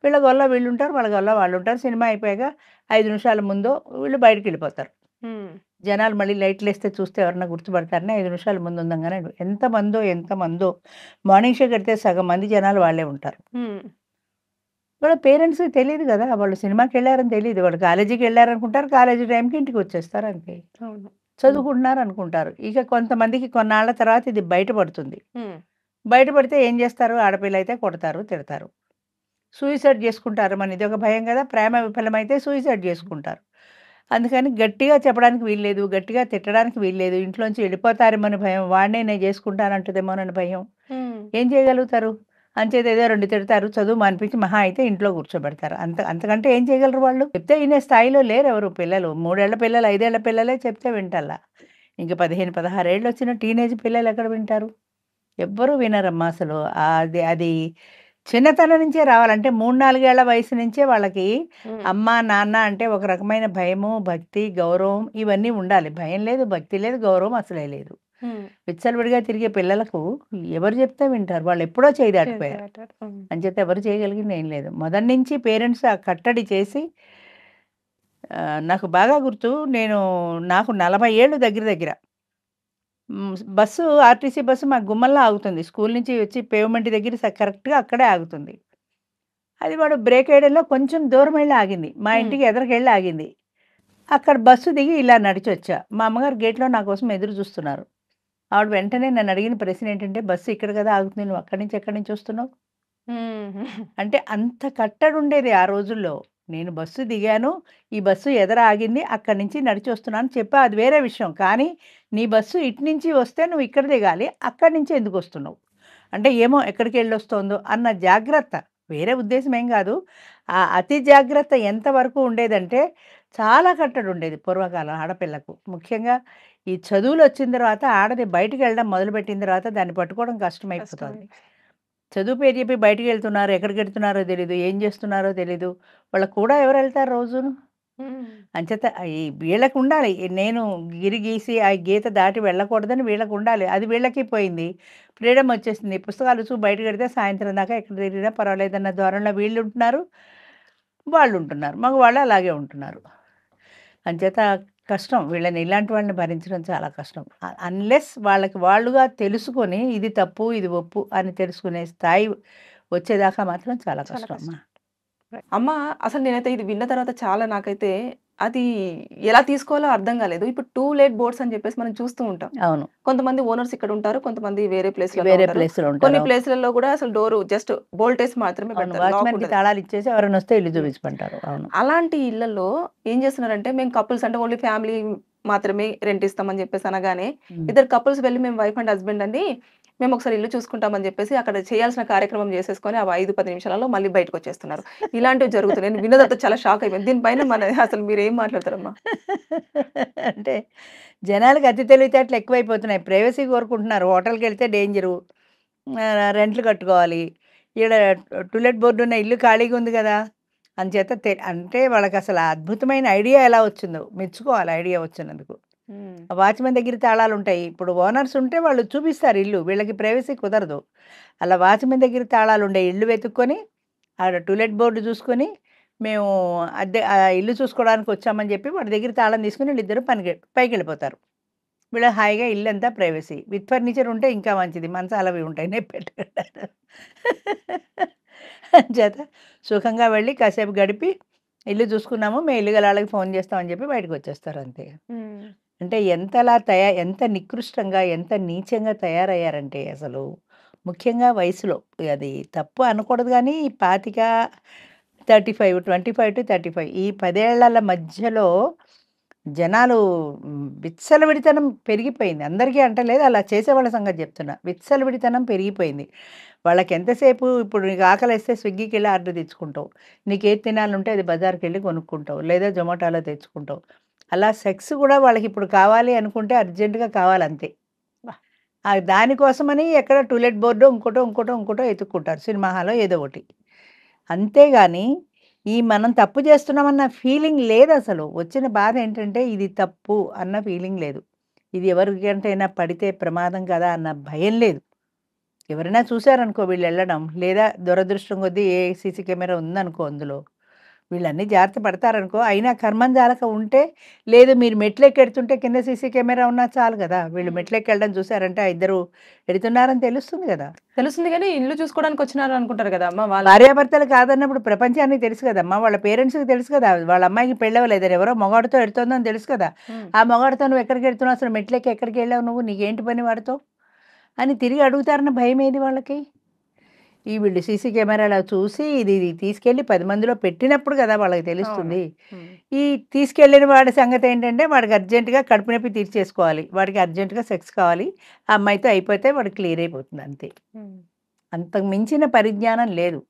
వీళ్ళ గోలలో వీళ్ళుంటారు. వాళ్ళ గోలలో వాళ్ళుంటారు. సినిమా అయిపోయాక 5 నిమిషాల ముందో వీళ్ళు బయటికెళ్ళిపోతారు. హ్మ్. జనాలు మళ్ళీ లైట్‌లేస్తే చూస్తే ఎవరన్నా గుర్తుపడతారని 5 నిమిషాల ముందు ఉందంగానే ఎంతమందో మార్నింగ్ షో కడితే సగం మంది జనాలు వాళ్ళే ఉంటారు. హ్మ్. వాళ్ళ పేరెంట్స్‌కి తెలీదు గదా! వాళ్ళు సినిమాకెళ్లారని తెలీదు. వాళ్ళు కాలేజీకెళ్లారనుకుంటారు. కాలేజీ టైంకి ఇంటికొచ్చేస్తారు అంతే. అవును. హ్మ్. చదువుకుంటున్నారనుకుంటారు. ఇక కొంతమందికి కొన్నాళ్ళ తర్వాత ఇది బయటపడుతుంది. హ్మ్. బయటపడితే ఏం జేస్తారు? ఆడపిల్లయితే కొడతారు, తిడతారు. సూసైడ్ జేసుకుంటారు. మన ఇదొక భయం గదా! ప్రేమ విఫలమైతే సూసైడ్ జేసుకుంటారు. అందుకని గట్టిగా చెప్పడానికి వీల్లేదు. గట్టిగా తిట్టడానికి వీల్లేదు. ఇంట్లోంచి వెళ్ళిపోతారేమోని భయం. వాడినే నేను జేసుకుంటానంటదేమోనని భయం. హ్మ్. ఏం చేయగలుగుతారు? అంచేత ఏదో 2 తిడతారు. చదువు మానిపించి మహా అయితే ఇంట్లో కూర్చోబెడతారు. అంతకంటే ఏం చేయగలరు వాళ్ళు? చెప్తే వినే స్థాయిలో లేరెవరు పిల్లలు. 3 ఏళ్ల పిల్లలు, 5 ఏళ్ల పిల్లలే చెప్తే వింటల్లా. ఇంక 15, 16 ఏళ్ళొచ్చిన టీనేజ్ పిల్లలు ఎక్కడ వింటారు? ఎవ్వరూ వినరమ్మా అసలు. అది అది చిన్నతనం నుంచే రావాలి. అంటే 3, 4 ఏళ్ల వయసు నుంచే వాళ్ళకి హ్మ్. అమ్మ, నాన్న అంటే ఒక రకమైన భయము, భక్తి, గౌరవం ఇవన్నీ ఉండాలి. భయం లేదు, భక్తి లేదు, గౌరవం అసలే లేదు. హ్మ్. విచ్చలవిడిగా తిరిగే పిల్లలకు ఎవరు చెప్తే వింటారు. వాళ్ళెప్పుడో చేయి చేసి దాటిపోయారు. దాటారు. హ్మ్. అంచేత ఎవరు చేయగలిగిందేం లేదు. మొదటి నుంచి పేరెంట్స్ ఆ కట్టడి చేసి నాకు బాగా గుర్తు నాకు 40 ఏళ్ళు దగ్గర దగ్గర. ఆర్టీసీ బస్సు మా గుమ్మంలో ఆగుతుంది. స్కూల్ నుంచి వచ్చి పేవ్‌మెంట్ దగ్గర కరెక్ట్‌గా అక్కడే ఆగుతుంది. అది వాడు బ్రేక్ ఏయడంలో కొంచెం దూరమెళ్లి ఆగింది. మా హ్మ్. ఇంటికి ఎదరకెళ్ళి ఆగింది. అక్కడ బస్సు దిగి ఇలా నడిచొచ్చా. మా అమ్మగారు గేట్‌లో నా కోసం ఎదురు చూస్తున్నారు. ఆవిడ వెంటనే నన్నడిగిన ప్రశ్న ఏంటంటే, "బస్సు ఇక్కడ కదా ఆగుతుంది. నువ్వు అక్కడి నుంచి ఎక్కడి నుంచి వస్తున్నావు?" హ్మ్. అంటే అంత కట్టడుండేది ఆ రోజుల్లో. నేను బస్సు దిగాను. ఈ బస్సు ఎదర ఆగింది. అక్కడి నుంచి నడిచొస్తున్నాను చెప్పా అది వేరే విషయం. కానీ నీ బస్సు ఇటు నుంచి వస్తే నువ్వు ఇక్కడ దిగాలి. అక్కడి నుంచి ఎందుకొస్తున్నావు? అంటే ఏమో ఎక్కడికెళ్ళొస్తోందో అన్న జాగ్రత్త. వేరే ఉద్దేశ్యం ఏం గాదు. ఆ అతి జాగ్రత్త ఎంతవరకు ఉండేదంటే చాలా కట్టడుండేది పూర్వకాలం ఆడపిల్లకు. ముఖ్యంగా ఈ చదువులొచ్చిన తర్వాత ఆడది బయటికెళ్ళడం మొదలుపెట్టిన తర్వాత దాన్ని పట్టుకోవడం కష్టమే. కష్టమైపోతోంది. చదువు పేరు చెప్పి బయటికెళ్తున్నారు. ఎక్కడికెళ్తున్నారో తెలీదు. ఏం జేస్తున్నారో తెలీదు. వాళ్ళకి కూడా ఎవరెళ్తారు రోజును? హ్మ్. అంచేత ఈ వీళ్ళకుండాలి. నేను గిరి గీసి ఆ గీత దాటి వెళ్ళకూడదని వీళ్ళకుండాలి. అది వీళ్ళకి పోయింది. ఫ్రీడమ్ వచ్చేసింది. పుస్తకాలు బయటకెడితే సాయంత్రం దాకా ఎక్కడ తిరిగినా పర్వాలేదన్న ధోరణిలో వీళ్ళుంటున్నారు. వాళ్ళుంటున్నారు. మగవాళ్ళు అలాగే ఉంటున్నారు. అంచేత కష్టం. వీళ్ళని ఇలాంటి వాళ్ళని భరించడం చాలా కష్టం. అన్‌లెస్ వాళ్ళకి వాళ్ళుగా తెలుసుకొని ఇది తప్పు, ఇది ఒప్పు అని తెలుసుకునే స్థాయి వచ్చేదాకా మాత్రం చాలా చాలా కష్టం అమ్మా. కష్టం. అమ్మ అసలు నేనైతే ఇది విన్న తర్వాత చాలా నాకైతే అది ఎలా తీసుకోవాలో అర్థం కాలేదు. ఇప్పుడు టూ లేట్ బోర్డ్స్ అని చెప్పేసి మనం చూస్తూ ఉంటాం. అవును. కొంతమంది ఓనర్స్ ఇక్కడుంటారు. కొంతమంది వేరే ప్లేస్‌లలో వేరే ఉంటారు. ప్లేస్‌లో ఉంటారు. కొన్ని అవును. ప్లేస్‌లలో గూడా అసలు డోరు జస్ట్ బోల్టేసి మాత్రమే అవును. పెడతారు. లాక్ వాచ్‌మెన్‌కి ఉండదు. తాళాలిచ్చేసి ఎవరైనొస్తే ఇల్లు హ్మ్. చూపించమంటారు. అవును. అలాంటి ఇళ్లలో ఏం చేస్తున్నారంటే మేము కపుల్స్ అంటే ఓన్లీ ఫ్యామిలీ మాత్రమే రెంట్ ఇస్తామని చెప్పేసి అనగానే, హ్మ్. ఇద్దరు కపుల్స్ వెళ్లి మేము వైఫ్ అండ్ హస్బెండ్ అండి. మేము ఒకసారి ఇల్లు చూసుకుంటామని చెప్పేసి అక్కడ చేయాల్సిన కార్యక్రమం చేసేసుకొని ఆ 5, 10 నిమిషాలలో మళ్ళీ బయటకొచ్చేస్తున్నారు. ఇలాంటివి జరుగుతున్నాయి. నేను విన్న తర్వాత చాలా షాక్ అయిపోయాను. దీనిపైన అసలు మీరేం మాట్లాడతారమ్మా? అంటే జనాలకి అతి తెలివితేటలు ఎక్కువైపోతున్నాయి. ప్రైవసీ కోరుకుంటున్నారు. హోటల్‌కెళ్తే డేంజరు. రెంట్‌లు కట్టుకోవాలి. ఈడ టూలెట్ బోర్డ్ ఉన్న ఇల్లు ఖాళీగా ఉంది గదా! అంచేత అంటే వాళ్ళకసల అద్భుతమైన ఐడియా ఎలా వచ్చిందో మెచ్చుకోవాలి ఐడియా వచ్చినందుకు. హ్మ్. ఆ వాచ్‌మెన్ దగ్గర తాళాలుంటాయి. ఇప్పుడు ఓనర్స్ ఉంటే వాళ్ళు చూపిస్తారు ఇల్లు. వీళ్ళకి ప్రైవసీ కుదరదు. అలా వాచ్‌మెన్ దగ్గర తాళాలుండే ఇల్లు వెతుక్కొని, ఆడ టూలెట్ బోర్డ్ చూసుకొని, మేము ఇల్లు చూసుకోవడానికి వచ్చామని చెప్పి వాడి దగ్గర తాళం తీసుకొని వీళ్ళిద్దరూ పైకెళ్ళిపోతారు. వీళ్ళకి హాయిగా ఇల్లంతా ప్రైవసీ. విత్ ఫర్నిచర్ ఉంటే ఇంకా మంచిది. మంచాలవి ఉంటాయి. పెట్టకుండా అంచేత సుఖంగా వెళ్ళి కాసేపు గడిపి ఇల్లు చూసుకున్నాము. మేము ఇల్లు గలాళ్ళకి ఫోన్ చేస్తాం అని చెప్పి బయటకొచ్చేస్తారు అంతే. హ్మ్. అంటే ఎంత నికృష్టంగా, ఎంత నీచంగా తయారయ్యారంటే అసలు, ముఖ్యంగా వయసులో. అది తప్పు అనకూడదు గానీ, 25, 35, 25-35 ఈ 10 ఏళ్ల మధ్యలో జనాలు విచ్చలవిడితనం పెరిగిపోయింది. అందరికీ అంటలేదు, అలా చేసేవాళ్ళ సంగతి చెప్తున్నా. విచ్చలవిడితనం పెరిగిపోయింది. వాళ్ళకెంతసేపు ఇప్పుడు నీకు ఆకలేస్తే స్విగ్గీకెళ్ళి ఆర్డర్ తెచ్చుకుంటావు. నీకేది తినాలంటే అది బజార్‌కెళ్ళి కొనుక్కుంటావు. లేదా జొమాటోలో తెచ్చుకుంటావు. అలా సెక్స్ గూడా వాళ్ళకిప్పుడు కావాలి అనుకుంటే అర్జెంట్‌గా కావాలంతే. అబ్బా! దానికోసమని ఎక్కడ టూలెట్ బోర్డో, ఇంకోటో ఎతుక్కుంటారు. సినిమా హాలో ఏదో ఒకటి. అంతేగాని మనం తప్పు చేస్తున్నామన్న ఫీలింగ్ లేదసలు. వచ్చిన బాధేంటంటే ఇది తప్పు అన్న ఫీలింగ్ లేదు. ఇది ఎవరికంటైనా పడితే ప్రమాదం కదా అన్న భయం లేదు. ఎవరైనా చూసారనుకో వీళ్ళు వెళ్ళడం, లేదా దురదృష్టం కొద్దీ ఏ సీసీ కెమెరా ఉందనుకో అందులో, వీళ్ళన్నీ జాగ్రత్త పడతారనుకో, అయినా కర్మం జాలక ఉంటే, లేదు మీరు మెట్లెక్కెడుతుంటే కింద సీసీ కెమెరా ఉన్నా చాలు కదా! వీళ్ళు మెట్లెక్కెళ్ళడం చూసారంటే ఆ ఇద్దరు ఎడుతున్నారని తెలుస్తుంది కదా! తెలుస్తుంది గానీ, ఇల్లు చూసుకోవడానికి వచ్చినారు అనుకుంటారు గదా! అమ్మ వాళ్ళు. భార్యాభర్తలు కాదన్నప్పుడు ప్రపంచానికి తెలుసు కదమ్మా! వాళ్ళ పేరెంట్స్‌కి తెలుసు కదా! వాళ్ళ అమ్మాయికి పెళ్ళవ్వలేదని, ఎవరో మగాడితో ఎడుతోందని తెలుసు కదా! హ్మ్. ఆ మగాడితో నువ్వు ఎక్కడికెడుతున్నావు? అసలు మెట్లెక్కి ఎక్కడికెళ్ళావు నువ్వు? నీకేంటి పని వాడితో? అని తిరిగి అడుగుతారన్న భయమేది వాళ్ళకి? ఈ వీళ్ళు సీసీ కెమెరాలో చూసి ఇది తీసుకెళ్ళి 10 మందిలో పెట్టినప్పుడు కదా వాళ్ళకి అవును. తెలుస్తుంది. హ్మ్. ఈ తీసుకెళ్ళిన వాడి సంగతేంటంటే, వాడికి అర్జెంట్‌గా కడుపు నొప్పి తీర్చేసుకోవాలి. వాడికి అర్జెంట్‌గా సెక్స్ కావాలి. ఆ అమ్మాయితో అయిపోతే వాడు క్లియర్ అయిపోతుంది అంతే. హ్మ్. అంతకు మించిన పరిజ్ఞానం లేదు.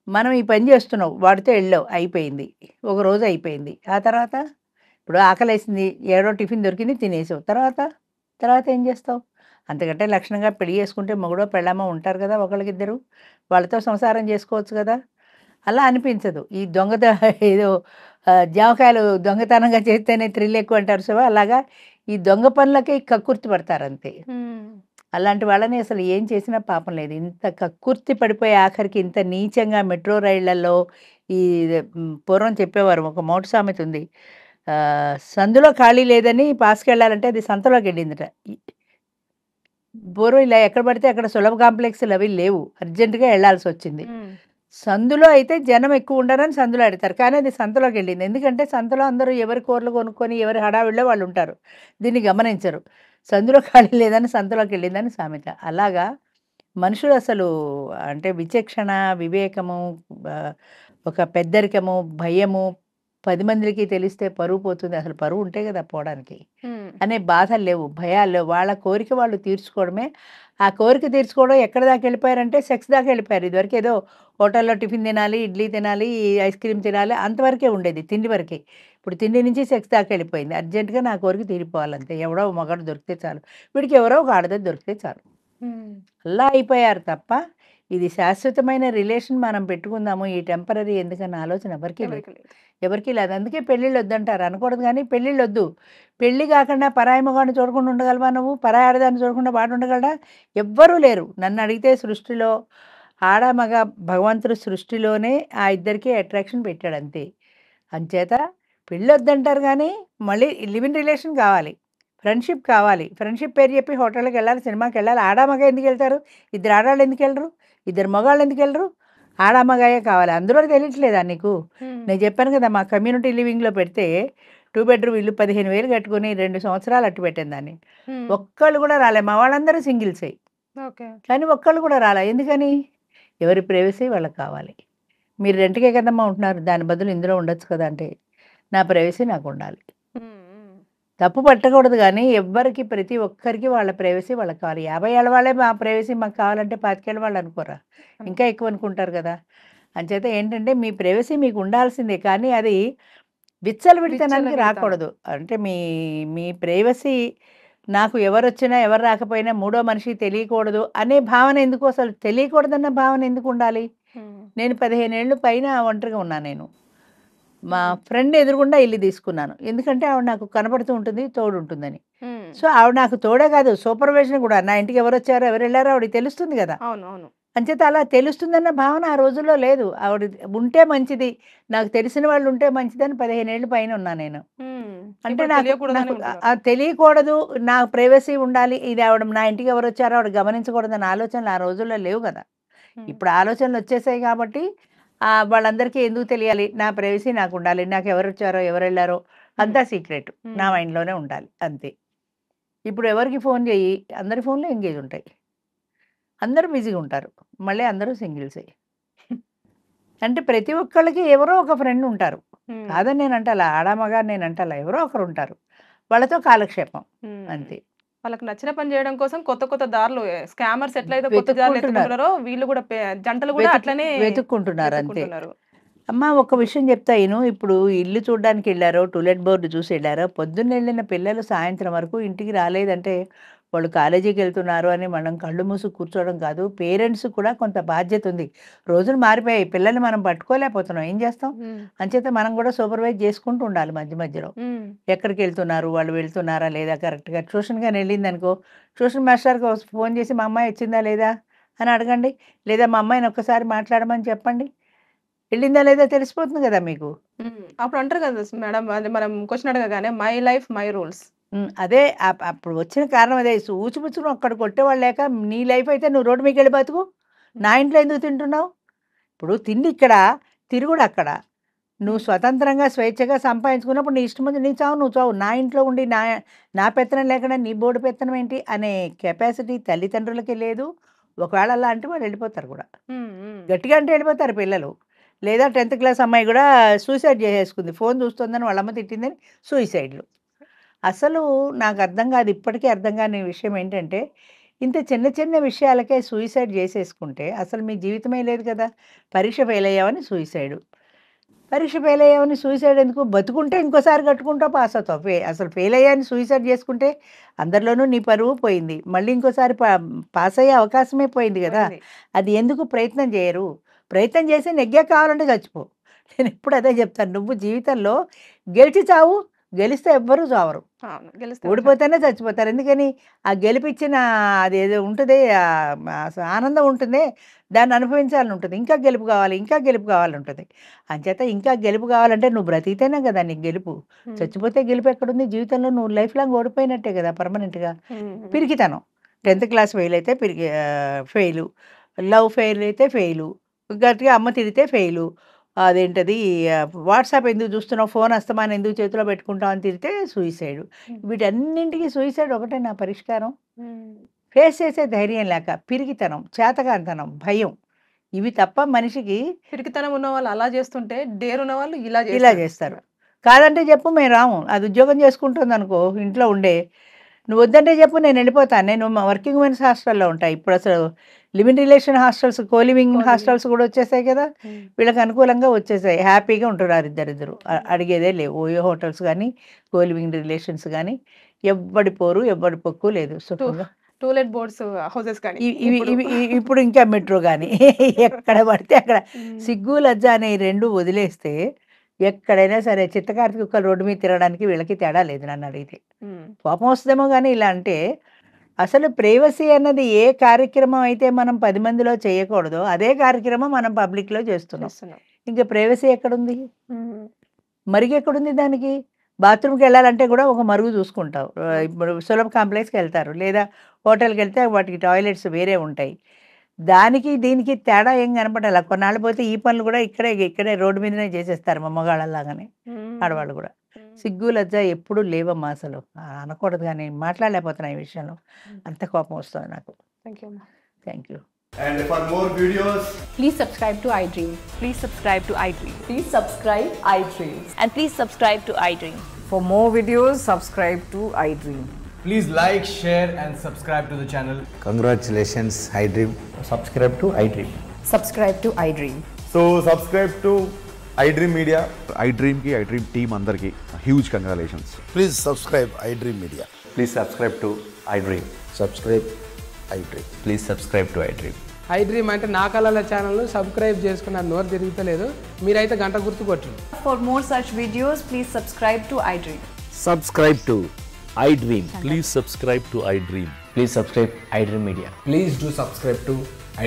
మనం ఈ పని చేస్తున్నావు. వాడితో ఎళ్ళావు అయిపోయింది. ఒక రోజు అయిపోయింది. ఆ తర్వాత? ఇప్పుడు ఆకలేసింది. ఏడో టిఫిన్ దొరికింది తినేసావు. తర్వాత? తర్వాత ఏం చేస్తావు? అంతకంటే లక్షణంగా పెళ్లి చేసుకుంటే మొగుడో, పెళ్ళామో ఉంటారు కదా! ఒకళ్ళకిద్దరు. వాళ్ళతో సంసారం చేసుకోవచ్చు కదా! అలా అనిపించదు. ఈ దొంగత ఏదో జామకాయలు దొంగతనంగా చేస్తేనే థ్రిల్ ఎక్కువ అంటారు చూసావా? అలాగా ఈ దొంగ పనులకే కక్కుర్తి పడతారంతే. హ్మ్. అలాంటి వాళ్ళని అసలు ఏం చేసినా పాపం లేదు. ఇంత కక్కుర్తి పడిపోయి ఆఖరికి ఇంత నీచంగా మెట్రో రైళ్లలో ఈ పూర్వం చెప్పేవారు ఒక మోటు సామెత ఉంది. సందులో ఖాళీ లేదని పాస్‌కెళ్ళాలంటే అది సంతలోకెళ్ళిందట. పూర్వం ఇలా ఎక్కడ పడితే అక్కడ సులభ కాంప్లెక్స్‌లు అవి లేవు. అర్జెంట్‌గా ఎళ్ళాల్సొచ్చింది. హ్మ్. సందులో అయితే జనం ఎక్కువ ఉండరని సందులో ఎడతారు. కానీ అది సంతలోకెళ్ళింది. ఎందుకంటే సంతలో అందరూ ఎవరి కూరలు కొనుక్కొని ఎవరి హడావిడిలో వాళ్ళు ఉంటారు. దీన్ని గమనించరు. సందులో ఖాళీ లేదని సంతలోకెళ్ళిందని సామెత. అలాగా మనుషులు అసలు అంటే విచక్షణ, వివేకము, ఆహ్, ఒక పెద్దరికము, భయము, 10 మందికి తెలిస్తే పరువు పోతుంది. అసలు పరువు ఉంటే కదా పోవడానికి. హ్మ్. అనే బాధలు లేవు, భయాలు లేవు. వాళ్ళ కోరిక వాళ్ళు తీర్చుకోవడమే. ఆ కోరిక తీర్చుకోవడం ఎక్కడి దాకా వెళ్ళిపోయారంటే సెక్స్ దాకా వెళ్ళిపోయారు. ఇదివరకు ఏదో హోటల్‌లో టిఫిన్ తినాలి, ఇడ్లీ తినాలి, ఐస్ క్రీమ్ తినాలి అంతవరకే ఉండేది. తిండి వరకే. ఇప్పుడు తిండి నుంచి సెక్స్ దాకా వెళ్ళిపోయింది. అర్జెంట్‌గా నా కోరిక తీరిపోవాలంతే. ఎవడో మగాడు దొరికితే చాలు. వీడికి ఎవరో ఒక ఆడది దొరికితే చాలు. హ్మ్. అలా అయిపోయారు తప్ప, ఇది శాశ్వతమైన రిలేషన్ మనం పెట్టుకుందాము. ఈ టెంపరరీ ఎందుకన్న ఆలోచన ఎవరికీ లేదు. ఎవరికీ లేదు. ఎవరికీ లేదు. అందుకే పెళ్ళిళ్ళొద్దంటారు. అనకూడదు గానీ పెళ్ళిళ్ళొద్దు. పెళ్లి కాకుండా పరాయి మగాడిని చూడకుండా ఉండగలవా నువ్వు? పరాయి ఆడదాన్ని చూడకుండా వాడుండగలడా? ఎవ్వరూ లేరు. నన్నడిగితే సృష్టిలో ఆడ, మగ భగవంతుడు సృష్టిలోనే ఆ ఇద్దరికీ అట్రాక్షన్ పెట్టాడంతే. అంచేత పెళ్ళొద్దంటారు గానీ, మళ్ళీ లివ్ ఇన్ రిలేషన్ కావాలి. ఫ్రెండ్‌షిప్ కావాలి. ఫ్రెండ్‌షిప్ పేరు చెప్పి హోటల్‌కెళ్ళాలి, సినిమాకెళ్ళాలి. ఆడ, మగ ఎందుకెళ్తారు? ఇద్దరు ఆడాళ్ళు ఎందుకెళ్ళరు? ఇద్దరు మగాళ్ళు ఎందుకెళ్ళరు? ఆడ, మగాయే కావాలి. అందులో తెలియట్లేదా నీకు? హ్మ్. నేను చెప్పాను కదా! మా కమ్యూనిటీ లివింగ్‌లో పెడితే 2 బెడ్‌రూమ్ ఇల్లు 15,000 కట్టుకొని 2 సంవత్సరాలు అట్టు పెట్టాను దాన్ని. హ్మ్. ఒక్కళ్ళు కూడా రాలే. మా వాళ్ళందరూ సింగిల్సే. ఓకే. కానీ ఒక్కళ్ళు కూడా రాలా. ఎందుకని? ఎవరి ప్రైవసీ వాళ్ళకి కావాలి. మీరు రెంట్‌కే కదమ్మా ఉంటున్నారు. దాని బదులు ఇందులో ఉండొచ్చు కదా! అంటే, నా ప్రైవసీ నాకుండాలి. హ్మ్. హ్మ్. తప్పు పట్టకూడదు గానీ, ఎవ్వరికి ప్రతి ఒక్కరికి వాళ్ళ ప్రైవసీ వాళ్ళకి కావాలి. 50 ఏళ్ల వాళ్ళే మా ప్రైవసీ మాకు కావాలంటే 25 ఏళ్ల వాళ్ళు అనుకోరా? ఇంకా అనుకో. ఎక్కువ అనుకుంటారు గదా! అంచేత ఏంటంటే, మీ ప్రైవసీ మీకు ఉండాల్సిందే. కానీ అది విచ్చలవిడితనానికి విచ్చలవిడితనం. రాకూడదు. అంటే మీ మీ ప్రైవసీ నాకు ఎవరొచ్చినా, ఎవరు రాకపోయినా మూడో మనిషికి తెలియకూడదు అనే భావన ఎందుకు అసలు తెలియకూడదన్న భావన ఎందుకుండాలి? హ్మ్. నేను 15 ఏళ్ళు పైన ఒంటరిగా ఉన్నా నేను. మా హ్మ్. ఫ్రెండ్ ఎదురుగుండా ఇల్లు తీసుకున్నాను. ఎందుకంటే ఆవిడ నాకు కనపడుతూ ఉంటుంది, తోడుంటుందని. హ్మ్. సో, ఆవిడ నాకు తోడే కాదు సూపర్విజన్ కూడా. నా ఇంటికి ఎవరొచ్చారో, ఎవరెళ్లారో ఆవిడకి తెలుస్తుంది గదా! అవును. అవును. అంచేత అలా తెలుస్తుందన్న భావన ఆ రోజుల్లో లేదు. ఆవిడ ఉంటే మంచిది. నాకు తెలిసిన వాళ్ళు ఉంటే మంచిదని 15 ఏళ్ళు పైన ఉన్నా నేను. హ్మ్. అంటే ఇప్పుడు నాకు తెలియకూడదని నాకు ఉంటున్నారు. తెలియకూడదు. నా ప్రైవసీ ఉండాలి. ఇది ఆవిడ నా ఇంటికి ఎవరొచ్చారో ఆవిడ గమనించకూడదన్న ఆలోచనలు ఆ రోజుల్లో లేవు గదా! హ్మ్. ఇప్పుడు ఆలోచనలొచ్చేసాయి కాబట్టి వాళ్ళందరికీ ఎందుకు తెలియాలి? నా ప్రైవసీ నాకుండాలి. నాకెవరొచ్చారో, ఎవరెళ్లారో హ్మ్. అంతా సీక్రెట్. నా హ్మ్. మైండ్‌లోనే ఉండాలి అంతే. ఇప్పుడు ఎవరికి ఫోను జెయ్యి, అందరి ఫోన్‌లు ఎంగేజ్ ఉంటాయి. అందరూ బిజీగా ఉంటారు. మళ్ళీ అందరూ సింగిల్సే. అంటే ప్రతి ఒక్కళ్ళకి ఎవరో ఒక ఫ్రెండ్ ఉంటారు. హ్మ్. కాదని నేనంటలా. ఆడ, మగ అని నేనంటలా. ఎవరో ఒకరుంటారు. వాళ్ళతో కాలక్షేపం హ్మ్. అంతే. వాళ్ళకి నచ్చిన పని జేయడం కోసం కొత్త కొత్త దారులు స్కామర్స్ ఎట్లయితే కొత్త దారులు వెతుక్కుంటున్నారు. ఎతుకుంటున్నారో వీళ్ళు గూడా జంటలు గూడా అట్లనే వెతుక్కుంటున్నారు అంతే. వెతుక్కుంటున్నారు. అమ్మా ఒక ఇప్పుడు విషయం చెప్తా ఇను. ఇప్పుడు ఇల్లు చూడ్డానికెళ్లారో, టూలెట్ బోర్డ్ చూసి ఎళ్లారో, పొద్దున్నెళ్ళిన పిల్లలు సాయంత్రం వరకు ఇంటికి రాలేదంటే వాళ్ళు కాలేజీకి వెళ్తున్నారు అని మనం కళ్ళు మూసి కూర్చోవడం కాదు. పేరెంట్స్ కూడా కొంత బాధ్యత ఉంది. రోజులు మారిపోయాయి. పిల్లల్ని మనం పట్టుకోలేకపోతున్నాం. ఏం చేస్తాం? అంచేత మనం కూడా సూపర్వైజ్ చేసుకుంటూ ఉండాలి మధ్య మధ్యలో. ఎక్కడికి వెళ్తున్నారు, వాళ్ళు వెళ్తున్నారా లేదా కరెక్ట్‌గా. ట్యూషన్ గాని వెళ్ళిందనుకో, ట్యూషన్ మాస్టర్‌కి ఫోన్ చేసి మా అమ్మాయి వచ్చిందా లేదా అని అడగండి. లేదా మా అమ్మాయిని ఒక్కసారి మాట్లాడమని చెప్పండి. వెళ్ళిందా లేదా తెలిసిపోతుంది కదా మీకు. అప్పుడు అంటారు కదా మేడం, అది మనం క్వెషన్ అడగగానే మై లైఫ్ మై రూల్స్. అదే అప్పుడు వచ్చిన కారణం అదే. ఊచిపుచ్చుకుని అక్కడ కొట్టేవాళ్ళు లేక నీ లైఫ్ అయితే నువ్వు రోడ్డు మీదకెళ్ళి బతుకు. నా ఇంట్లో ఎందుకు తింటున్నావు? ఇప్పుడు తిండి ఇక్కడ, తిరుగుడు అక్కడ. నువ్వు స్వతంత్రంగా, స్వేచ్ఛగా సంపాదించుకున్నప్పుడు నీ ఇష్టం ఉంది. నీ చావు నువ్వు చావు. నా ఇంట్లో ఉండి నా పెత్తనం లేకుండా నీ బోర్డు పెత్తనం ఏంటి అనే కెపాసిటీ తల్లిదండ్రులకి లేదు. ఒకవేళ అలా అంటే వాళ్ళు వెళ్ళిపోతారు కూడా. గట్టిగా అంటే వెళ్ళిపోతారు పిల్లలు. లేదా 10th క్లాస్ అమ్మాయి కూడా సూసైడ్ చేసేసుకుంది. ఫోన్ చూస్తుందని వాళ్ళమ్మ తిట్టిందని సూసైడ్‌లు. అసలు నాకు అర్థం కాదు. ఇప్పటికీ అర్థం కాని విషయం ఏంటంటే, ఇంత చిన్న చిన్న విషయాలకే సూసైడ్ చేసేసుకుంటే అసలు మీ జీవితమే లేదు కదా! పరీక్ష ఫెయిల్ అయ్యావని సూసైడు. పరీక్ష ఫెయిల్ అయ్యావని సూసైడ్ ఎందుకు? బతుకుంటే ఇంకోసారి కట్టుకుంటావు, పాస్ అవుతావు. అసలు ఫెయిల్ అయ్యావని సూసైడ్ చేసుకుంటే అందరిలోనూ నీ పరువు పోయింది. మళ్ళీ ఇంకోసారి పాస్ అయ్యే అవకాశమే పోయింది కదా! అది ఎందుకు ప్రయత్నం చేయరు? ప్రయత్నం చేసి నెగ్గాక కావాలంటే చచ్చిపో. నేను ఎప్పుడు అదే చెప్తాను. నువ్వు జీవితంలో గెలిచి చావు. గెలిస్తే ఎవ్వరూ చావరు. ఓడిపోతేనే చచ్చిపోతారు. ఎందుకని? ఆ గెలిపిచ్చిన అదేదో ఉంటదే, ఆనందం ఉంటుందే, దాన్ని అనుభవించాలని ఉంటుంది. ఇంకా గెలుపు కావాలి, ఇంకా గెలుపు కావాలంటుంది. అంచేత ఇంకా గెలుపు కావాలంటే నువ్వు బ్రతికితేనే కదా నీకు గెలుపు. చచ్చిపోతే గెలుపు ఎక్కడుంది? జీవితంలో నువ్వు లైఫ్ లాంగ్ ఓడిపోయినట్టే కదా పర్మనెంట్‌గా. పిరికితనం. 10th క్లాస్ ఫెయిల్ అయితే ఫెయిలు. లవ్ ఫెయిల్ అయితే ఫెయిలు. గట్టిగా అమ్మ తిడితే ఫెయిలు. అదేంటది వాట్సాప్ ఎందుకు చూస్తున్నావు? ఫోన్ అస్తమానం ఎందుకు చేతిలో పెట్టుకుంటావు అని తిడితే సూసైడ్. వీటన్నింటికి సూసైడ్ ఒకటే నా పరిష్కారం. ఫేస్ చేసే ధైర్యం లేక, పిరికితనం, చేతకానితనం, భయం, ఇవి తప్ప మనిషికి. పిరికితనం ఉన్న వాళ్ళు అలా చేస్తుంటే, డేర్ ఉన్న వాళ్ళు ఇలా చేస్తారు. కాదంటే చెప్పు మేము రాము. అది ఉద్యోగం చేసుకుంటుంది అనుకో ఇంట్లో ఉండే. నువ్వు వద్దంటే చెప్పు నేను వెళ్ళిపోతాను. నేను వర్కింగ్ ఉమెన్స్ హాస్టల్లో ఉంటా. ఇప్పుడు అసలు living relation hostels, coliving hostels కూడా వచ్చేసాయి కదా! వీళ్ళకి అనుకూలంగా వచ్చేసాయి. హ్యాపీగా ఉంటున్నారు ఇద్దరిద్దరు. అడిగేదే లేవు. ఓయో హోటల్స్ కానీ, కోలివింగ్ రిలేషన్స్ కానీ ఎవ్వడి పోరు, ఎవ్వడి పొక్కు లేదు. సుఖంగా టూలెట్ బోర్డ్స్ హౌసెస్ కానీ ఇప్పుడు ఇంకా మెట్రో కానీ ఎక్కడ పడితే అక్కడ. సిగ్గు, లజ్జ అనే ఈ రెండు వదిలేస్తే ఎక్కడైనా సరే చిత్తకార్తిక కుక్కలు రోడ్డు మీద తిరగడానికి వీళ్ళకి తేడా లేదు నన్ను అడిగితే. కోపం వస్తుందేమో కానీ ఇలా అంటే. అసలు ప్రైవసీ అన్నది ఏ కార్యక్రమం అయితే మనం 10 మందిలో చేయకూడదో అదే కార్యక్రమం మనం పబ్లిక్‌లో చేస్తున్నాం. ఇంకా ప్రైవసీ ఎక్కడుంది? మరుగెక్కడుంది దానికి? బాత్రూమ్‌కి వెళ్ళాలంటే కూడా ఒక మరుగు చూసుకుంటావు. ఇప్పుడు సులభ కాంప్లెక్స్‌కి వెళ్తారు. లేదా హోటల్‌కి వెళ్తే వాటికి టాయిలెట్స్ వేరే ఉంటాయి. దానికి దీనికి తేడా ఏం కనపడాల. కొన్నాళ్ళు పోతే ఈ పనులు కూడా ఇక్కడే రోడ్డు మీదనే చేసేస్తారు మా మగవాళ్ళలాగానే. ఆడవాళ్ళు కూడా. సిగ్గు, లజ్జ ఎప్పుడూ లేవమ్మా అసలు. అనకూడదు కానీ మాట్లాడలేకపోతున్నా ఈ విషయంలో. అంత కోపం వస్తుంది నాకు. Thank you. And for more videos, please subscribe to iDream. Please subscribe to iDream. Please subscribe iDream. And please subscribe to iDream. For more videos, subscribe to iDream. please like, share and subscribe to the channel. Congratulations, iDream. Subscribe to iDream. Subscribe to iDream. So subscribe to iDream Media. iDream ki iDream team andarki huge congratulations. Please subscribe iDream Media. Please subscribe to iDream. Subscribe iDream. Please subscribe to iDream. iDream అంటే నా కళల channel subscribe చేసుకున్న నోరు తిరుగుతలేదు. మీరైతే గంట గుర్తు కొట్టండి. For more such videos, please subscribe to iDream. Subscribe to iDream. Please subscribe to iDream. Please subscribe iDream Media. Please do subscribe to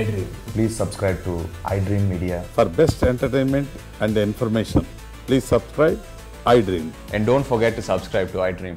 iDream. Please subscribe to iDream Media. For best entertainment and information, please subscribe iDream. And don't forget to subscribe to iDream.